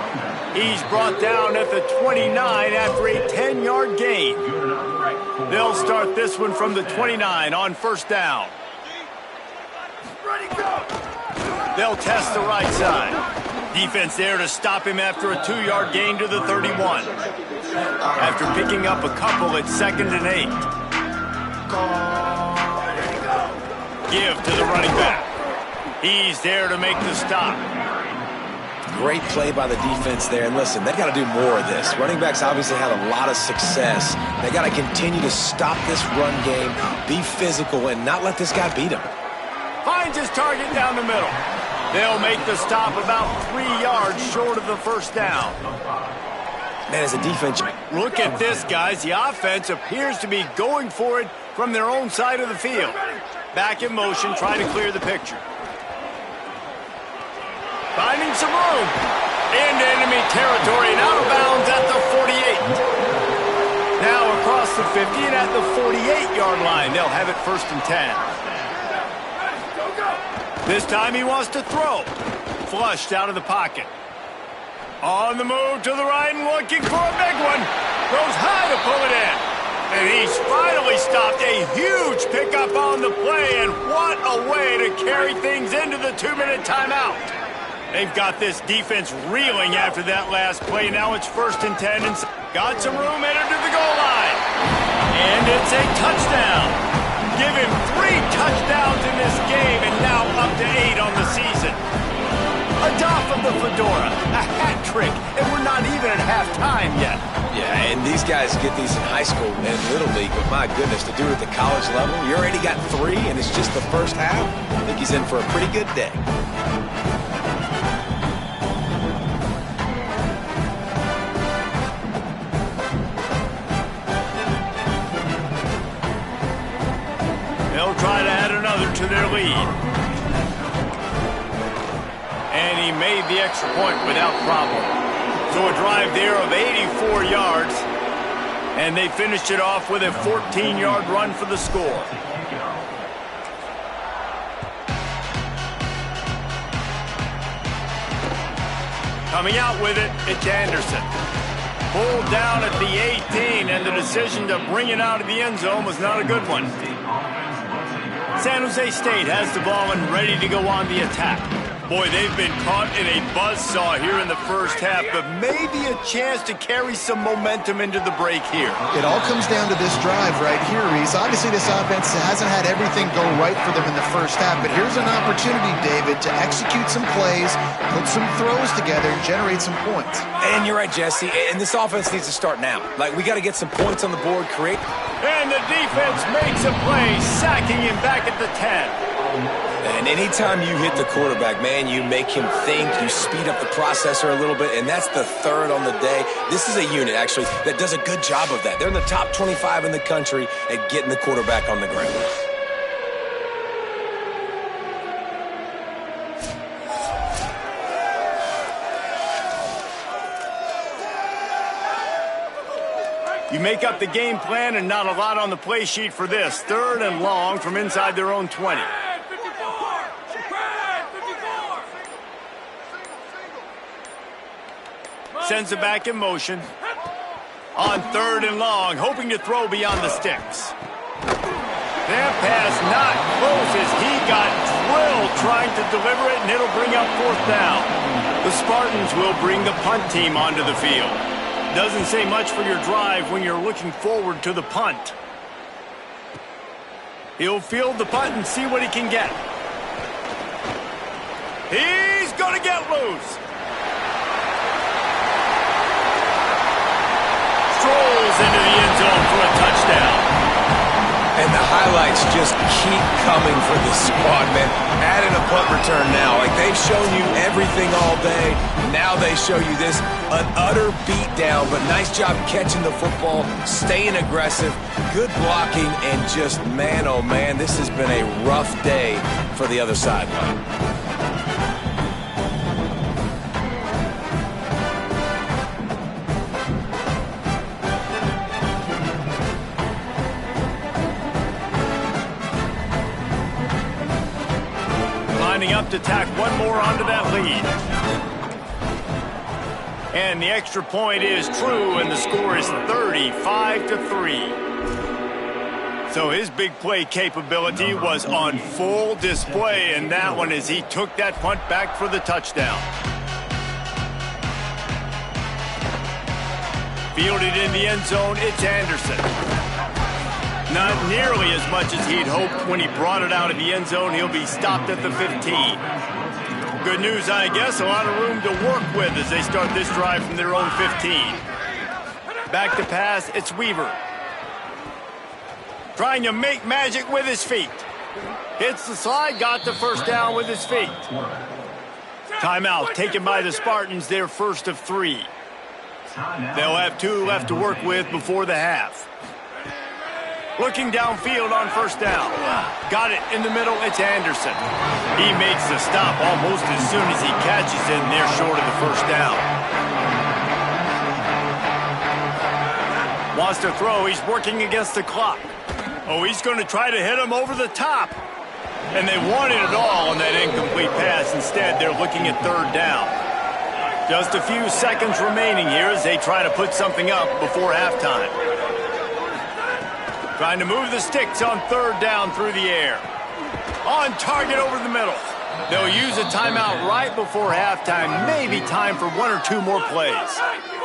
He's brought down at the 29 after a 10-yard gain. They'll start this one from the 29 on first down. They'll test the right side. Defense there to stop him after a 2-yard gain to the 31. After picking up a couple at 2nd and 8. Give to the running back. He's there to make the stop. Great play by the defense there. And listen, they've got to do more of this. Running backs obviously had a lot of success. They got to continue to stop this run game, be physical, and not let this guy beat him. Finds his target down the middle. They'll make the stop about 3 yards short of the first down. Man, as a defense... Look at this, guys. The offense appears to be going for it from their own side of the field. Back in motion, trying to clear the picture. Finding some room. Into enemy territory and out of bounds at the 48. Now across the 50 and at the 48-yard line. They'll have it 1st and 10. This time he wants to throw. Flushed out of the pocket. On the move to the right and looking for a big one. Goes high to pull it in. And he's finally stopped. A huge pickup on the play. And what a way to carry things into the 2-minute timeout. They've got this defense reeling after that last play. Now it's 1st and 10. And got some room headed to the goal line. And it's a touchdown. Give him 3 touchdowns in this game and now up to 8 on the season. A doff of the fedora, a hat trick, and we're not even at halftime yet. Yeah, and these guys get these in high school and Little League, but my goodness, to do it at the college level, you already got 3 and it's just the first half. I think he's in for a pretty good day. They'll try to add another to their lead. And he made the extra point without problem. So a drive there of 84 yards. And they finished it off with a 14-yard run for the score. Coming out with it, it's Anderson. Pulled down at the 18, and the decision to bring it out of the end zone was not a good one. San Jose State has the ball and ready to go on the attack. Boy, they've been caught in a buzzsaw here in the first half, but maybe a chance to carry some momentum into the break here. It all comes down to this drive right here, Reese. Obviously, this offense hasn't had everything go right for them in the first half, but here's an opportunity, David, to execute some plays, put some throws together, and generate some points. And you're right, Jesse, and this offense needs to start now. Like, we got to get some points on the board, create... And the defense makes a play, sacking him back at the 10. And anytime you hit the quarterback, man, you make him think, you speed up the processor a little bit, and that's the 3rd on the day. This is a unit, actually, that does a good job of that. They're in the top 25 in the country at getting the quarterback on the ground. You make up the game plan and not a lot on the play sheet for this. 3rd and long from inside their own 20. Sends it back in motion. On 3rd and long, hoping to throw beyond the sticks. That pass not close as he got drilled trying to deliver it, and it'll bring up 4th down. The Spartans will bring the punt team onto the field. Doesn't say much for your drive when you're looking forward to the punt. He'll field the punt and see what he can get. He's going to get loose. Strolls into the end zone for a touchdown. And the highlights just keep coming for this squad, man. Adding a punt return now. Like, they've shown you everything all day. Now they show you this. An utter beatdown, but nice job catching the football, staying aggressive, good blocking, and just, man, oh, man, this has been a rough day for the other sideline. Lining up to tack one more onto that lead. And the extra point is true, and the score is 35-3. So his big play capability was on full display in that one as he took that punt back for the touchdown. Fielded in the end zone, it's Anderson. Not nearly as much as he'd hoped when he brought it out of the end zone. He'll be stopped at the 15. Good news, I guess. A lot of room to work with as they start this drive from their own 15. Back to pass, it's Weaver. Trying to make magic with his feet. Hits the slide, got the first down with his feet. Timeout taken by the Spartans, their first of 3. They'll have 2 left to work with before the half. Looking downfield on first down. Got it in the middle, it's Anderson. He makes the stop almost as soon as he catches it, and they're short of the first down. Wants to throw, he's working against the clock. Oh, he's going to try to hit him over the top. And they wanted it all on that incomplete pass. Instead, they're looking at third down. Just a few seconds remaining here as they try to put something up before halftime. Trying to move the sticks on third down through the air. On target over the middle. They'll use a timeout right before halftime. Maybe time for 1 or 2 more plays.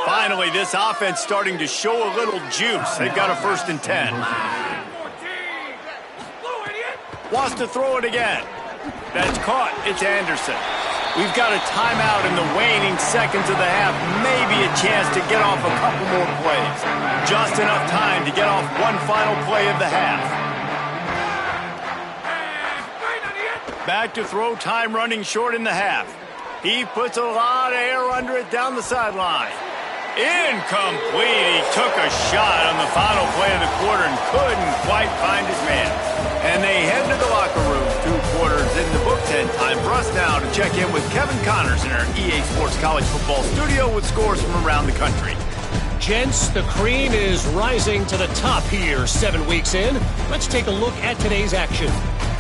Finally, this offense starting to show a little juice. They've got a 1st and 10. Wants to throw it again. That's caught. It's Anderson. We've got a timeout in the waning seconds of the half. Maybe a chance to get off a couple more plays. Just enough time to get off one final play of the half. Back to throw, time running short in the half. He puts a lot of air under it down the sideline. Incomplete. He took a shot on the final play of the quarter and couldn't quite find his man. And they head to the locker room. 2 quarters in the books, and time for us now to check in with Kevin Connors in our EA Sports College Football studio with scores from around the country. Gents, the cream is rising to the top here 7 weeks in. Let's take a look at today's action.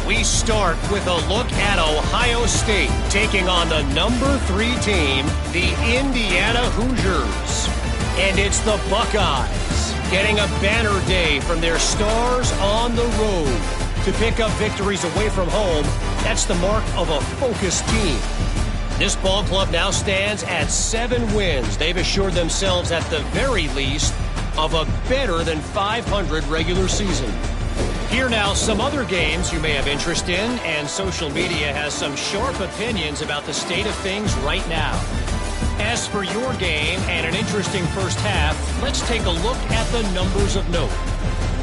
We start with a look at Ohio State taking on the number 3 team, the Indiana Hoosiers. And it's the Buckeyes getting a banner day from their stars on the road. To pick up victories away from home, that's the mark of a focused team. This ball club now stands at 7 wins. They've assured themselves at the very least of a better than 500 regular season. Here now, some other games you may have interest in, and social media has some sharp opinions about the state of things right now. As for your game and an interesting first half, let's take a look at the numbers of note.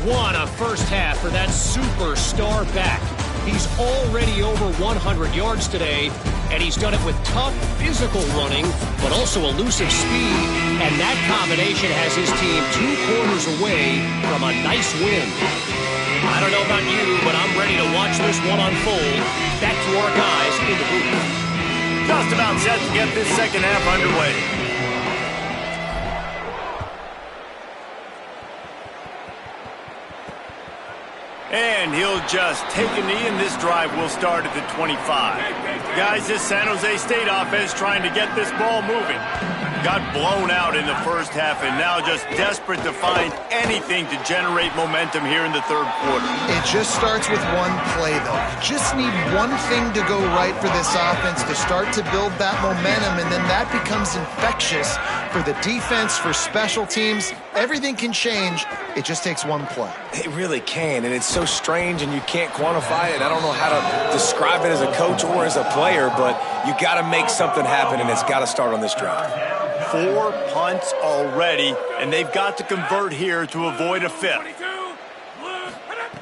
What a first half for that superstar back. He's already over 100 yards today, and he's done it with tough physical running, but also elusive speed, and that combination has his team 2 quarters away from a nice win. I don't know about you, but I'm ready to watch this one unfold. Back to our guys in the booth. Just about set to get this second half underway. And he'll just take a knee, and this drive will start at the 25. Guys, this San Jose State offense trying to get this ball moving. Got blown out in the first half, and now just desperate to find anything to generate momentum here in the third quarter. It just starts with one play, though. You just need one thing to go right for this offense to start to build that momentum, and then that becomes infectious for the defense, for special teams. Everything can change. It just takes one play. It really can, and it's so strange, and you can't quantify it. I don't know how to describe it as a coach or as a player, but you got to make something happen, and it's got to start on this drive. 4 punts already, and they've got to convert here to avoid a 5th.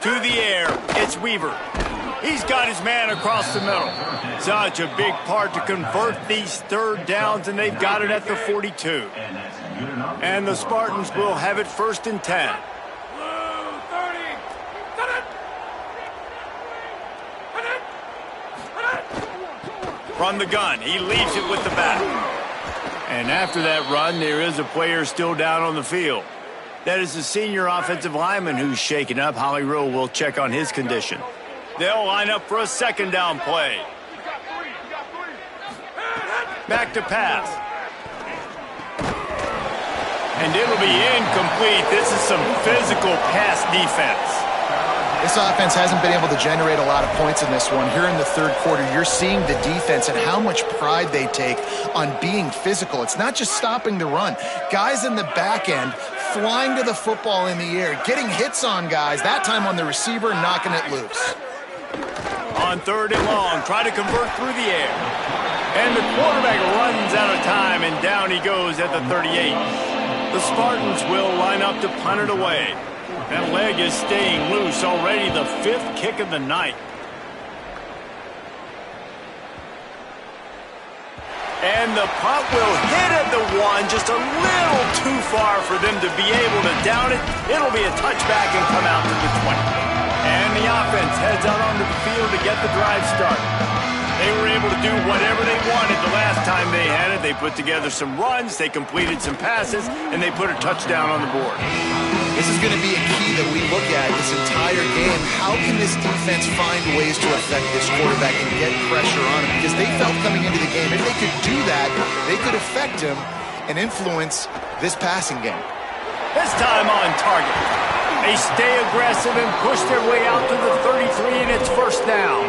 To the air, it's Weaver. He's got his man across the middle. Such a big part to convert these third downs, and they've got it at the 42. And the Spartans will have it 1st and 10. From the gun, he leaves it with the back. And after that run, there is a player still down on the field. That is the senior offensive lineman who's shaken up. Holly Rowe will check on his condition. They'll line up for a second down play. Back to pass. And it'll be incomplete. This is some physical pass defense. This offense hasn't been able to generate a lot of points in this one. Here in the third quarter, you're seeing the defense and how much pride they take on being physical. It's not just stopping the run. Guys in the back end flying to the football in the air, getting hits on guys, that time on the receiver, knocking it loose. On 3rd and long, try to convert through the air. And the quarterback runs out of time, and down he goes at the 38. The Spartans will line up to punt it away. That leg is staying loose, already the 5th kick of the night. And the punt will hit at the 1, just a little too far for them to be able to down it. It'll be a touchback and come out to the 20. And the offense heads out onto the field to get the drive started. They were able to do whatever they wanted the last time they had it. They put together some runs, they completed some passes, and they put a touchdown on the board. This is going to be a key that we look at this entire game. How can this defense find ways to affect this quarterback and get pressure on him? Because they felt coming into the game, if they could do that, they could affect him and influence this passing game. This time on target. They stay aggressive and push their way out to the 33, and it's first down.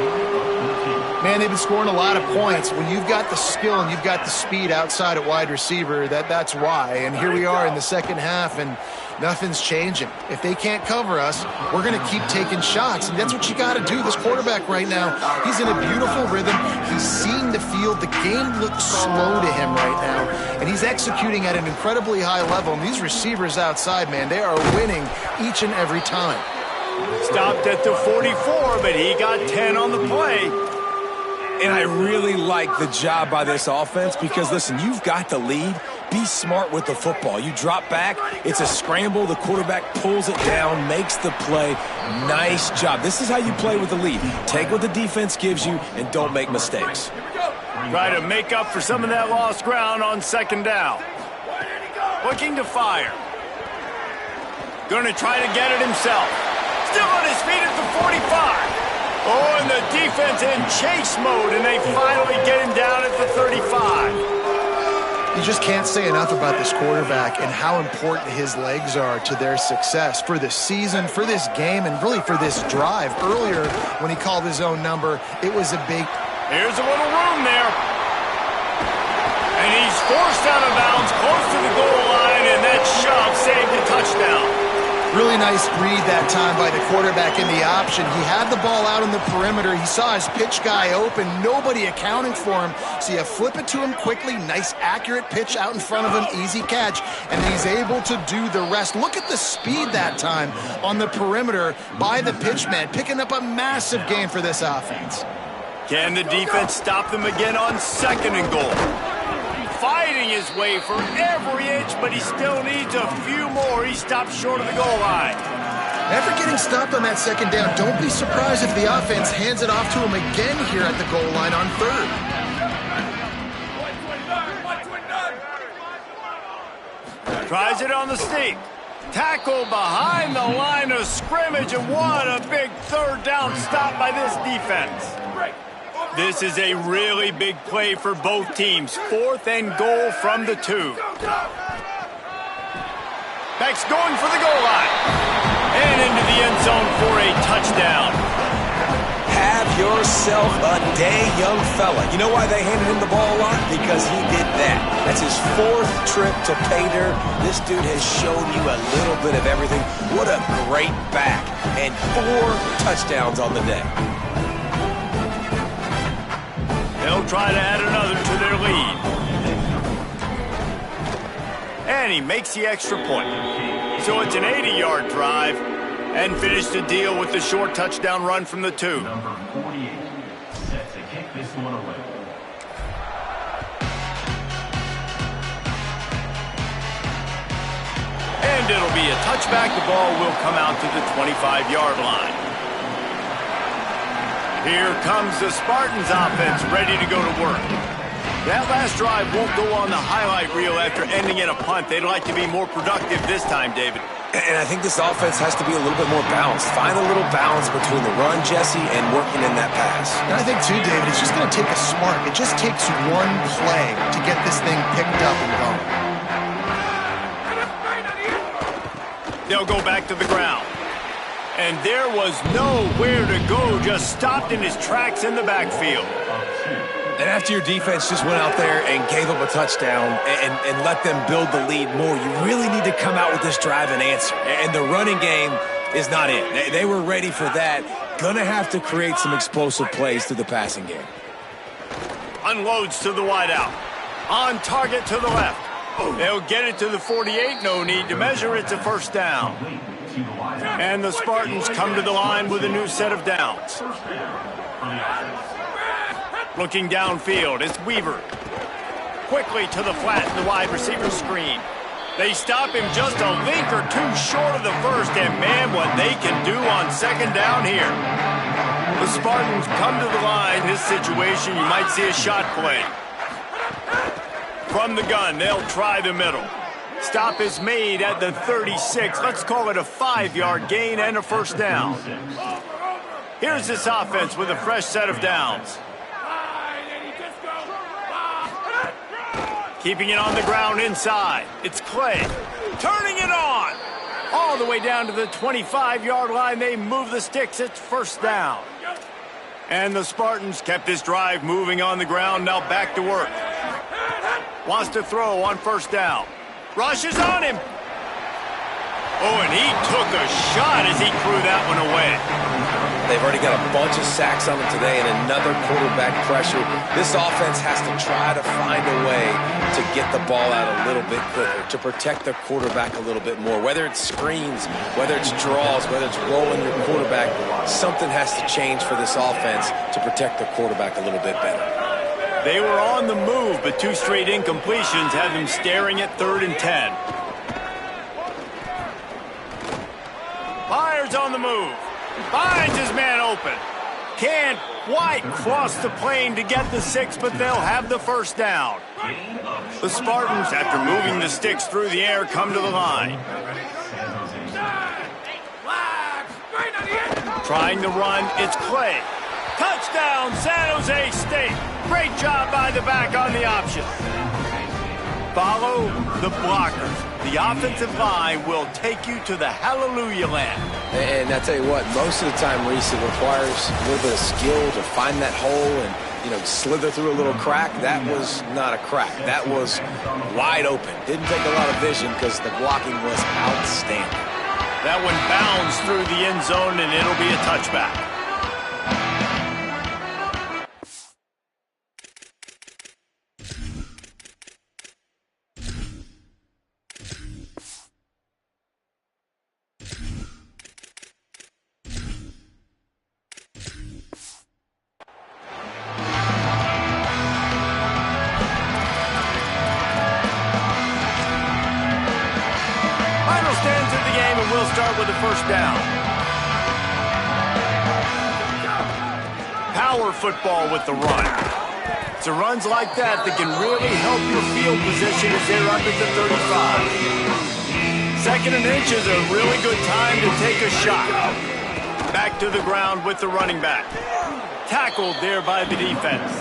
Man, they've been scoring a lot of points. When you've got the skill and you've got the speed outside at wide receiver, that's why. And here we are in the second half, and nothing's changing. If they can't cover us, we're going to keep taking shots. And that's what you got to do. This quarterback right now, he's in a beautiful rhythm. He's seeing the field. The game looks slow to him right now. And he's executing at an incredibly high level. And these receivers outside, man, they are winning each and every time. Stopped at the 44, but he got 10 on the play. And I really like the job by this offense because, listen, you've got the lead. Be smart with the football. You drop back, it's a scramble. The quarterback pulls it down, makes the play. Nice job. This is how you play with the lead. Take what the defense gives you and don't make mistakes. Try to make up for some of that lost ground on second down. Looking to fire. Going to try to get it himself. Still on his feet at the 45. Oh, and the defense in chase mode, and they finally get him down at the 35. You just can't say enough about this quarterback and how important his legs are to their success for this season, for this game, and really for this drive. Earlier, when he called his own number, it was a big... Here's a little room there. And he's forced out of bounds close to the goal line, and that shove saved a touchdown. Really nice read that time by the quarterback in the option. He had the ball out on the perimeter. He saw his pitch guy open. Nobody accounting for him. So you flip it to him quickly. Nice, accurate pitch out in front of him. Easy catch. And he's able to do the rest. Look at the speed that time on the perimeter by the pitchman, picking up a massive gain for this offense. Can the defense stop them again on second and goal? Fighting his way for every inch, but he still needs a few more. He stopped short of the goal line. After getting stopped on that second down, don't be surprised if the offense hands it off to him again here at the goal line on third. Tries it on the steep. Tackle behind the line of scrimmage, and what a big third down stop by this defense. This is a really big play for both teams. 4th and goal from the 2. Beck's going for the goal line. And into the end zone for a touchdown. Have yourself a day, young fella. You know why they handed him the ball a lot? Because he did that. That's his 4th trip to pay dirt. This dude has shown you a little bit of everything. What a great back. And 4 touchdowns on the day. They'll try to add another to their lead. And he makes the extra point. So it's an 80-yard drive, and finished the deal with the short touchdown run from the 2. Number 48, set to kick this one away. And it'll be a touchback. The ball will come out to the 25-yard line. Here comes the Spartans offense ready to go to work. That last drive won't go on the highlight reel after ending in a punt. They'd like to be more productive this time, David. And I think this offense has to be a little bit more balanced. Find a little balance between the run, Jesse, and working in that pass. And I think, too, David, it's just going to take a spark. It just takes one play to get this thing picked up and going. They'll go back to the ground. And there was nowhere to go, just stopped in his tracks in the backfield. And after your defense just went out there and gave up a touchdown and let them build the lead more, you really need to come out with this drive and answer. And the running game is not it. They were ready for that. Gonna have to create some explosive plays through the passing game. Unloads to the wideout. On target to the left. They'll get it to the 48. No need to measure. It's a first down. And the Spartans come to the line with a new set of downs. Looking downfield, it's Weaver. quickly to the flat in the wide receiver screen. They stop him just a link or two short of the first, and man, what they can do on second down here. The Spartans come to the line. In this situation, you might see a shot play. From the gun, they'll try the middle. Stop is made at the 36. Let's call it a 5-yard gain and a first down. Here's this offense with a fresh set of downs. Keeping it on the ground inside. It's Clay. Turning it on. All the way down to the 25-yard line. They move the sticks. It's first down. And the Spartans kept this drive moving on the ground. Now back to work. Wants to throw on first down. Rushes on him. Oh, and he took a shot as he threw that one away. They've already got a bunch of sacks on them today and another quarterback pressure. This offense has to try to find a way to get the ball out a little bit quicker, to protect their quarterback a little bit more. Whether it's screens, whether it's draws, whether it's rolling your quarterback, something has to change for this offense to protect their quarterback a little bit better. They were on the move, but two straight incompletions had them staring at 3rd and 10. Myers on the move. Finds his man open. Can't quite cross the plane to get the 6, but they'll have the first down. The Spartans, after moving the sticks through the air, come to the line. Trying to run, it's Clay. Touchdown, San Jose State. Great job by the back on the option. Follow the blockers. The offensive line will take you to the hallelujah land. And I tell you what, most of the time, Reese, it requires a little bit of skill to find that hole and, slither through a little crack. That was not a crack. That was wide open. Didn't take a lot of vision because the blocking was outstanding. That one bounds through the end zone, and it'll be a touchback. We'll start with the first down. Power football with the run. It's the runs like that that can really help your field position as they're under the 35. 2nd and inch is a really good time to take a shot. Back to the ground with the running back. Tackled there by the defense.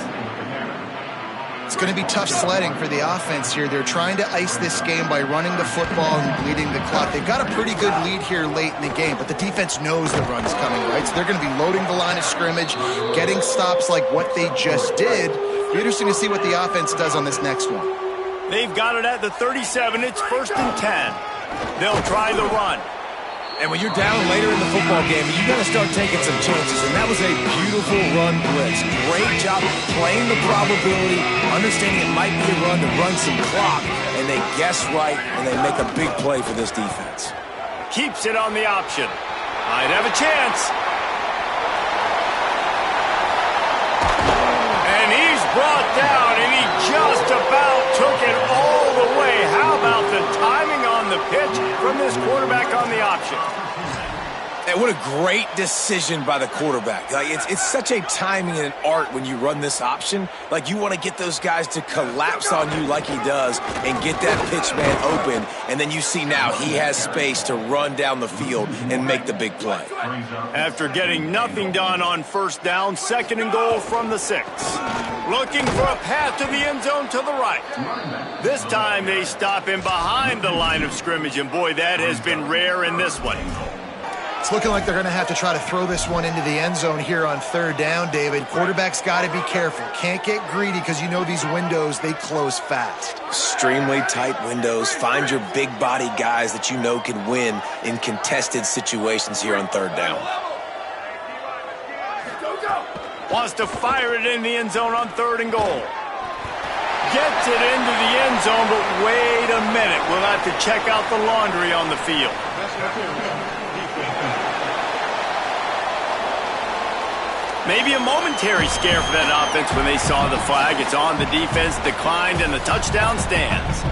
It's going to be tough sledding for the offense here. They're trying to ice this game by running the football and bleeding the clock. They've got a pretty good lead here late in the game, but the defense knows the run's coming, right? So they're going to be loading the line of scrimmage, getting stops like what they just did. It'll be interesting to see what the offense does on this next one. They've got it at the 37. It's 1st and 10. They'll try the run. And when you're down later in the football game, you got to start taking some chances. And that was a beautiful run blitz. Great job playing the probability, understanding it might be a run to run some clock. And they guess right, and they make a big play for this defense. Keeps it on the option. Might have a chance. And he's brought down, and he just about took it all the way. How about the timing on the pitch from this quarterback on the option? And what a great decision by the quarterback. Like it's such a timing and an art when you run this option. Like you want to get those guys to collapse on you like he does and get that pitch man open. And then you see now he has space to run down the field and make the big play. After getting nothing done on first down, 2nd and goal from the 6. Looking for a path to the end zone to the right. This time they stop him behind the line of scrimmage, and boy, that has been rare in this one. It's looking like they're going to have to try to throw this one into the end zone here on 3rd down, David. Quarterback's got to be careful. Can't get greedy because you know these windows, they close fast. Extremely tight windows. Find your big body guys that you know can win in contested situations here on 3rd down. Wants to fire it in the end zone on 3rd and goal. Gets it into the end zone, but wait a minute. We'll have to check out the laundry on the field. Maybe a momentary scare for that offense when they saw the flag. It's on, the defense declined, and the touchdown stands.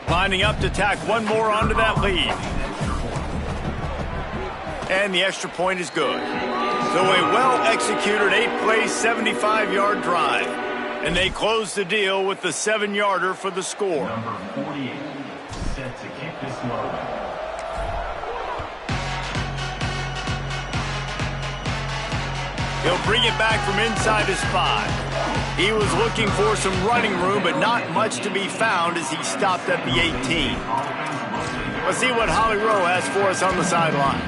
Lining up to tack one more onto that lead. And the extra point is good. So a well-executed 8-play, 75-yard drive. And they close the deal with the 7-yarder for the score. Number 48, set to kick this one. He'll bring it back from inside his 5. He was looking for some running room, but not much to be found as he stopped at the 18. Let's see what Holly Rowe has for us on the sideline.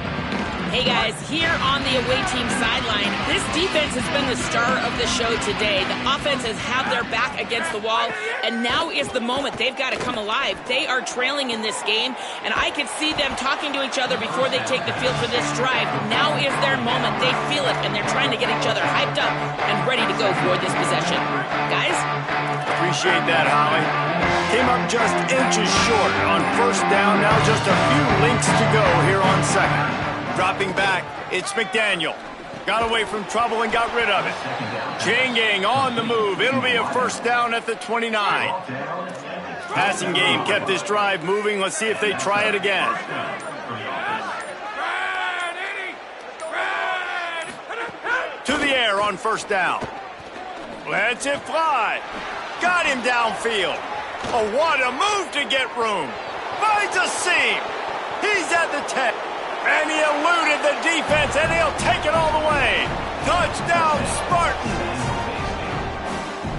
Hey guys, here on the away team sideline, this defense has been the star of the show today. The offense has had their back against the wall, and now is the moment. They've got to come alive. They are trailing in this game, and I can see them talking to each other before they take the field for this drive. Now is their moment. They feel it, and they're trying to get each other hyped up and ready to go for this possession. Guys? Appreciate that, Holly. Came up just inches short on first down. Now just a few links to go here on second. Dropping back, it's McDaniel. Got away from trouble and got rid of it. Chain gang on the move. It'll be a first down at the 29. Passing game kept this drive moving. Let's see if they try it again. To the air on first down. Lets it fly. Got him downfield. Oh, what a move to get room. Finds a seam. He's at the 10. And he eluded the defense, and he'll take it all the way. Touchdown, Spartans!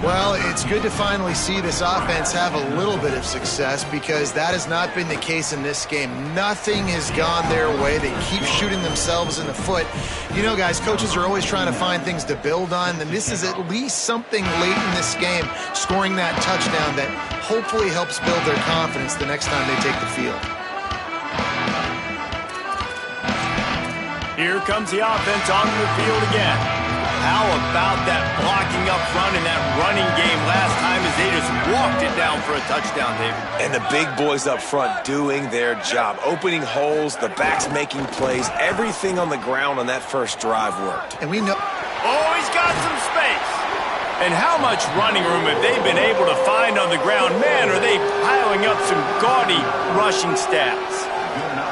Well, it's good to finally see this offense have a little bit of success because that has not been the case in this game. Nothing has gone their way. They keep shooting themselves in the foot. You know, guys, coaches are always trying to find things to build on, and this is at least something late in this game, scoring that touchdown that hopefully helps build their confidence the next time they take the field. Here comes the offense on the field again. How about that blocking up front and that running game last time as they just walked it down for a touchdown, David? And the big boys up front doing their job. Opening holes, the backs making plays. Everything on the ground on that first drive worked. And we know... Oh, he's got some space. And how much running room have they been able to find on the ground? Man, are they piling up some gaudy rushing stats.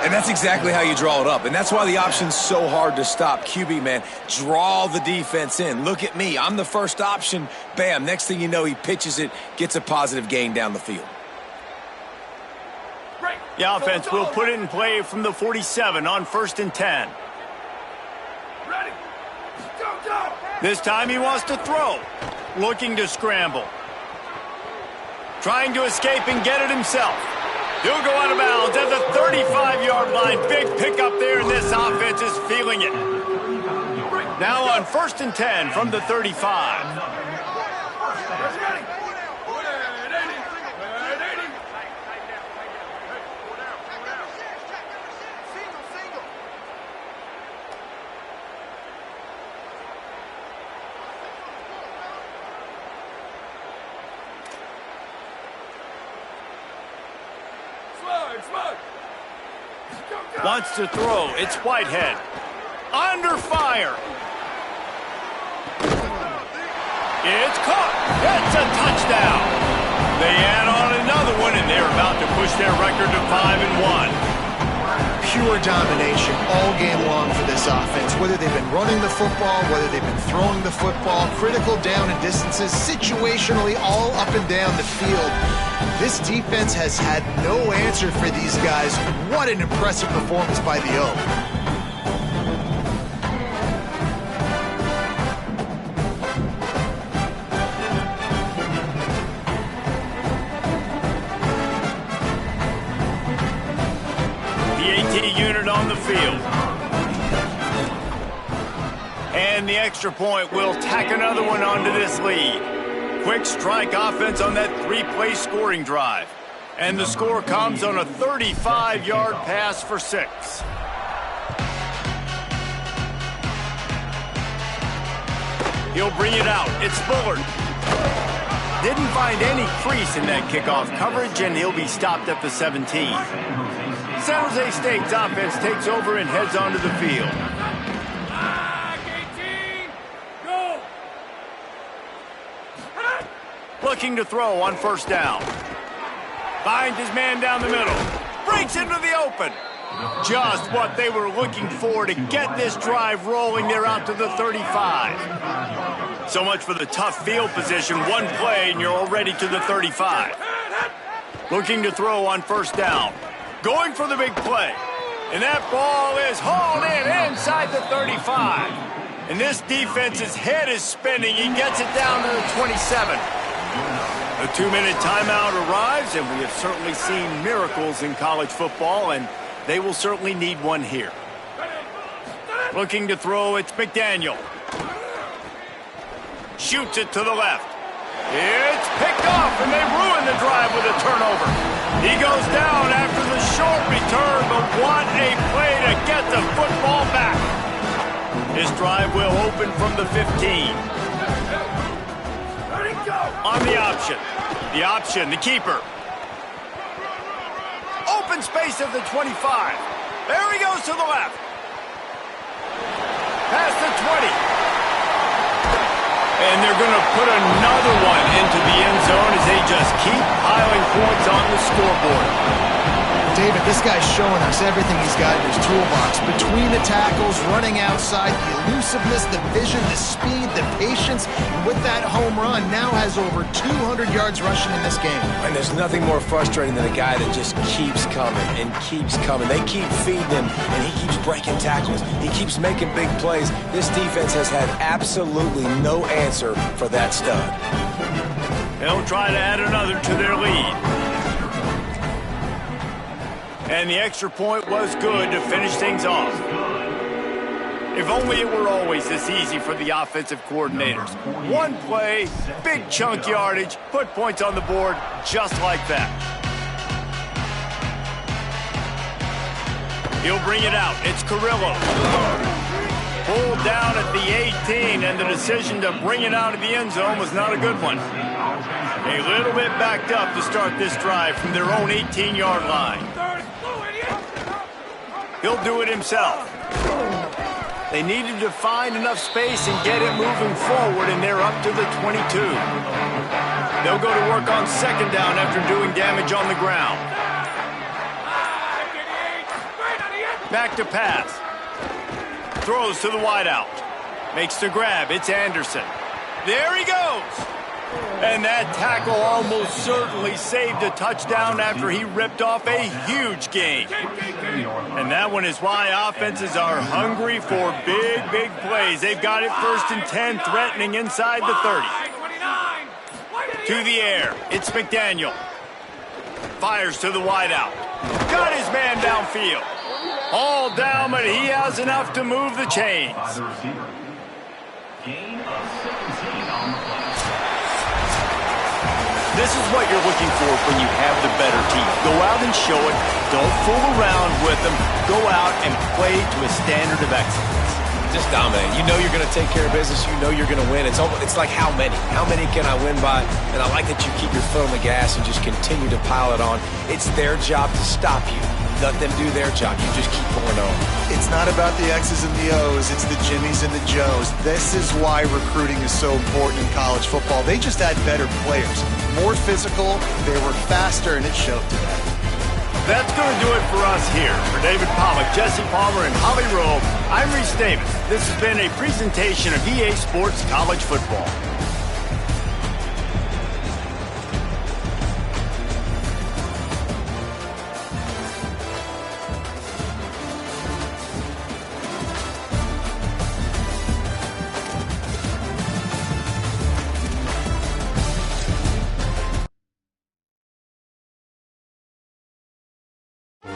And that's exactly how you draw it up. And that's why the option's so hard to stop. QB, man, draw the defense in. Look at me. I'm the first option. Bam. Next thing you know, he pitches it, gets a positive gain down the field. The offense will put it in play from the 47 on 1st and 10. This time he wants to throw. Looking to scramble. Trying to escape and get it himself. He'll go out of bounds at the 35-yard line. Big pickup there, and this offense is feeling it. Now on 1st and 10 from the 35. Wants to throw. It's Whitehead. Under fire. It's caught. It's a touchdown. They add on another one, and they're about to push their record to 5-1. Pure domination all game long for this offense. Whether they've been running the football, whether they've been throwing the football, critical down and distances, situationally all up and down the field. This defense has had no answer for these guys. What an impressive performance by the O. The AT unit on the field. And the extra point will tack another one onto this lead. Quick strike offense on that 3-play scoring drive. And the score comes on a 35-yard pass for 6. He'll bring it out. It's Bullard. Didn't find any crease in that kickoff coverage, and he'll be stopped at the 17. San Jose State's offense takes over and heads onto the field. Looking to throw on first down. Finds his man down the middle. Breaks into the open. Just what they were looking for to get this drive rolling. They're out to the 35. So much for the tough field position. One play and you're already to the 35. Looking to throw on first down. Going for the big play. And that ball is hauled in inside the 35. And this defense's head is spinning. He gets it down to the 27. A 2-minute timeout arrives, and we have certainly seen miracles in college football, and they will certainly need one here. Looking to throw, it's McDaniel. Shoots it to the left. It's picked off, and they ruin the drive with a turnover. He goes down after the short return, but what a play to get the football back. His drive will open from the 15. On the option. The option, the keeper. Open space at the 25. There he goes to the left. Past the 20. And they're going to put another one into the end zone as they just keep piling points on the scoreboard. David, this guy's showing us everything he's got in his toolbox. Between the tackles, running outside, the elusiveness, the vision, the speed, the patience. And with that home run, now has over 200 yards rushing in this game. And there's nothing more frustrating than a guy that just keeps coming and keeps coming. They keep feeding him, and he keeps breaking tackles. He keeps making big plays. This defense has had absolutely no answer for that stud. They'll try to add another to their lead. And the extra point was good to finish things off. If only it were always this easy for the offensive coordinators. One play, big chunk yardage, put points on the board just like that. He'll bring it out. It's Carrillo. Pulled down at the 18, and the decision to bring it out of the end zone was not a good one. A little bit backed up to start this drive from their own 18-yard line. He'll do it himself. They needed to find enough space and get it moving forward, and they're up to the 22. They'll go to work on second down after doing damage on the ground. Back to pass. Throws to the wideout. Makes the grab. It's Anderson. There he goes. And that tackle almost certainly saved a touchdown after he ripped off a huge gain. And that one is why offenses are hungry for big, big plays. They've got it 1st and 10, threatening inside the 30. To the air. It's McDaniel. Fires to the wideout. Got his man downfield. All down, but he has enough to move the chains. Gain of 17 on the play. This is what you're looking for when you have the better team. Go out and show it. Don't fool around with them. Go out and play to a standard of excellence. Just dominate. You know you're going to take care of business. You know you're going to win. It's like how many? How many can I win by? And I like that you keep your foot on the gas and just continue to pile it on. It's their job to stop you. Let them do their job. You just keep going on. It's not about the X's and the O's. It's the Jimmies and the Joes. This is why recruiting is so important in college football. They just had better players. More physical, they were faster, and it showed today. That's going to do it for us here. For David Pollack, Jesse Palmer, and Holly Rowe, I'm Reese Davis. This has been a presentation of EA Sports College Football.